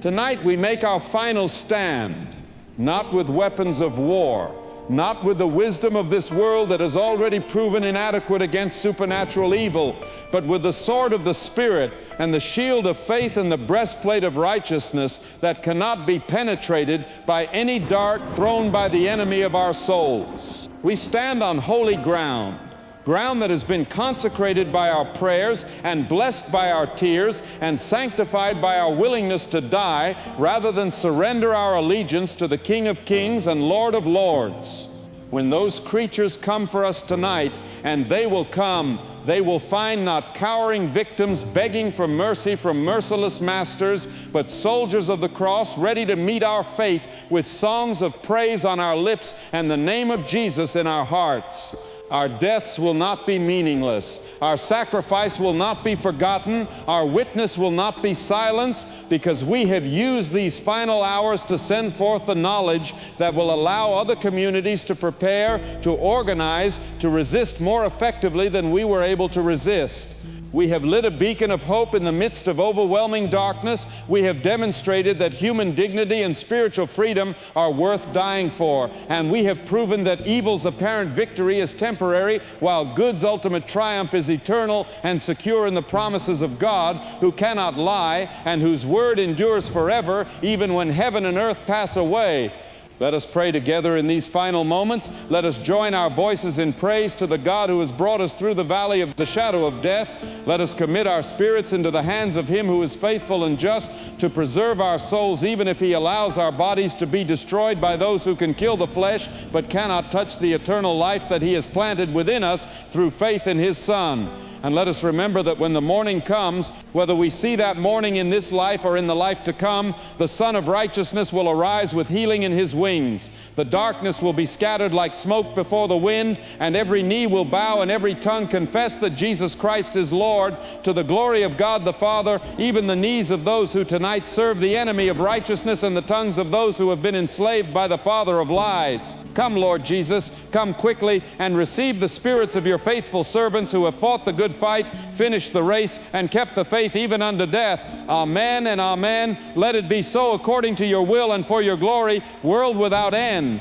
U: Tonight we make our final stand, not with weapons of war, not with the wisdom of this world that has already proven inadequate against supernatural evil, but with the sword of the Spirit and the shield of faith and the breastplate of righteousness that cannot be penetrated by any dart thrown by the enemy of our souls. We stand on holy ground, ground that has been consecrated by our prayers and blessed by our tears and sanctified by our willingness to die rather than surrender our allegiance to the King of Kings and Lord of Lords. When those creatures come for us tonight, and they will come, they will find not cowering victims begging for mercy from merciless masters, but soldiers of the cross ready to meet our fate with songs of praise on our lips and the name of Jesus in our hearts. Our deaths will not be meaningless. Our sacrifice will not be forgotten. Our witness will not be silenced, because we have used these final hours to send forth the knowledge that will allow other communities to prepare, to organize, to resist more effectively than we were able to resist. We have lit a beacon of hope in the midst of overwhelming darkness. We have demonstrated that human dignity and spiritual freedom are worth dying for. And we have proven that evil's apparent victory is temporary, while good's ultimate triumph is eternal and secure in the promises of God, who cannot lie and whose word endures forever, even when heaven and earth pass away. Let us pray together in these final moments. Let us join our voices in praise to the God who has brought us through the valley of the shadow of death. Let us commit our spirits into the hands of Him who is faithful and just to preserve our souls, even if He allows our bodies to be destroyed by those who can kill the flesh but cannot touch the eternal life that He has planted within us through faith in His Son. And let us remember that when the morning comes, whether we see that morning in this life or in the life to come, the Son of Righteousness will arise with healing in His wings. The darkness will be scattered like smoke before the wind, and every knee will bow and every tongue confess that Jesus Christ is Lord, to the glory of God the Father, even the knees of those who tonight serve the enemy of righteousness and the tongues of those who have been enslaved by the father of lies. Come, Lord Jesus, come quickly and receive the spirits of your faithful servants who have fought the good fight, finished the race, and kept the faith even unto death. Amen and amen. Let it be so according to your will and for your glory, world without end.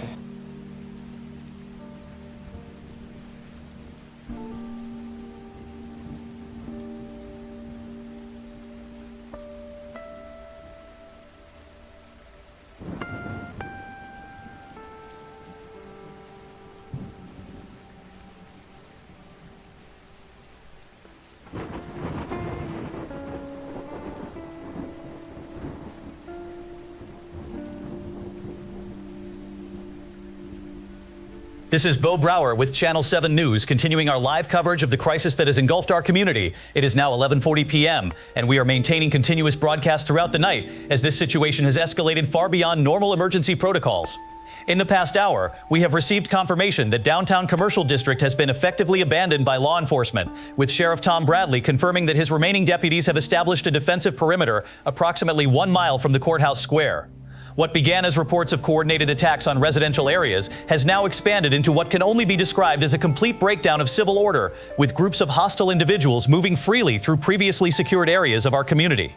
B: This is Bo Brower with Channel 7 News, continuing our live coverage of the crisis that has engulfed our community. It is now 11:40 p.m., and we are maintaining continuous broadcasts throughout the night as this situation has escalated far beyond normal emergency protocols. In the past hour, we have received confirmation that downtown commercial district has been effectively abandoned by law enforcement, with Sheriff Tom Bradley confirming that his remaining deputies have established a defensive perimeter approximately 1 mile from the courthouse square. What began as reports of coordinated attacks on residential areas has now expanded into what can only be described as a complete breakdown of civil order, with groups of hostile individuals moving freely through previously secured areas of our community.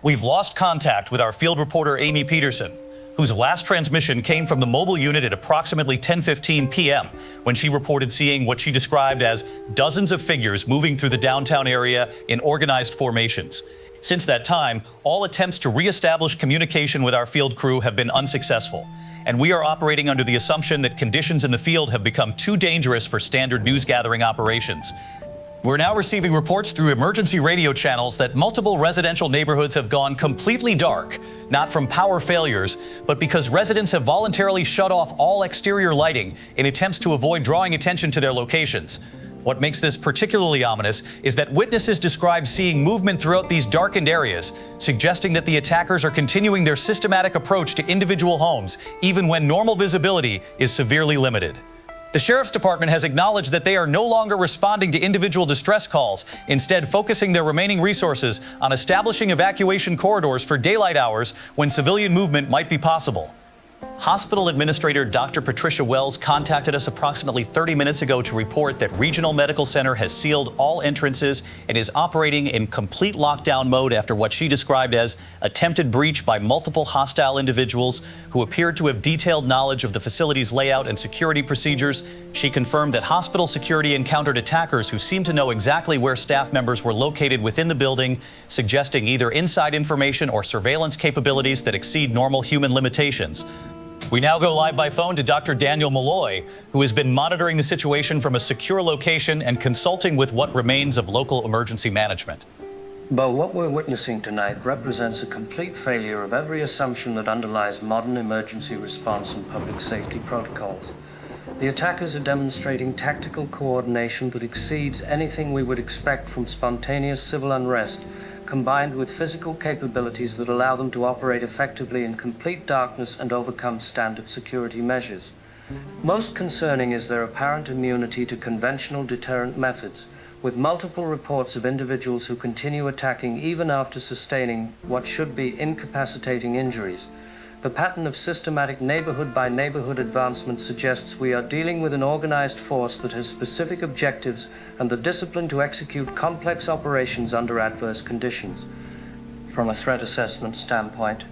B: We've lost contact with our field reporter Amy Peterson, whose last transmission came from the mobile unit at approximately 10:15 p.m. when she reported seeing what she described as dozens of figures moving through the downtown area in organized formations. Since that time, all attempts to reestablish communication with our field crew have been unsuccessful, and we are operating under the assumption that conditions in the field have become too dangerous for standard news gathering operations. We're now receiving reports through emergency radio channels that multiple residential neighborhoods have gone completely dark, not from power failures, but because residents have voluntarily shut off all exterior lighting in attempts to avoid drawing attention to their locations. What makes this particularly ominous is that witnesses describe seeing movement throughout these darkened areas, suggesting that the attackers are continuing their systematic approach to individual homes, even when normal visibility is severely limited. The Sheriff's Department has acknowledged that they are no longer responding to individual distress calls, instead focusing their remaining resources on establishing evacuation corridors for daylight hours when civilian movement might be possible. Hospital Administrator Dr. Patricia Wells contacted us approximately 30 minutes ago to report that Regional Medical Center has sealed all entrances and is operating in complete lockdown mode after what she described as attempted breach by multiple hostile individuals who appeared to have detailed knowledge of the facility's layout and security procedures. She confirmed that hospital security encountered attackers who seemed to know exactly where staff members were located within the building, suggesting either inside information or surveillance capabilities that exceed normal human limitations. We now go live by phone to Dr. Daniel Malloy, who has been monitoring the situation from a secure location and consulting with what remains of local emergency management.
K: But what we're witnessing tonight represents a complete failure of every assumption that underlies modern emergency response and public safety protocols. The attackers are demonstrating tactical coordination that exceeds anything we would expect from spontaneous civil unrest, combined with physical capabilities that allow them to operate effectively in complete darkness and overcome standard security measures. Most concerning is their apparent immunity to conventional deterrent methods, with multiple reports of individuals who continue attacking even after sustaining what should be incapacitating injuries. The pattern of systematic neighborhood-by-neighborhood advancement suggests we are dealing with an organized force that has specific objectives and the discipline to execute complex operations under adverse conditions. From a threat assessment standpoint,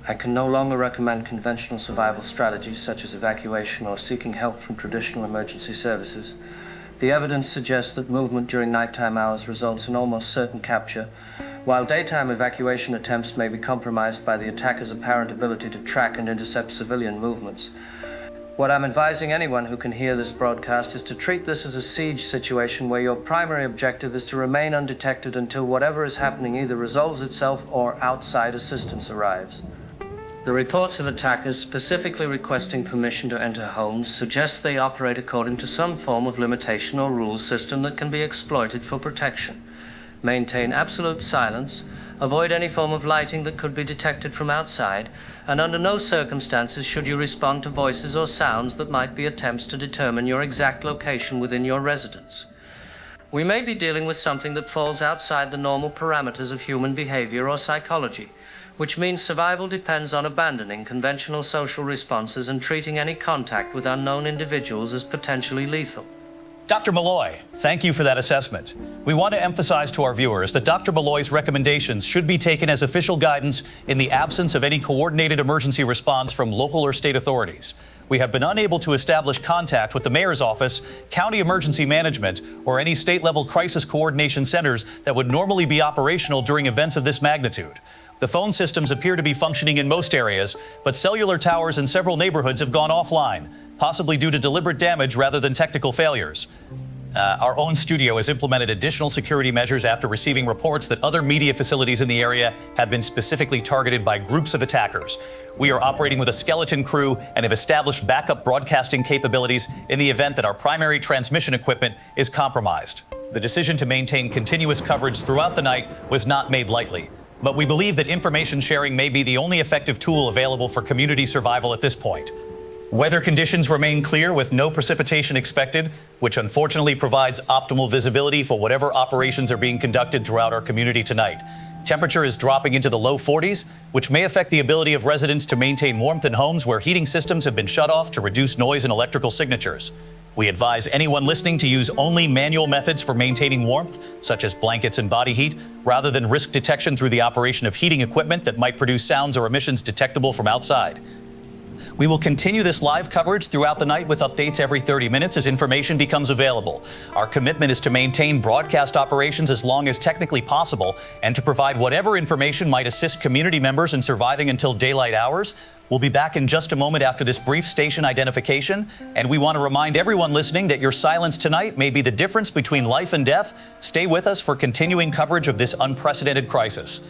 K: I can no longer recommend conventional survival strategies such as evacuation or seeking help from traditional emergency services. The evidence suggests that movement during nighttime hours results in almost certain capture, While daytime evacuation attempts may be compromised by the attacker's apparent ability to track and intercept civilian movements, what I'm advising anyone who can hear this broadcast is to treat this as a siege situation where your primary objective is to remain undetected until whatever is happening either resolves itself or outside assistance arrives. The reports of attackers specifically requesting permission to enter homes suggest they operate according to some form of limitation or rules system that can be exploited for protection. Maintain absolute silence, avoid any form of lighting that could be detected from outside, and under no circumstances should you respond to voices or sounds that might be attempts to determine your exact location within your residence. We may be dealing with something that falls outside the normal parameters of human behavior or psychology, which means survival depends on abandoning conventional social responses and treating any contact with unknown individuals as potentially lethal.
B: Dr. Malloy, thank you for that assessment. We want to emphasize to our viewers that Dr. Malloy's recommendations should be taken as official guidance in the absence of any coordinated emergency response from local or state authorities. We have been unable to establish contact with the mayor's office, county emergency management, or any state-level crisis coordination centers that would normally be operational during events of this magnitude. The phone systems appear to be functioning in most areas, but cellular towers in several neighborhoods have gone offline, possibly due to deliberate damage rather than technical failures. Our own studio has implemented additional security measures after receiving reports that other media facilities in the area have been specifically targeted by groups of attackers. We are operating with a skeleton crew and have established backup broadcasting capabilities in the event that our primary transmission equipment is compromised. The decision to maintain continuous coverage throughout the night was not made lightly, but we believe that information sharing may be the only effective tool available for community survival at this point. Weather conditions remain clear with no precipitation expected, which unfortunately provides optimal visibility for whatever operations are being conducted throughout our community tonight. Temperature is dropping into the low 40s, which may affect the ability of residents to maintain warmth in homes where heating systems have been shut off to reduce noise and electrical signatures. We advise anyone listening to use only manual methods for maintaining warmth, such as blankets and body heat, rather than risk detection through the operation of heating equipment that might produce sounds or emissions detectable from outside. We will continue this live coverage throughout the night with updates every 30 minutes as information becomes available. Our commitment is to maintain broadcast operations as long as technically possible and to provide whatever information might assist community members in surviving until daylight hours. We'll be back in just a moment after this brief station identification, and we want to remind everyone listening that your silence tonight may be the difference between life and death. Stay with us for continuing coverage of this unprecedented crisis.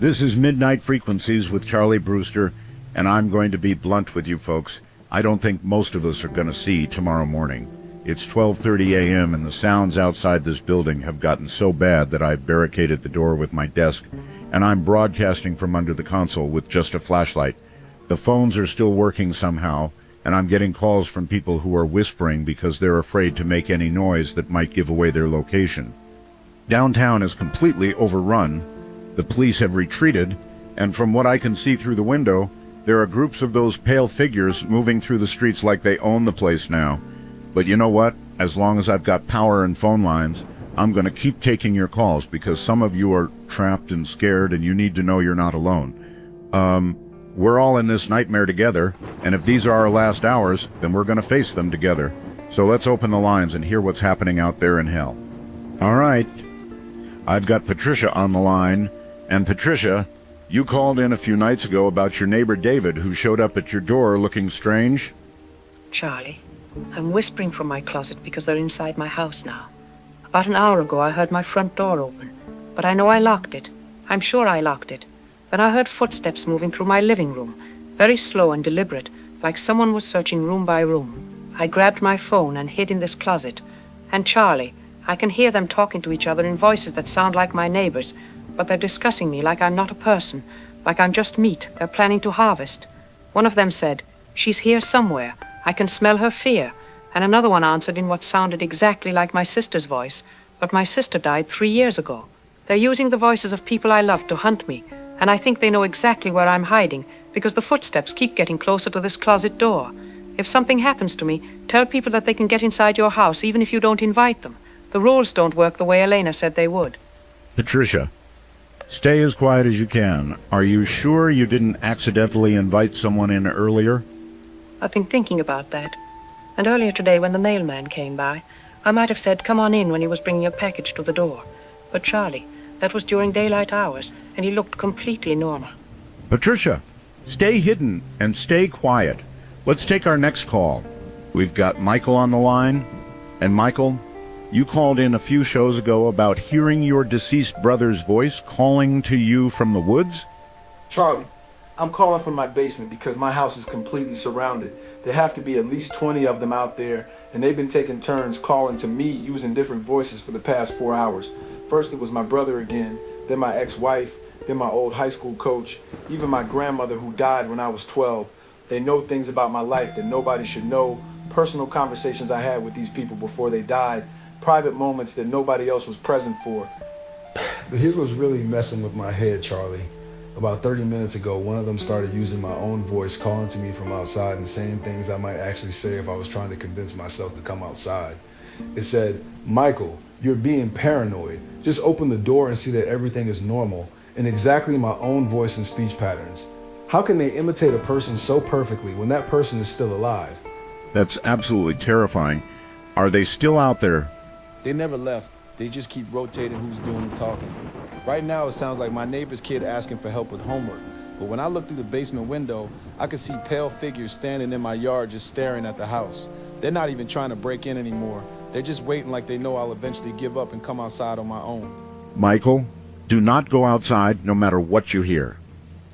E: This is Midnight Frequencies with Charlie Brewster, and I'm going to be blunt with you folks. I don't think most of us are going to see tomorrow morning. It's 12:30 a.m. and the sounds outside this building have gotten so bad that I've barricaded the door with my desk, and I'm broadcasting from under the console with just a flashlight. The phones are still working somehow, and I'm getting calls from people who are whispering because they're afraid to make any noise that might give away their location. Downtown is completely overrun. The police have retreated, and from what I can see through the window, there are groups of those pale figures moving through the streets like they own the place now. But you know what? As long as I've got power and phone lines, I'm going to keep taking your calls because some of you are trapped and scared and you need to know you're not alone. We're all in this nightmare together, and if these are our last hours, then we're going to face them together. So let's open the lines and hear what's happening out there in hell. All right. I've got Patricia on the line. And Patricia, you called in a few nights ago about your neighbor David who showed up at your door looking strange.
A: Charlie, I'm whispering from my closet because they're inside my house now. About an hour ago I heard my front door open, but I know I locked it. I'm sure I locked it. Then I heard footsteps moving through my living room, very slow and deliberate, like someone was searching room by room. I grabbed my phone and hid in this closet. And Charlie, I can hear them talking to each other in voices that sound like my neighbor's, but they're discussing me like I'm not a person, like I'm just meat they're planning to harvest. One of them said, "She's here somewhere. I can smell her fear." And another one answered in what sounded exactly like my sister's voice, but my sister died 3 years ago. They're using the voices of people I love to hunt me, and I think they know exactly where I'm hiding, because the footsteps keep getting closer to this closet door. If something happens to me, tell people that they can get inside your house even if you don't invite them. The rules don't work the way Elena said they would.
E: Patricia, stay as quiet as you can. Are you sure you didn't accidentally invite someone in earlier?
A: I've been thinking about that. And earlier today when the mailman came by, I might have said, "Come on in," when he was bringing a package to the door. But Charlie, that was during daylight hours, and he looked completely normal.
E: Patricia, stay hidden and stay quiet. Let's take our next call. We've got Michael on the line. And Michael, you called in a few shows ago about hearing your deceased brother's voice calling to you from the woods?
O: Charlie, I'm calling from my basement because my house is completely surrounded. There have to be at least 20 of them out there, and they've been taking turns calling to me using different voices for the past 4 hours. First it was my brother again, then my ex-wife, then my old high school coach, even my grandmother who died when I was 12. They know things about my life that nobody should know, personal conversations I had with these people before they died, private moments that nobody else was present for.
Q: But here's what's really messing with my head, Charlie. About 30 minutes ago, one of them started using my own voice, calling to me from outside and saying things I might actually say if I was trying to convince myself to come outside. It said, "Michael, you're being paranoid. Just open the door and see that everything is normal," in exactly my own voice and speech patterns. How can they imitate a person so perfectly when that person is still alive?
E: That's absolutely terrifying. Are they still out there?
Q: They never left. They just keep rotating who's doing the talking. Right now, it sounds like my neighbor's kid asking for help with homework. But when I look through the basement window, I can see pale figures standing in my yard just staring at the house. They're not even trying to break in anymore. They're just waiting like they know I'll eventually give up and come outside on my own.
E: Michael, do not go outside no matter what you hear.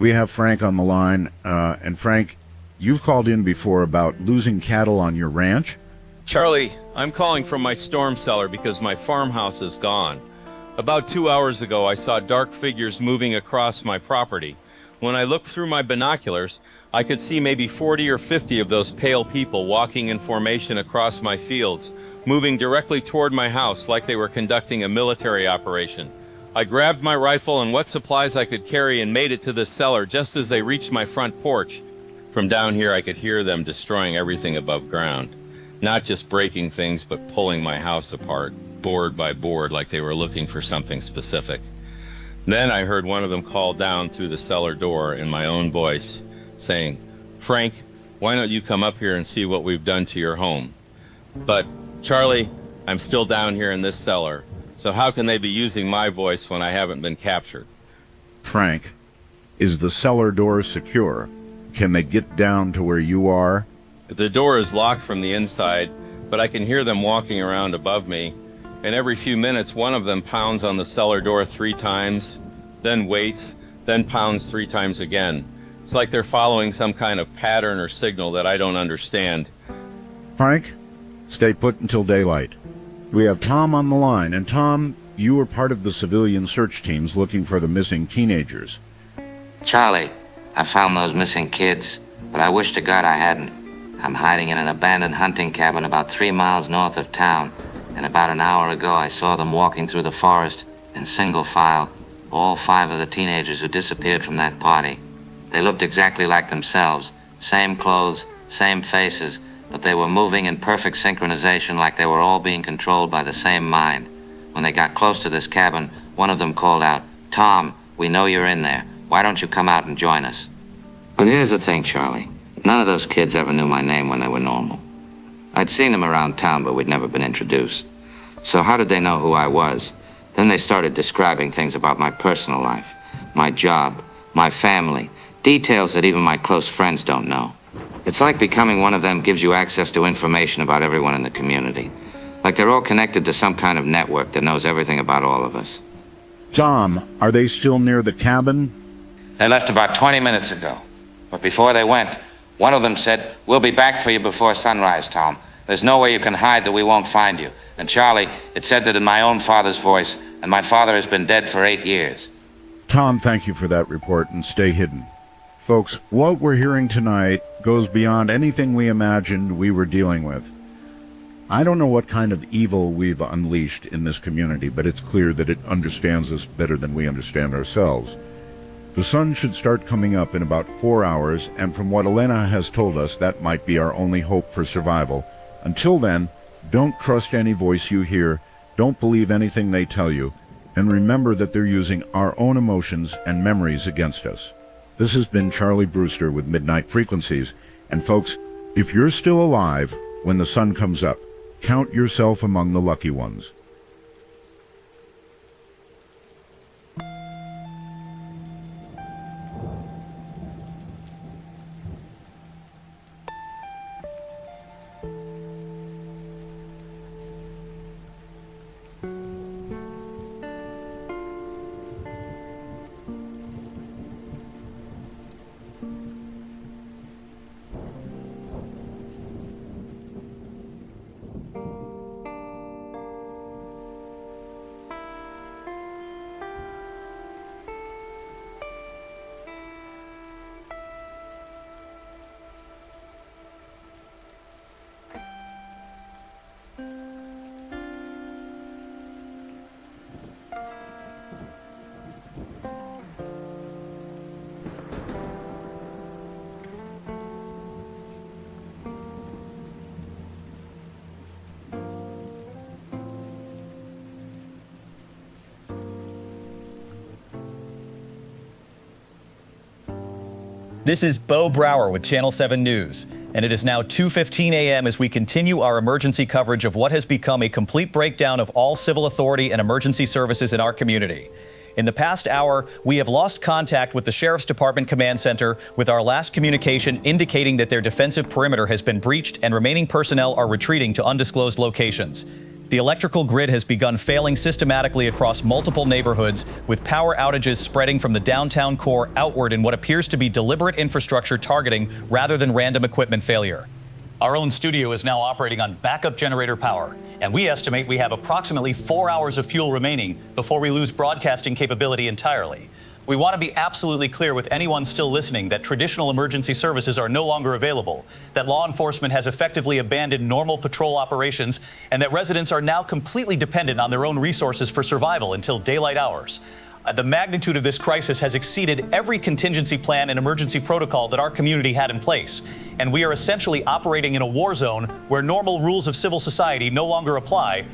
E: We have Frank on the line, and Frank, you've called in before about losing cattle on your ranch?
S: Charlie, I'm calling from my storm cellar because my farmhouse is gone. About 2 hours ago, I saw dark figures moving across my property. When I looked through my binoculars, I could see maybe 40 or 50 of those pale people walking in formation across my fields, moving directly toward my house like they were conducting a military operation. I grabbed my rifle and what supplies I could carry and made it to the cellar just as they reached my front porch. From down here, I could hear them destroying everything above ground. Not just breaking things, but pulling my house apart, board by board, like they were looking for something specific. Then I heard one of them call down through the cellar door in my own voice, saying, "Frank, why don't you come up here and see what we've done to your home?" But, Charlie, I'm still down here in this cellar, so how can they be using my voice when I haven't been captured?
E: Frank, is the cellar door secure? Can they get down to where you are?
S: The door is locked from the inside, but I can hear them walking around above me, and every few minutes one of them pounds on the cellar door 3 times, then waits, then pounds 3 times again. It's like they're following some kind of pattern or signal that I don't understand.
E: Frank, stay put until daylight. We have Tom on the line, and Tom, you were part of the civilian search teams looking for the missing teenagers.
L: Charlie, I found those missing kids, but I wish to God I hadn't. I'm hiding in an abandoned hunting cabin about 3 miles north of town, and about an hour ago I saw them walking through the forest in single file, all 5 of the teenagers who disappeared from that party. They looked exactly like themselves, same clothes, same faces, but they were moving in perfect synchronization like they were all being controlled by the same mind. When they got close to this cabin, one of them called out, "Tom, we know you're in there. Why don't you come out and join us?" But here's the thing, Charlie. None of those kids ever knew my name when they were normal. I'd seen them around town, but we'd never been introduced. So how did they know who I was? Then they started describing things about my personal life, my job, my family, details that even my close friends don't know. It's like becoming one of them gives you access to information about everyone in the community. Like they're all connected to some kind of network that knows everything about all of us.
E: Tom, are they still near the cabin?
L: They left about 20 minutes ago. But before they went, one of them said, "We'll be back for you before sunrise, Tom. There's nowhere you can hide that we won't find you." And Charlie, it said that in my own father's voice, and my father has been dead for 8 years.
E: Tom, thank you for that report, and stay hidden. Folks, what we're hearing tonight goes beyond anything we imagined we were dealing with. I don't know what kind of evil we've unleashed in this community, but it's clear that it understands us better than we understand ourselves. The sun should start coming up in about 4 hours, and from what Elena has told us, that might be our only hope for survival. Until then, don't trust any voice you hear, don't believe anything they tell you, and remember that they're using our own emotions and memories against us. This has been Charlie Brewster with Midnight Frequencies, and folks, if you're still alive when the sun comes up, count yourself among the lucky ones.
B: This is Bo Brower with Channel 7 News, and it is now 2:15 a.m. as we continue our emergency coverage of what has become a complete breakdown of all civil authority and emergency services in our community. In the past hour, we have lost contact with the Sheriff's Department Command Center, with our last communication indicating that their defensive perimeter has been breached and remaining personnel are retreating to undisclosed locations. The electrical grid has begun failing systematically across multiple neighborhoods, with power outages spreading from the downtown core outward in what appears to be deliberate infrastructure targeting rather than random equipment failure. Our own studio is now operating on backup generator power, and we estimate we have approximately 4 hours of fuel remaining before we lose broadcasting capability entirely. We want to be absolutely clear with anyone still listening that traditional emergency services are no longer available, that law enforcement has effectively abandoned normal patrol operations, and that residents are now completely dependent on their own resources for survival until daylight hours. The magnitude of this crisis has exceeded every contingency plan and emergency protocol that our community had in place, and we are essentially operating in a war zone where normal rules of civil society no longer apply.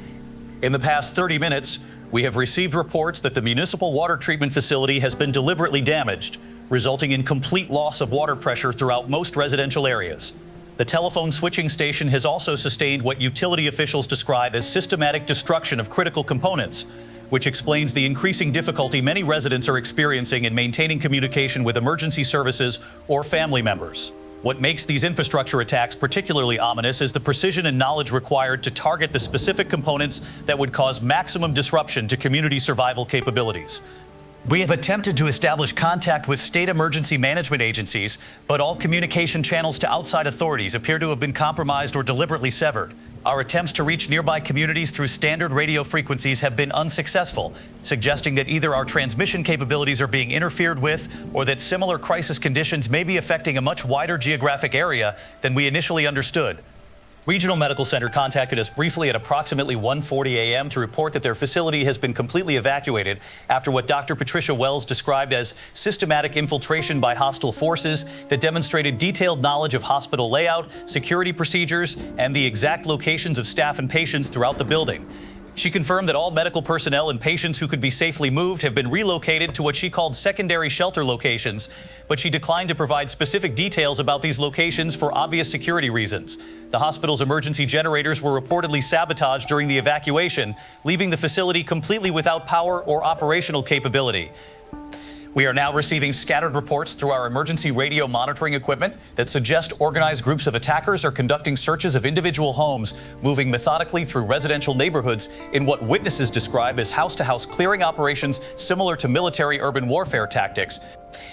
B: In the past 30 minutes, we have received reports that the municipal water treatment facility has been deliberately damaged, resulting in complete loss of water pressure throughout most residential areas. The telephone switching station has also sustained what utility officials describe as systematic destruction of critical components, which explains the increasing difficulty many residents are experiencing in maintaining communication with emergency services or family members. What makes these infrastructure attacks particularly ominous is the precision and knowledge required to target the specific components that would cause maximum disruption to community survival capabilities. We have attempted to establish contact with state emergency management agencies, but all communication channels to outside authorities appear to have been compromised or deliberately severed. Our attempts to reach nearby communities through standard radio frequencies have been unsuccessful, suggesting that either our transmission capabilities are being interfered with or that similar crisis conditions may be affecting a much wider geographic area than we initially understood. Regional Medical Center contacted us briefly at approximately 1:40 a.m. to report that their facility has been completely evacuated after what Dr. Patricia Wells described as systematic infiltration by hostile forces that demonstrated detailed knowledge of hospital layout, security procedures, and the exact locations of staff and patients throughout the building. She confirmed that all medical personnel and patients who could be safely moved have been relocated to what she called secondary shelter locations, but she declined to provide specific details about these locations for obvious security reasons. The hospital's emergency generators were reportedly sabotaged during the evacuation, leaving the facility completely without power or operational capability. We are now receiving scattered reports through our emergency radio monitoring equipment that suggest organized groups of attackers are conducting searches of individual homes, moving methodically through residential neighborhoods in what witnesses describe as house-to-house clearing operations similar to military urban warfare tactics.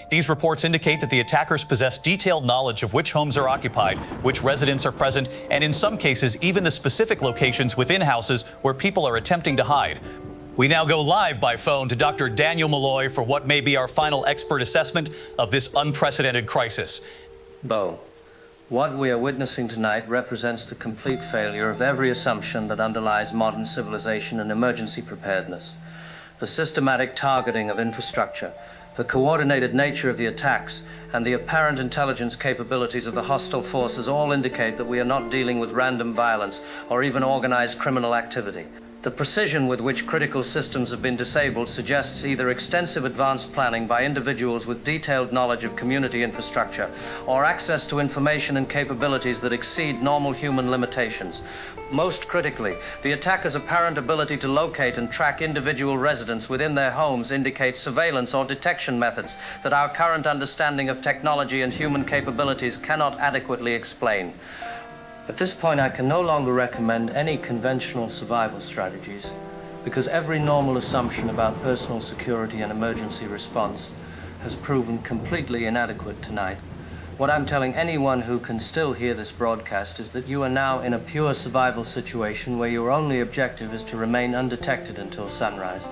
B: These reports indicate that the attackers possess detailed knowledge of which homes are occupied, which residents are present, and in some cases, even the specific locations within houses where people are attempting to hide. We now go live by phone to Dr. Daniel Malloy for what may be our final expert assessment of this unprecedented crisis.
K: Bo, what we are witnessing tonight represents the complete failure of every assumption that underlies modern civilization and emergency preparedness. The systematic targeting of infrastructure, the coordinated nature of the attacks, and the apparent intelligence capabilities of the hostile forces all indicate that we are not dealing with random violence or even organized criminal activity. The precision with which critical systems have been disabled suggests either extensive advanced planning by individuals with detailed knowledge of community infrastructure or access to information and capabilities that exceed normal human limitations. Most critically, the attacker's apparent ability to locate and track individual residents within their homes indicates surveillance or detection methods that our current understanding of technology and human capabilities cannot adequately explain. At this point, I can no longer recommend any conventional survival strategies because every normal assumption about personal security and emergency response has proven completely inadequate tonight. What I'm telling anyone who can still hear this broadcast is that you are now in a pure survival situation where your only objective is to remain undetected until sunrise,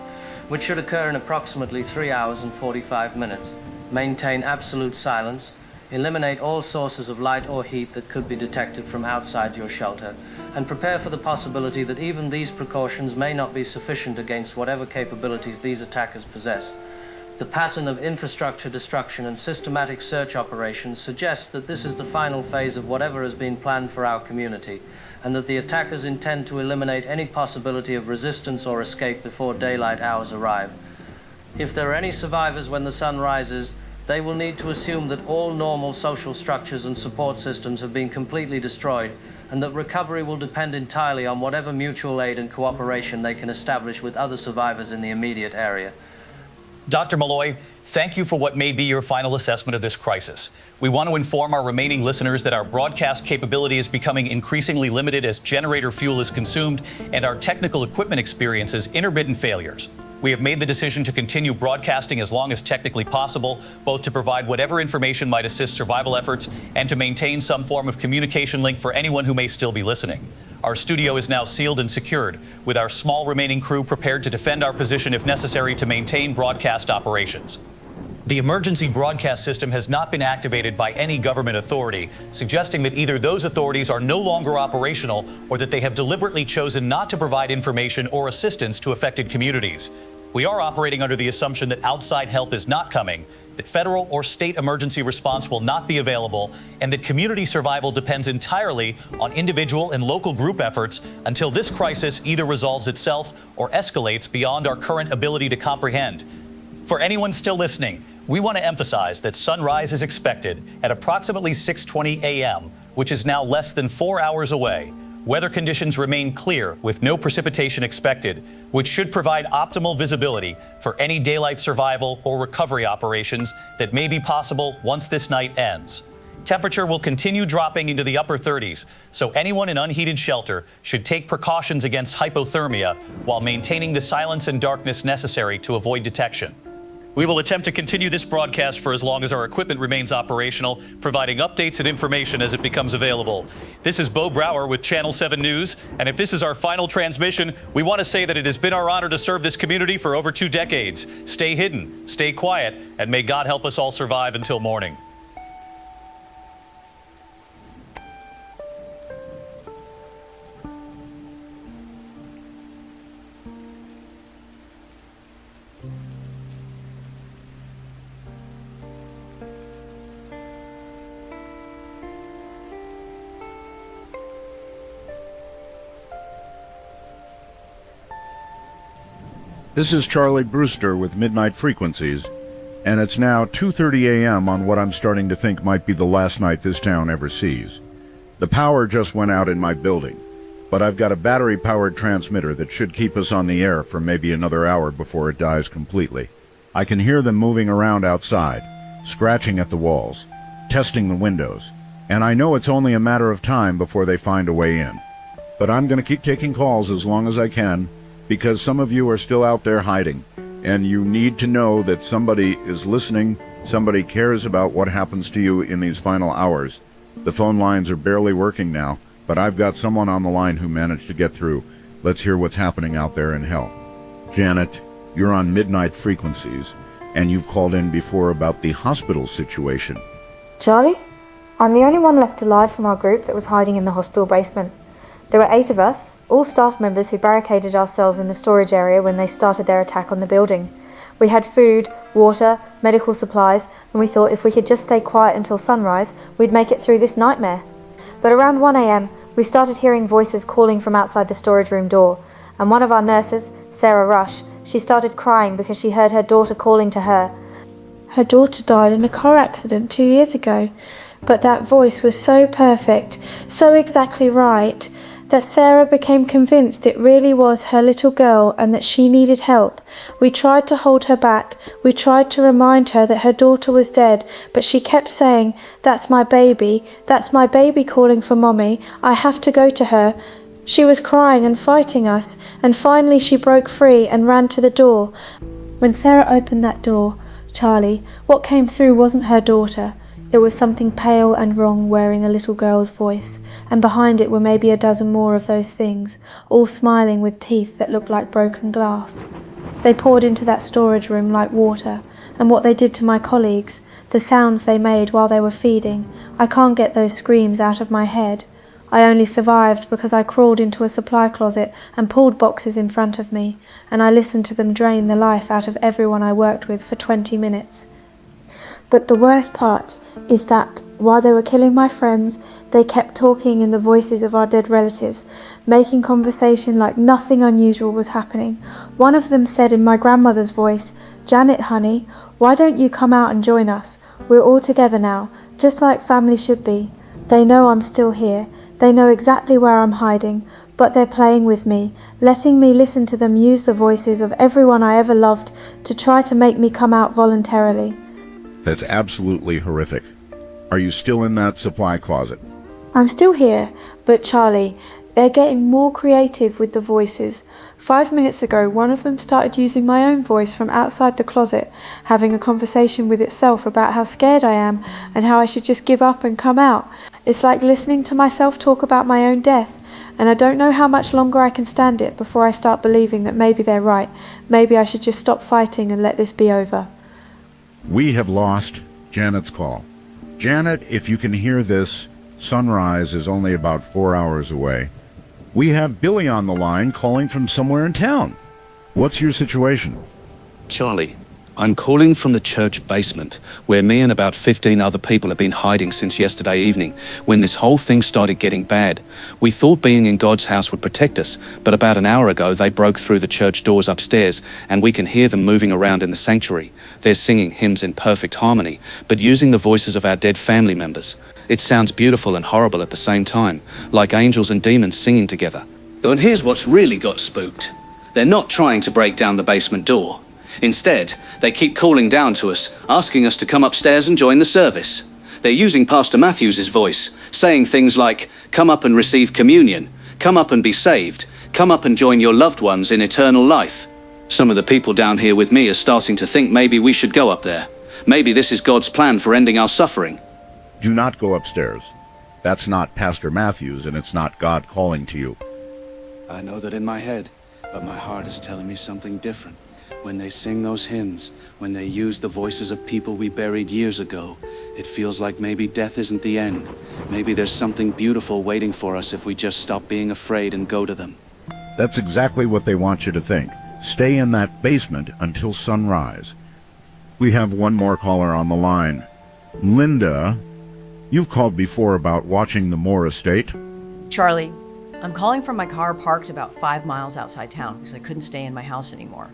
K: which should occur in approximately 3 hours and 45 minutes. Maintain absolute silence. Eliminate all sources of light or heat that could be detected from outside your shelter, and prepare for the possibility that even these precautions may not be sufficient against whatever capabilities these attackers possess. The pattern of infrastructure destruction and systematic search operations suggests that this is the final phase of whatever has been planned for our community, and that the attackers intend to eliminate any possibility of resistance or escape before daylight hours arrive. If there are any survivors when the sun rises, they will need to assume that all normal social structures and support systems have been completely destroyed, and that recovery will depend entirely on whatever mutual aid and cooperation they can establish with other survivors in the immediate area.
B: Dr. Malloy, thank you for what may be your final assessment of this crisis. We want to inform our remaining listeners that our broadcast capability is becoming increasingly limited as generator fuel is consumed and our technical equipment experiences intermittent failures. We have made the decision to continue broadcasting as long as technically possible, both to provide whatever information might assist survival efforts and to maintain some form of communication link for anyone who may still be listening. Our studio is now sealed and secured, with our small remaining crew prepared to defend our position if necessary to maintain broadcast operations. The emergency broadcast system has not been activated by any government authority, suggesting that either those authorities are no longer operational or that they have deliberately chosen not to provide information or assistance to affected communities. We are operating under the assumption that outside help is not coming, that federal or state emergency response will not be available, and that community survival depends entirely on individual and local group efforts until this crisis either resolves itself or escalates beyond our current ability to comprehend. For anyone still listening, we want to emphasize that sunrise is expected at approximately 6:20 a.m., which is now less than 4 hours away. Weather conditions remain clear with no precipitation expected, which should provide optimal visibility for any daylight survival or recovery operations that may be possible once this night ends. Temperature will continue dropping into the upper 30s, so anyone in unheated shelter should take precautions against hypothermia while maintaining the silence and darkness necessary to avoid detection. We will attempt to continue this broadcast for as long as our equipment remains operational, providing updates and information as it becomes available. This is Bo Brower with Channel 7 News, and if this is our final transmission, we want to say that it has been our honor to serve this community for over 2 decades. Stay hidden, stay quiet, and may God help us all survive until morning.
E: This is Charlie Brewster with Midnight Frequencies, and it's now 2:30 a.m. on what I'm starting to think might be the last night this town ever sees. The power just went out in my building, but I've got a battery-powered transmitter that should keep us on the air for maybe another hour before it dies completely. I can hear them moving around outside, scratching at the walls, testing the windows, and I know it's only a matter of time before they find a way in. But I'm going to keep taking calls as long as I can, because some of you are still out there hiding, and you need to know that somebody is listening, somebody cares about what happens to you in these final hours. The phone lines are barely working now, but I've got someone on the line who managed to get through. Let's hear what's happening out there in hell. Janet, you're on Midnight Frequencies, and you've called in before about the hospital situation.
R: Charlie? I'm the only one left alive from our group that was hiding in the hospital basement. There were 8 of us, all staff members who barricaded ourselves in the storage area when they started their attack on the building. We had food, water, medical supplies, and we thought if we could just stay quiet until sunrise, we'd make it through this nightmare. But around 1 a.m, we started hearing voices calling from outside the storage room door, and one of our nurses, Sarah Rush, she started crying because she heard her daughter calling to her. Her daughter died in a car accident 2 years ago, but that voice was so perfect, so exactly right, that Sarah became convinced it really was her little girl and that she needed help. We tried to hold her back. We tried to remind her that her daughter was dead, but she kept saying, "That's my baby calling for mommy. I have to go to her." She was crying and fighting us, and finally she broke free and ran to the door. When Sarah opened that door, Charlie, what came through wasn't her daughter. It was something pale and wrong wearing a little girl's voice, and behind it were maybe a dozen more of those things, all smiling with teeth that looked like broken glass. They poured into that storage room like water, and what they did to my colleagues, the sounds they made while they were feeding, I can't get those screams out of my head. I only survived because I crawled into a supply closet and pulled boxes in front of me, and I listened to them drain the life out of everyone I worked with for 20 minutes. But the worst part is that, while they were killing my friends, they kept talking in the voices of our dead relatives, making conversation like nothing unusual was happening. One of them said in my grandmother's voice, "Janet, honey, why don't you come out and join us? We're all together now, just like family should be. They know I'm still here. They know exactly where I'm hiding, but they're playing with me, letting me listen to them use the voices of everyone I ever loved to try to make me come out voluntarily."
E: That's absolutely horrific. Are you still in that supply closet?
R: I'm still here, but Charlie, they're getting more creative with the voices. 5 minutes ago, one of them started using my own voice from outside the closet, having a conversation with itself about how scared I am and how I should just give up and come out. It's like listening to myself talk about my own death, and I don't know how much longer I can stand it before I start believing that maybe they're right. Maybe I should just stop fighting and let this be over.
E: We have lost Janet's call. Janet, if you can hear this, sunrise is only about 4 hours away. We have Billy on the line calling from somewhere in town. What's your situation?
D: Charlie, I'm calling from the church basement, where me and about 15 other people have been hiding since yesterday evening, when this whole thing started getting bad. We thought being in God's house would protect us, but about an hour ago they broke through the church doors upstairs, and we can hear them moving around in the sanctuary. They're singing hymns in perfect harmony, but using the voices of our dead family members. It sounds beautiful and horrible at the same time, like angels and demons singing together.
T: And here's what's really got spooked. They're not trying to break down the basement door. Instead, they keep calling down to us, asking us to come upstairs and join the service. They're using Pastor Matthews's voice, saying things like, "Come up and receive communion, come up and be saved, come up and join your loved ones in eternal life." Some of the people down here with me are starting to think maybe we should go up there. Maybe this is God's plan for ending our suffering.
E: Do not go upstairs. That's not Pastor Matthews, and it's not God calling to you.
D: I know that in my head, but my heart is telling me something different. When they sing those hymns, when they use the voices of people we buried years ago, it feels like maybe death isn't the end. Maybe there's something beautiful waiting for us if we just stop being afraid and go to them.
E: That's exactly what they want you to think. Stay in that basement until sunrise. We have one more caller on the line. Linda, you've called before about watching the Moore estate.
V: Charlie, I'm calling from my car parked about 5 miles outside town because I couldn't stay in my house anymore.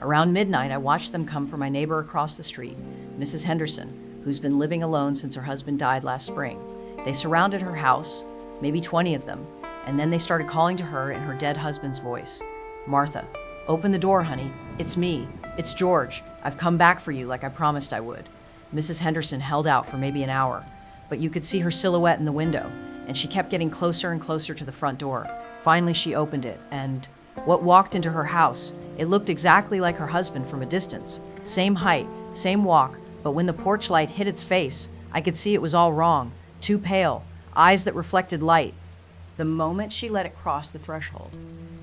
V: Around midnight, I watched them come for my neighbor across the street, Mrs. Henderson, who's been living alone since her husband died last spring. They surrounded her house, maybe 20 of them, and then they started calling to her in her dead husband's voice. "Martha, open the door, honey. It's me. It's George. I've come back for you like I promised I would." Mrs. Henderson held out for maybe an hour, but you could see her silhouette in the window, and she kept getting closer and closer to the front door. Finally, she opened it, and what walked into her house, it looked exactly like her husband from a distance. Same height, same walk, but when the porch light hit its face, I could see it was all wrong. Too pale, eyes that reflected light. The moment she let it cross the threshold,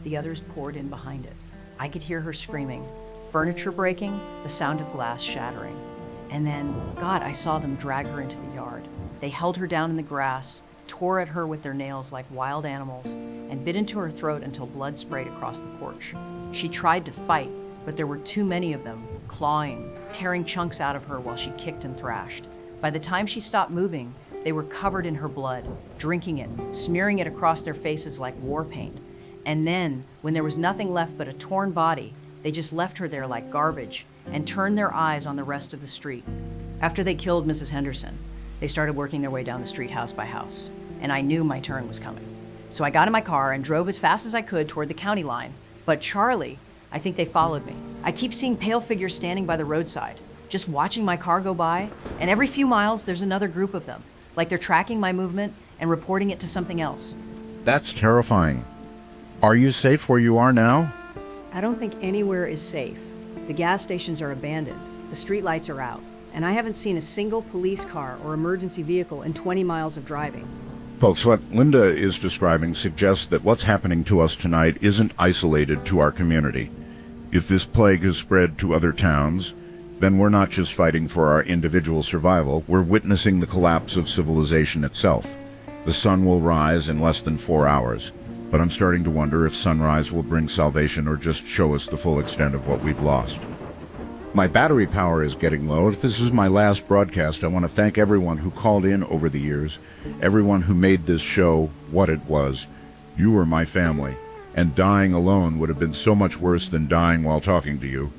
V: the others poured in behind it. I could hear her screaming, furniture breaking, the sound of glass shattering. And then, God, I saw them drag her into the yard. They held her down in the grass, tore at her with their nails like wild animals, and bit into her throat until blood sprayed across the porch. She tried to fight, but there were too many of them, clawing, tearing chunks out of her while she kicked and thrashed. By the time she stopped moving, they were covered in her blood, drinking it, smearing it across their faces like war paint. And then, when there was nothing left but a torn body, they just left her there like garbage and turned their eyes on the rest of the street. After they killed Mrs. Henderson, they started working their way down the street house by house, and I knew my turn was coming. So I got in my car and drove as fast as I could toward the county line. But Charlie, I think they followed me. I keep seeing pale figures standing by the roadside, just watching my car go by, and every few miles there's another group of them, like they're tracking my movement and reporting it to something else.
E: That's terrifying. Are you safe where you are now?
V: I don't think anywhere is safe. The gas stations are abandoned, the street lights are out, and I haven't seen a single police car or emergency vehicle in 20 miles of driving.
E: Folks, what Linda is describing suggests that what's happening to us tonight isn't isolated to our community. If this plague has spread to other towns, then we're not just fighting for our individual survival, we're witnessing the collapse of civilization itself. The sun will rise in less than 4 hours, but I'm starting to wonder if sunrise will bring salvation or just show us the full extent of what we've lost. My battery power is getting low. If this is my last broadcast, I want to thank everyone who called in over the years, everyone who made this show what it was. You were my family, and dying alone would have been so much worse than dying while talking to you.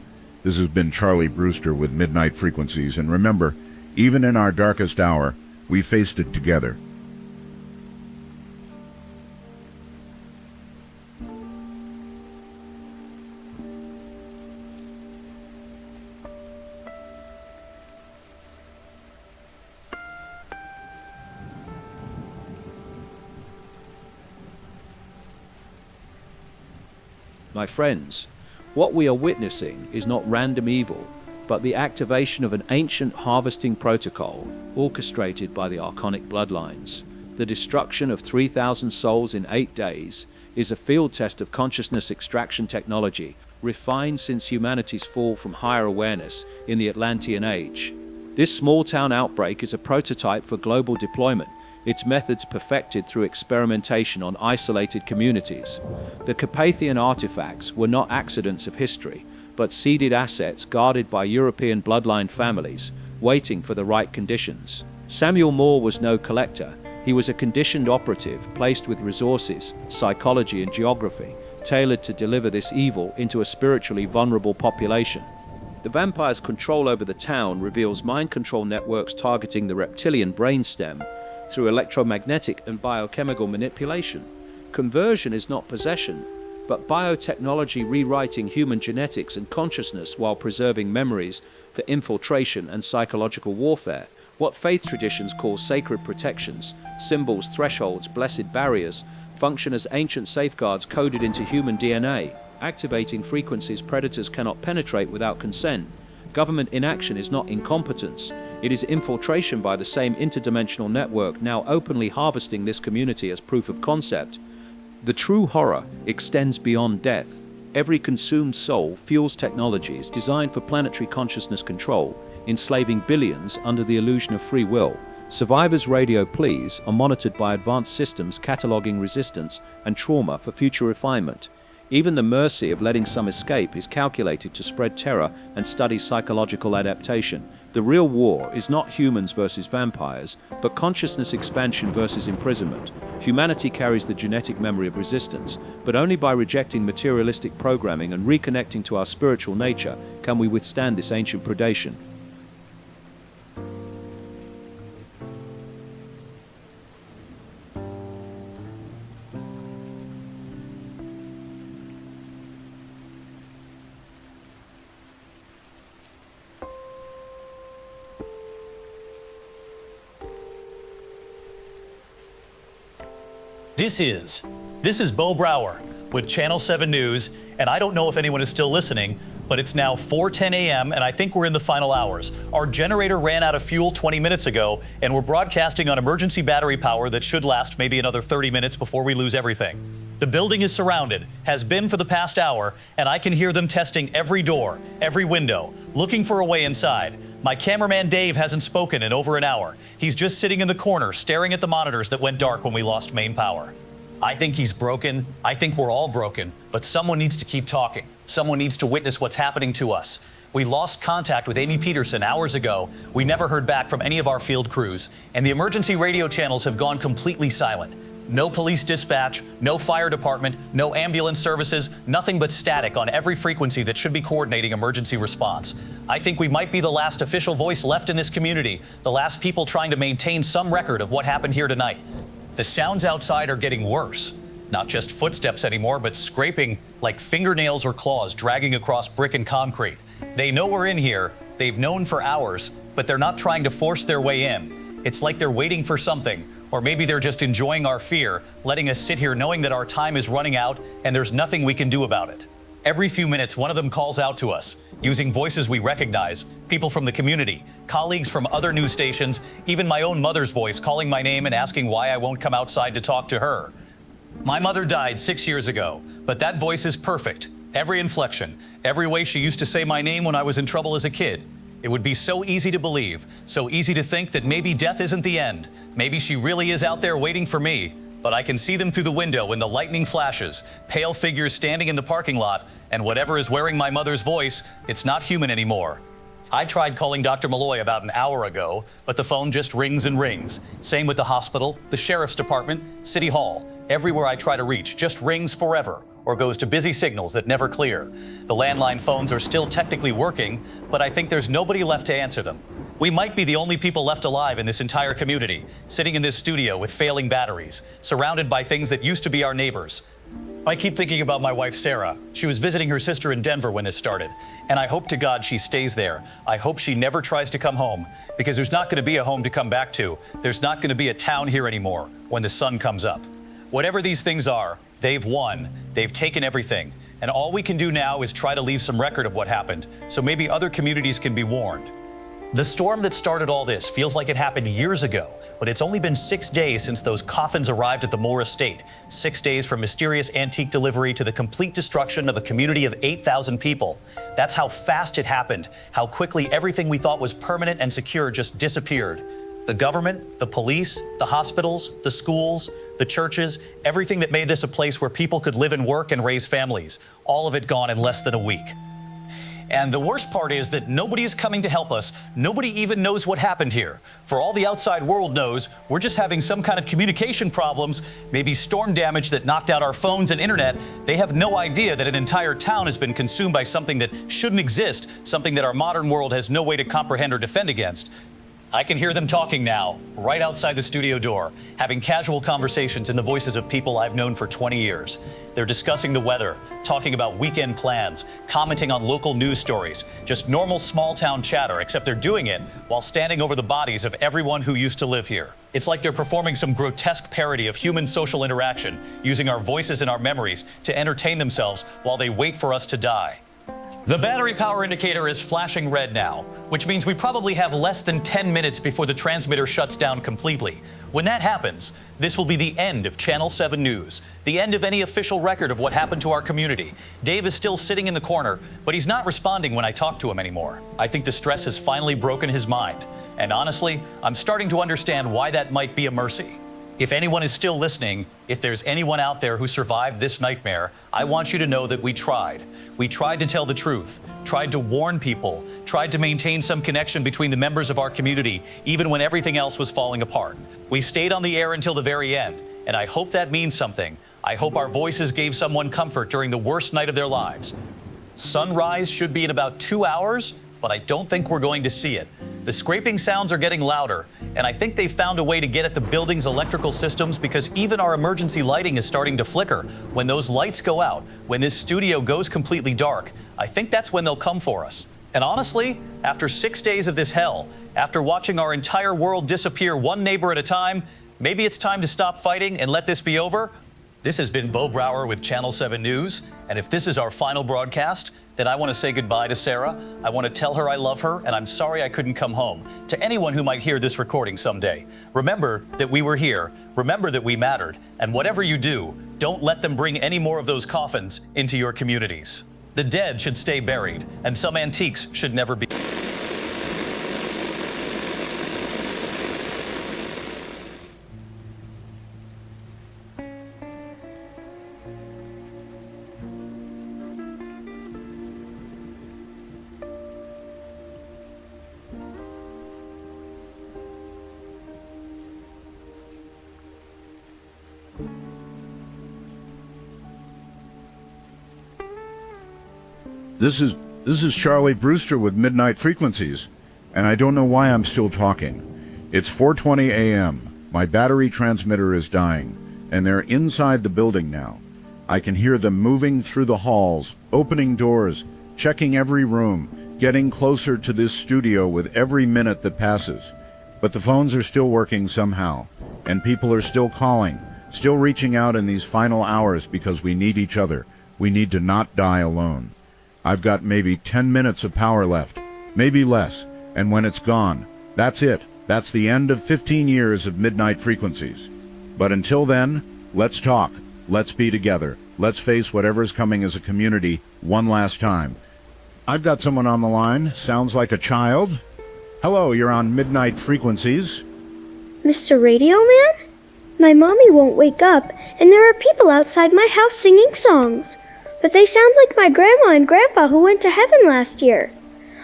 E: This has been Charlie Brewster with Midnight Frequencies, and remember, even in our darkest hour, we faced it together.
F: My friends, what we are witnessing is not random evil, but the activation of an ancient harvesting protocol orchestrated by the archonic bloodlines. The destruction of 3,000 souls in 8 days is a field test of consciousness extraction technology, refined since humanity's fall from higher awareness in the Atlantean Age. This small-town outbreak is a prototype for global deployment, its methods perfected through experimentation on isolated communities. The Carpathian artifacts were not accidents of history, but seeded assets guarded by European bloodline families, waiting for the right conditions. Samuel Moore was no collector. He was a conditioned operative placed with resources, psychology and geography, tailored to deliver this evil into a spiritually vulnerable population. The vampire's control over the town reveals mind control networks targeting the reptilian brainstem through electromagnetic and biochemical manipulation. Conversion is not possession, but biotechnology rewriting human genetics and consciousness while preserving memories for infiltration and psychological warfare. What faith traditions call sacred protections, symbols, thresholds, blessed barriers, function as ancient safeguards coded into human DNA, activating frequencies predators cannot penetrate without consent. Government inaction is not incompetence. It is infiltration by the same interdimensional network now openly harvesting this community as proof of concept. The true horror extends beyond death. Every consumed soul fuels technologies designed for planetary consciousness control, enslaving billions under the illusion of free will. Survivors' radio pleas are monitored by advanced systems cataloging resistance and trauma for future refinement. Even the mercy of letting some escape is calculated to spread terror and study psychological adaptation. The real war is not humans versus vampires, but consciousness expansion versus imprisonment. Humanity carries the genetic memory of resistance, but only by rejecting materialistic programming and reconnecting to our spiritual nature can we withstand this ancient predation.
B: This is Bo Brower with Channel 7 News, and I don't know if anyone is still listening, but it's now 4:10 a.m. and I think we're in the final hours. Our generator ran out of fuel 20 minutes ago, and we're broadcasting on emergency battery power that should last maybe another 30 minutes before we lose everything. The building is surrounded, has been for the past hour, and I can hear them testing every door, every window, looking for a way inside. My cameraman Dave hasn't spoken in over an hour. He's just sitting in the corner, staring at the monitors that went dark when we lost main power. I think he's broken. I think we're all broken, but someone needs to keep talking. Someone needs to witness what's happening to us. We lost contact with Amy Peterson hours ago. We never heard back from any of our field crews, and the emergency radio channels have gone completely silent. No police dispatch, no fire department, no ambulance services, nothing but static on every frequency that should be coordinating emergency response. I think we might be the last official voice left in this community, the last people trying to maintain some record of what happened here tonight. The sounds outside are getting worse. Not just footsteps anymore, but scraping like fingernails or claws dragging across brick and concrete. They know we're in here, they've known for hours, but they're not trying to force their way in. It's like they're waiting for something, or maybe they're just enjoying our fear, letting us sit here knowing that our time is running out and there's nothing we can do about it. Every few minutes, one of them calls out to us, using voices we recognize, people from the community, colleagues from other news stations, even my own mother's voice calling my name and asking why I won't come outside to talk to her. My mother died 6 years ago, but that voice is perfect. Every inflection, every way she used to say my name when I was in trouble as a kid. It would be so easy to believe, so easy to think that maybe death isn't the end. Maybe she really is out there waiting for me, but I can see them through the window when the lightning flashes, pale figures standing in the parking lot, and whatever is wearing my mother's voice, it's not human anymore. I tried calling Dr. Malloy about an hour ago, but the phone just rings and rings. Same with the hospital, the sheriff's department, City Hall. Everywhere I try to reach just rings forever, or goes to busy signals that never clear. The landline phones are still technically working, but I think there's nobody left to answer them. We might be the only people left alive in this entire community, sitting in this studio with failing batteries, surrounded by things that used to be our neighbors. I keep thinking about my wife, Sarah. She was visiting her sister in Denver when this started, and I hope to God she stays there. I hope she never tries to come home, because there's not going to be a home to come back to. There's not going to be a town here anymore when the sun comes up. Whatever these things are, they've won. They've taken everything. And all we can do now is try to leave some record of what happened, so maybe other communities can be warned. The storm that started all this feels like it happened years ago, but it's only been 6 days since those coffins arrived at the Moore estate. 6 days from mysterious antique delivery to the complete destruction of a community of 8,000 people. That's how fast it happened, how quickly everything we thought was permanent and secure just disappeared. The government, the police, the hospitals, the schools, the churches, everything that made this a place where people could live and work and raise families, all of it gone in less than a week. And the worst part is that nobody is coming to help us. Nobody even knows what happened here. For all the outside world knows, we're just having some kind of communication problems, maybe storm damage that knocked out our phones and internet. They have no idea that an entire town has been consumed by something that shouldn't exist, something that our modern world has no way to comprehend or defend against. I can hear them talking now, right outside the studio door, having casual conversations in the voices of people I've known for 20 years. They're discussing the weather, talking about weekend plans, commenting on local news stories, just normal small-town chatter, except they're doing it while standing over the bodies of everyone who used to live here. It's like they're performing some grotesque parody of human social interaction, using our voices and our memories to entertain themselves while they wait for us to die. The battery power indicator is flashing red now, which means we probably have less than 10 minutes before the transmitter shuts down completely. When that happens, this will be the end of Channel 7 News, the end of any official record of what happened to our community. Dave is still sitting in the corner, but he's not responding when I talk to him anymore. I think the stress has finally broken his mind. And honestly, I'm starting to understand why that might be a mercy. If anyone is still listening, if there's anyone out there who survived this nightmare, I want you to know that we tried. We tried to tell the truth, tried to warn people, tried to maintain some connection between the members of our community, even when everything else was falling apart. We stayed on the air until the very end, and I hope that means something. I hope our voices gave someone comfort during the worst night of their lives. Sunrise should be in about 2 hours, but I don't think we're going to see it. The scraping sounds are getting louder, and I think they've found a way to get at the building's electrical systems because even our emergency lighting is starting to flicker. When those lights go out, when this studio goes completely dark, I think that's when they'll come for us. And honestly, after 6 days of this hell, after watching our entire world disappear one neighbor at a time, maybe it's time to stop fighting and let this be over. This has been Bo Brower with Channel 7 News, and if this is our final broadcast, then I want to say goodbye to Sarah. I want to tell her I love her, and I'm sorry I couldn't come home. To anyone who might hear this recording someday, remember that we were here, remember that we mattered, and whatever you do, Don't let them bring any more of those coffins into your communities. The dead should stay buried, and some antiques should never be.
E: This is Charlie Brewster with Midnight Frequencies, and I don't know why I'm still talking. It's 4:20 a.m. My battery transmitter is dying, and they're inside the building now. I can hear them moving through the halls, opening doors, checking every room, getting closer to this studio with every minute that passes. But the phones are still working somehow, and people are still calling, still reaching out in these final hours because we need each other. We need to not die alone. I've got maybe 10 minutes of power left, maybe less, and when it's gone, that's it. That's the end of 15 years of Midnight Frequencies. But until then, let's talk. Let's be together. Let's face whatever's coming as a community one last time. I've got someone on the line. Sounds like a child. Hello, you're on Midnight Frequencies.
G: Mr. Radio Man? My mommy won't wake up, and there are people outside my house singing songs. But they sound like my grandma and grandpa who went to heaven last year.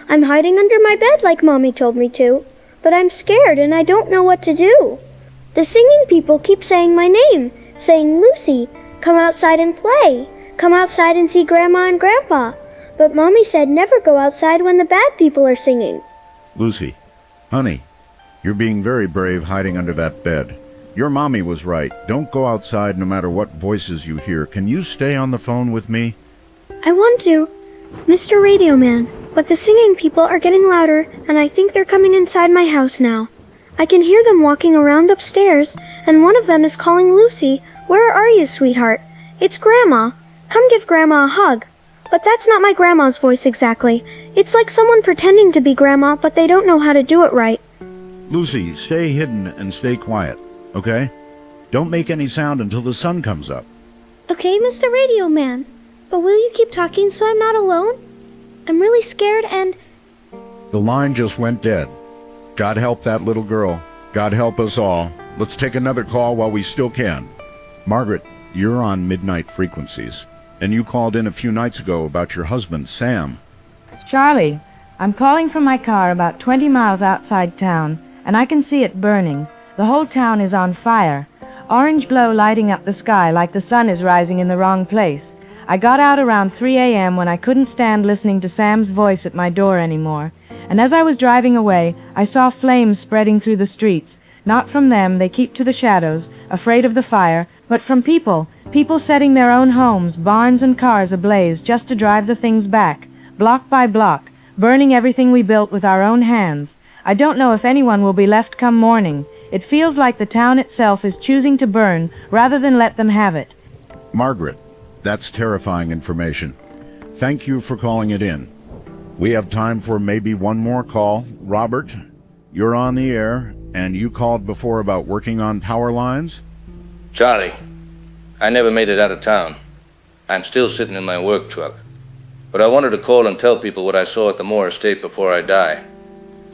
G: I'm hiding under my bed like Mommy told me to, but I'm scared and I don't know what to do. The singing people keep saying my name, saying, Lucy, come outside and play. Come outside and see Grandma and Grandpa. But Mommy said never go outside when the bad people are singing.
E: Lucy, honey, you're being very brave hiding under that bed. Your mommy was right. Don't go outside no matter what voices you hear. Can you stay on the phone with me?
G: I want to, Mr. Radio Man, but the singing people are getting louder, and I think they're coming inside my house now. I can hear them walking around upstairs, and one of them is calling Lucy. Where are you, sweetheart? It's Grandma. Come give Grandma a hug. But that's not my grandma's voice exactly. It's like someone pretending to be Grandma, but they don't know how to do it right.
E: Lucy, stay hidden and stay quiet. Okay? Don't make any sound until the sun comes up.
G: Okay, Mr. Radio Man. But will you keep talking so I'm not alone? I'm really scared and...
E: The line just went dead. God help that little girl. God help us all. Let's take another call while we still can. Margaret, you're on Midnight Frequencies. And you called in a few nights ago about your husband, Sam.
N: Charlie, I'm calling from my car about 20 miles outside town, and I can see it burning. The whole town is on fire. Orange glow lighting up the sky like the sun is rising in the wrong place. I got out around 3 a.m. when I couldn't stand listening to Sam's voice at my door anymore. And as I was driving away, I saw flames spreading through the streets. Not from them, they keep to the shadows, afraid of the fire, but from people. People setting their own homes, barns and cars ablaze just to drive the things back, block by block, burning everything we built with our own hands. I don't know if anyone will be left come morning. It feels like the town itself is choosing to burn rather than let them have it.
E: Margaret, that's terrifying information. Thank you for calling it in. We have time for maybe one more call. Robert, you're on the air, and you called before about working on power lines?
M: Charlie, I never made it out of town. I'm still sitting in my work truck. But I wanted to call and tell people what I saw at the Moore estate before I die.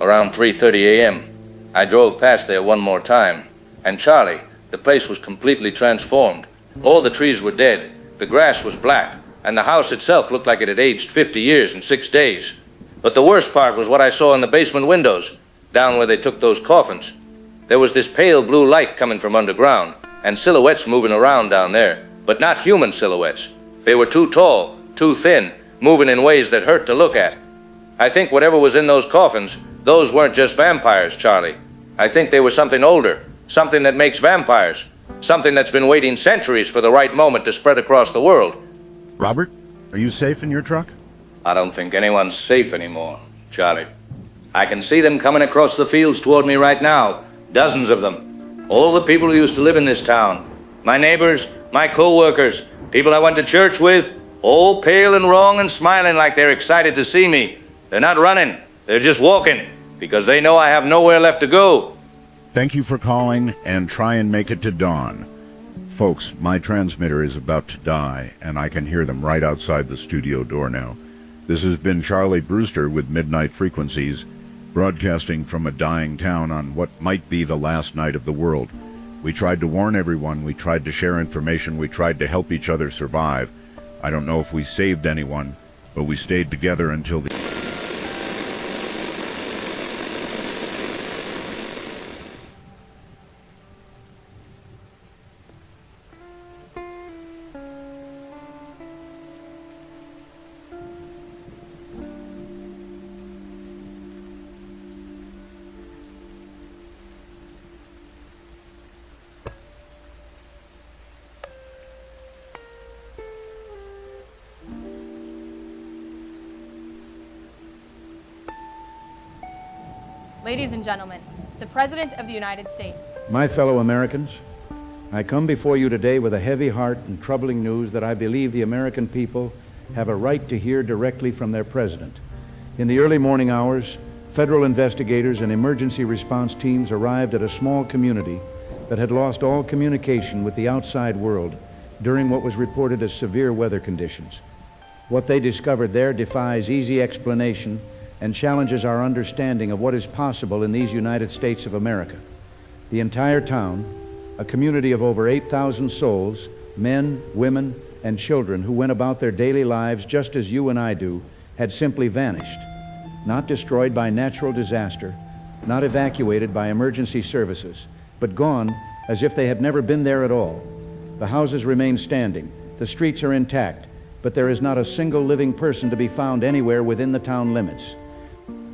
M: Around 3:30 a.m., I drove past there one more time. And Charlie, the place was completely transformed. All the trees were dead, the grass was black, and the house itself looked like it had aged 50 years in 6 days. But the worst part was what I saw in the basement windows, down where they took those coffins. There was this pale blue light coming from underground, and silhouettes moving around down there, but not human silhouettes. They were too tall, too thin, moving in ways that hurt to look at. I think whatever was in those coffins, those weren't just vampires, Charlie. I think they were something older, something that makes vampires, something that's been waiting centuries for the right moment to spread across the world.
E: Robert, are you safe in your truck?
M: I don't think anyone's safe anymore, Charlie. I can see them coming across the fields toward me right now, dozens of them. All the people who used to live in this town, my neighbors, my co-workers, people I went to church with, all pale and wrong and smiling like they're excited to see me. They're not running, they're just walking, because they know I have nowhere left to go.
E: Thank you for calling, and try and make it to dawn. Folks, my transmitter is about to die, and I can hear them right outside the studio door now. This has been Charlie Brewster with Midnight Frequencies, broadcasting from a dying town on what might be the last night of the world. We tried to warn everyone, we tried to share information, we tried to help each other survive. I don't know if we saved anyone, but we stayed together until the...
H: Ladies and gentlemen, the President of the United States.
I: My fellow Americans, I come before you today with a heavy heart and troubling news that I believe the American people have a right to hear directly from their President. In the early morning hours, federal investigators and emergency response teams arrived at a small community that had lost all communication with the outside world during what was reported as severe weather conditions. What they discovered there defies easy explanation and challenges our understanding of what is possible in these United States of America. The entire town, a community of over 8,000 souls, men, women, and children who went about their daily lives just as you and I do, had simply vanished. Not destroyed by natural disaster, not evacuated by emergency services, but gone as if they had never been there at all. The houses remain standing, the streets are intact, but there is not a single living person to be found anywhere within the town limits.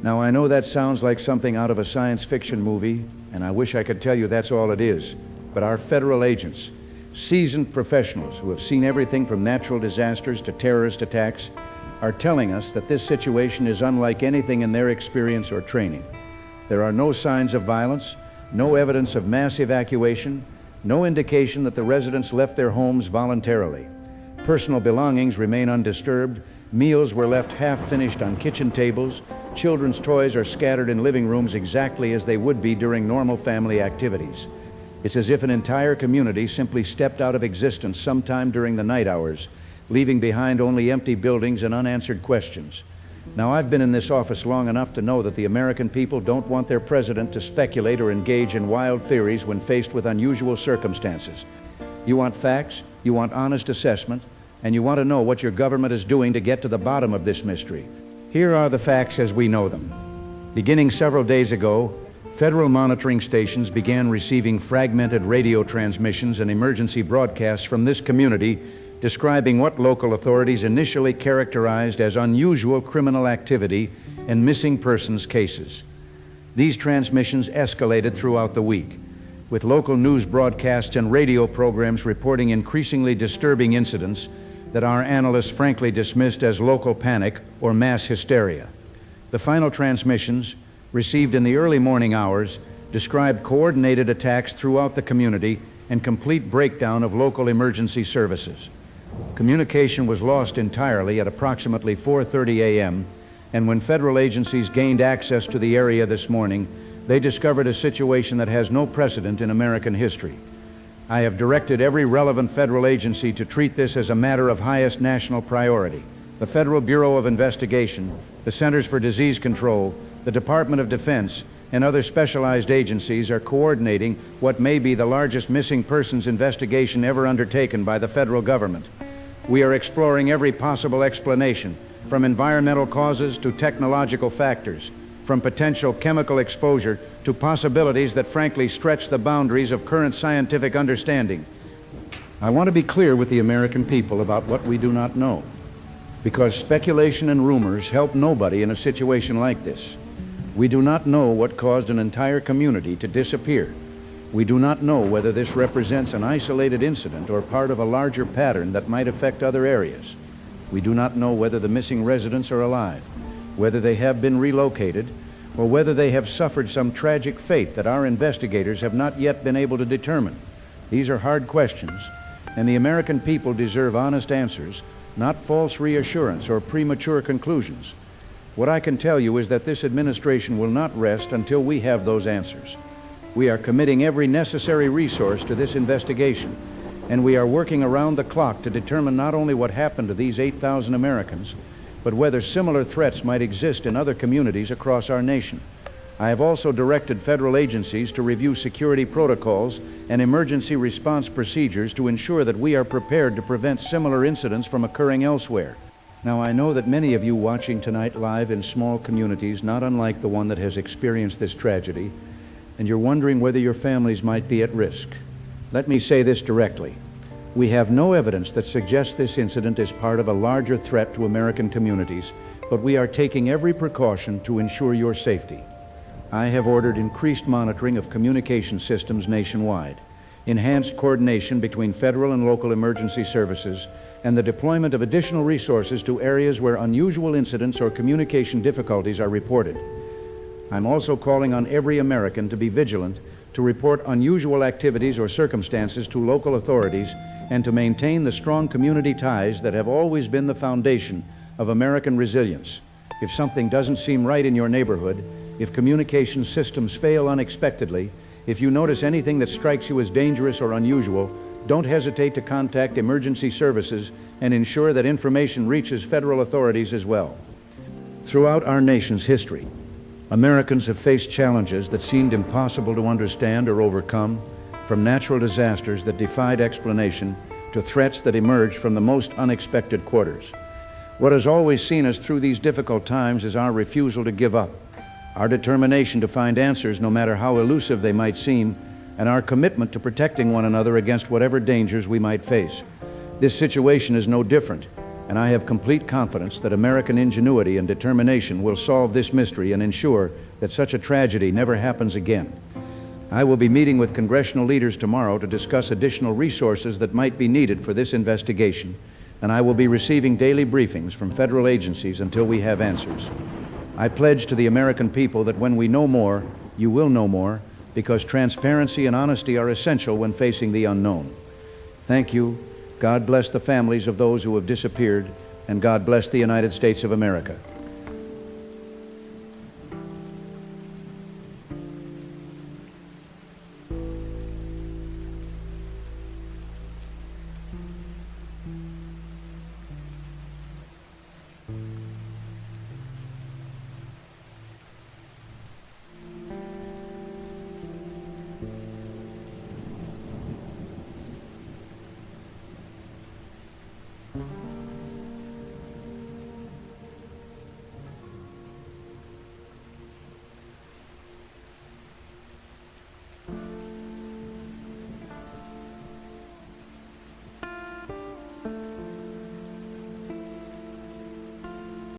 I: Now, I know that sounds like something out of a science fiction movie, and I wish I could tell you that's all it is. But our federal agents, seasoned professionals who have seen everything from natural disasters to terrorist attacks, are telling us that this situation is unlike anything in their experience or training. There are no signs of violence, no evidence of mass evacuation, no indication that the residents left their homes voluntarily. Personal belongings remain undisturbed, meals were left half-finished on kitchen tables, children's toys are scattered in living rooms exactly as they would be during normal family activities. It's as if an entire community simply stepped out of existence sometime during the night hours, leaving behind only empty buildings and unanswered questions. Now, I've been in this office long enough to know that the American people don't want their president to speculate or engage in wild theories when faced with unusual circumstances. You want facts, you want honest assessment, and you want to know what your government is doing to get to the bottom of this mystery. Here are the facts as we know them. Beginning several days ago, federal monitoring stations began receiving fragmented radio transmissions and emergency broadcasts from this community describing what local authorities initially characterized as unusual criminal activity and missing persons cases. These transmissions escalated throughout the week, with local news broadcasts and radio programs reporting increasingly disturbing incidents that our analysts frankly dismissed as local panic or mass hysteria. The final transmissions, received in the early morning hours, described coordinated attacks throughout the community and complete breakdown of local emergency services. Communication was lost entirely at approximately 4:30 a.m., and when federal agencies gained access to the area this morning, they discovered a situation that has no precedent in American history. I have directed every relevant federal agency to treat this as a matter of highest national priority. The Federal Bureau of Investigation, the Centers for Disease Control, the Department of Defense, and other specialized agencies are coordinating what may be the largest missing persons investigation ever undertaken by the federal government. We are exploring every possible explanation, from environmental causes to technological factors, from potential chemical exposure to possibilities that frankly stretch the boundaries of current scientific understanding. I want to be clear with the American people about what we do not know, because speculation and rumors help nobody in a situation like this. We do not know what caused an entire community to disappear. We do not know whether this represents an isolated incident or part of a larger pattern that might affect other areas. We do not know whether the missing residents are alive, whether they have been relocated, or whether they have suffered some tragic fate that our investigators have not yet been able to determine. These are hard questions, and the American people deserve honest answers, not false reassurance or premature conclusions. What I can tell you is that this administration will not rest until we have those answers. We are committing every necessary resource to this investigation, and we are working around the clock to determine not only what happened to these 8,000 Americans, but whether similar threats might exist in other communities across our nation. I have also directed federal agencies to review security protocols and emergency response procedures to ensure that we are prepared to prevent similar incidents from occurring elsewhere. Now, I know that many of you watching tonight live in small communities, not unlike the one that has experienced this tragedy, and you're wondering whether your families might be at risk. Let me say this directly. We have no evidence that suggests this incident is part of a larger threat to American communities, but we are taking every precaution to ensure your safety. I have ordered increased monitoring of communication systems nationwide, enhanced coordination between federal and local emergency services, and the deployment of additional resources to areas where unusual incidents or communication difficulties are reported. I'm also calling on every American to be vigilant, to report unusual activities or circumstances to local authorities, and to maintain the strong community ties that have always been the foundation of American resilience. If something doesn't seem right in your neighborhood, if communication systems fail unexpectedly, if you notice anything that strikes you as dangerous or unusual, don't hesitate to contact emergency services and ensure that information reaches federal authorities as well. Throughout our nation's history, Americans have faced challenges that seemed impossible to understand or overcome, from natural disasters that defied explanation to threats that emerged from the most unexpected quarters. What has always seen us through these difficult times is our refusal to give up, our determination to find answers no matter how elusive they might seem, and our commitment to protecting one another against whatever dangers we might face. This situation is no different, and I have complete confidence that American ingenuity and determination will solve this mystery and ensure that such a tragedy never happens again. I will be meeting with congressional leaders tomorrow to discuss additional resources that might be needed for this investigation, and I will be receiving daily briefings from federal agencies until we have answers. I pledge to the American people that when we know more, you will know more, because transparency and honesty are essential when facing the unknown. Thank you. God bless the families of those who have disappeared, and God bless the United States of America.
C: Mm-hmm.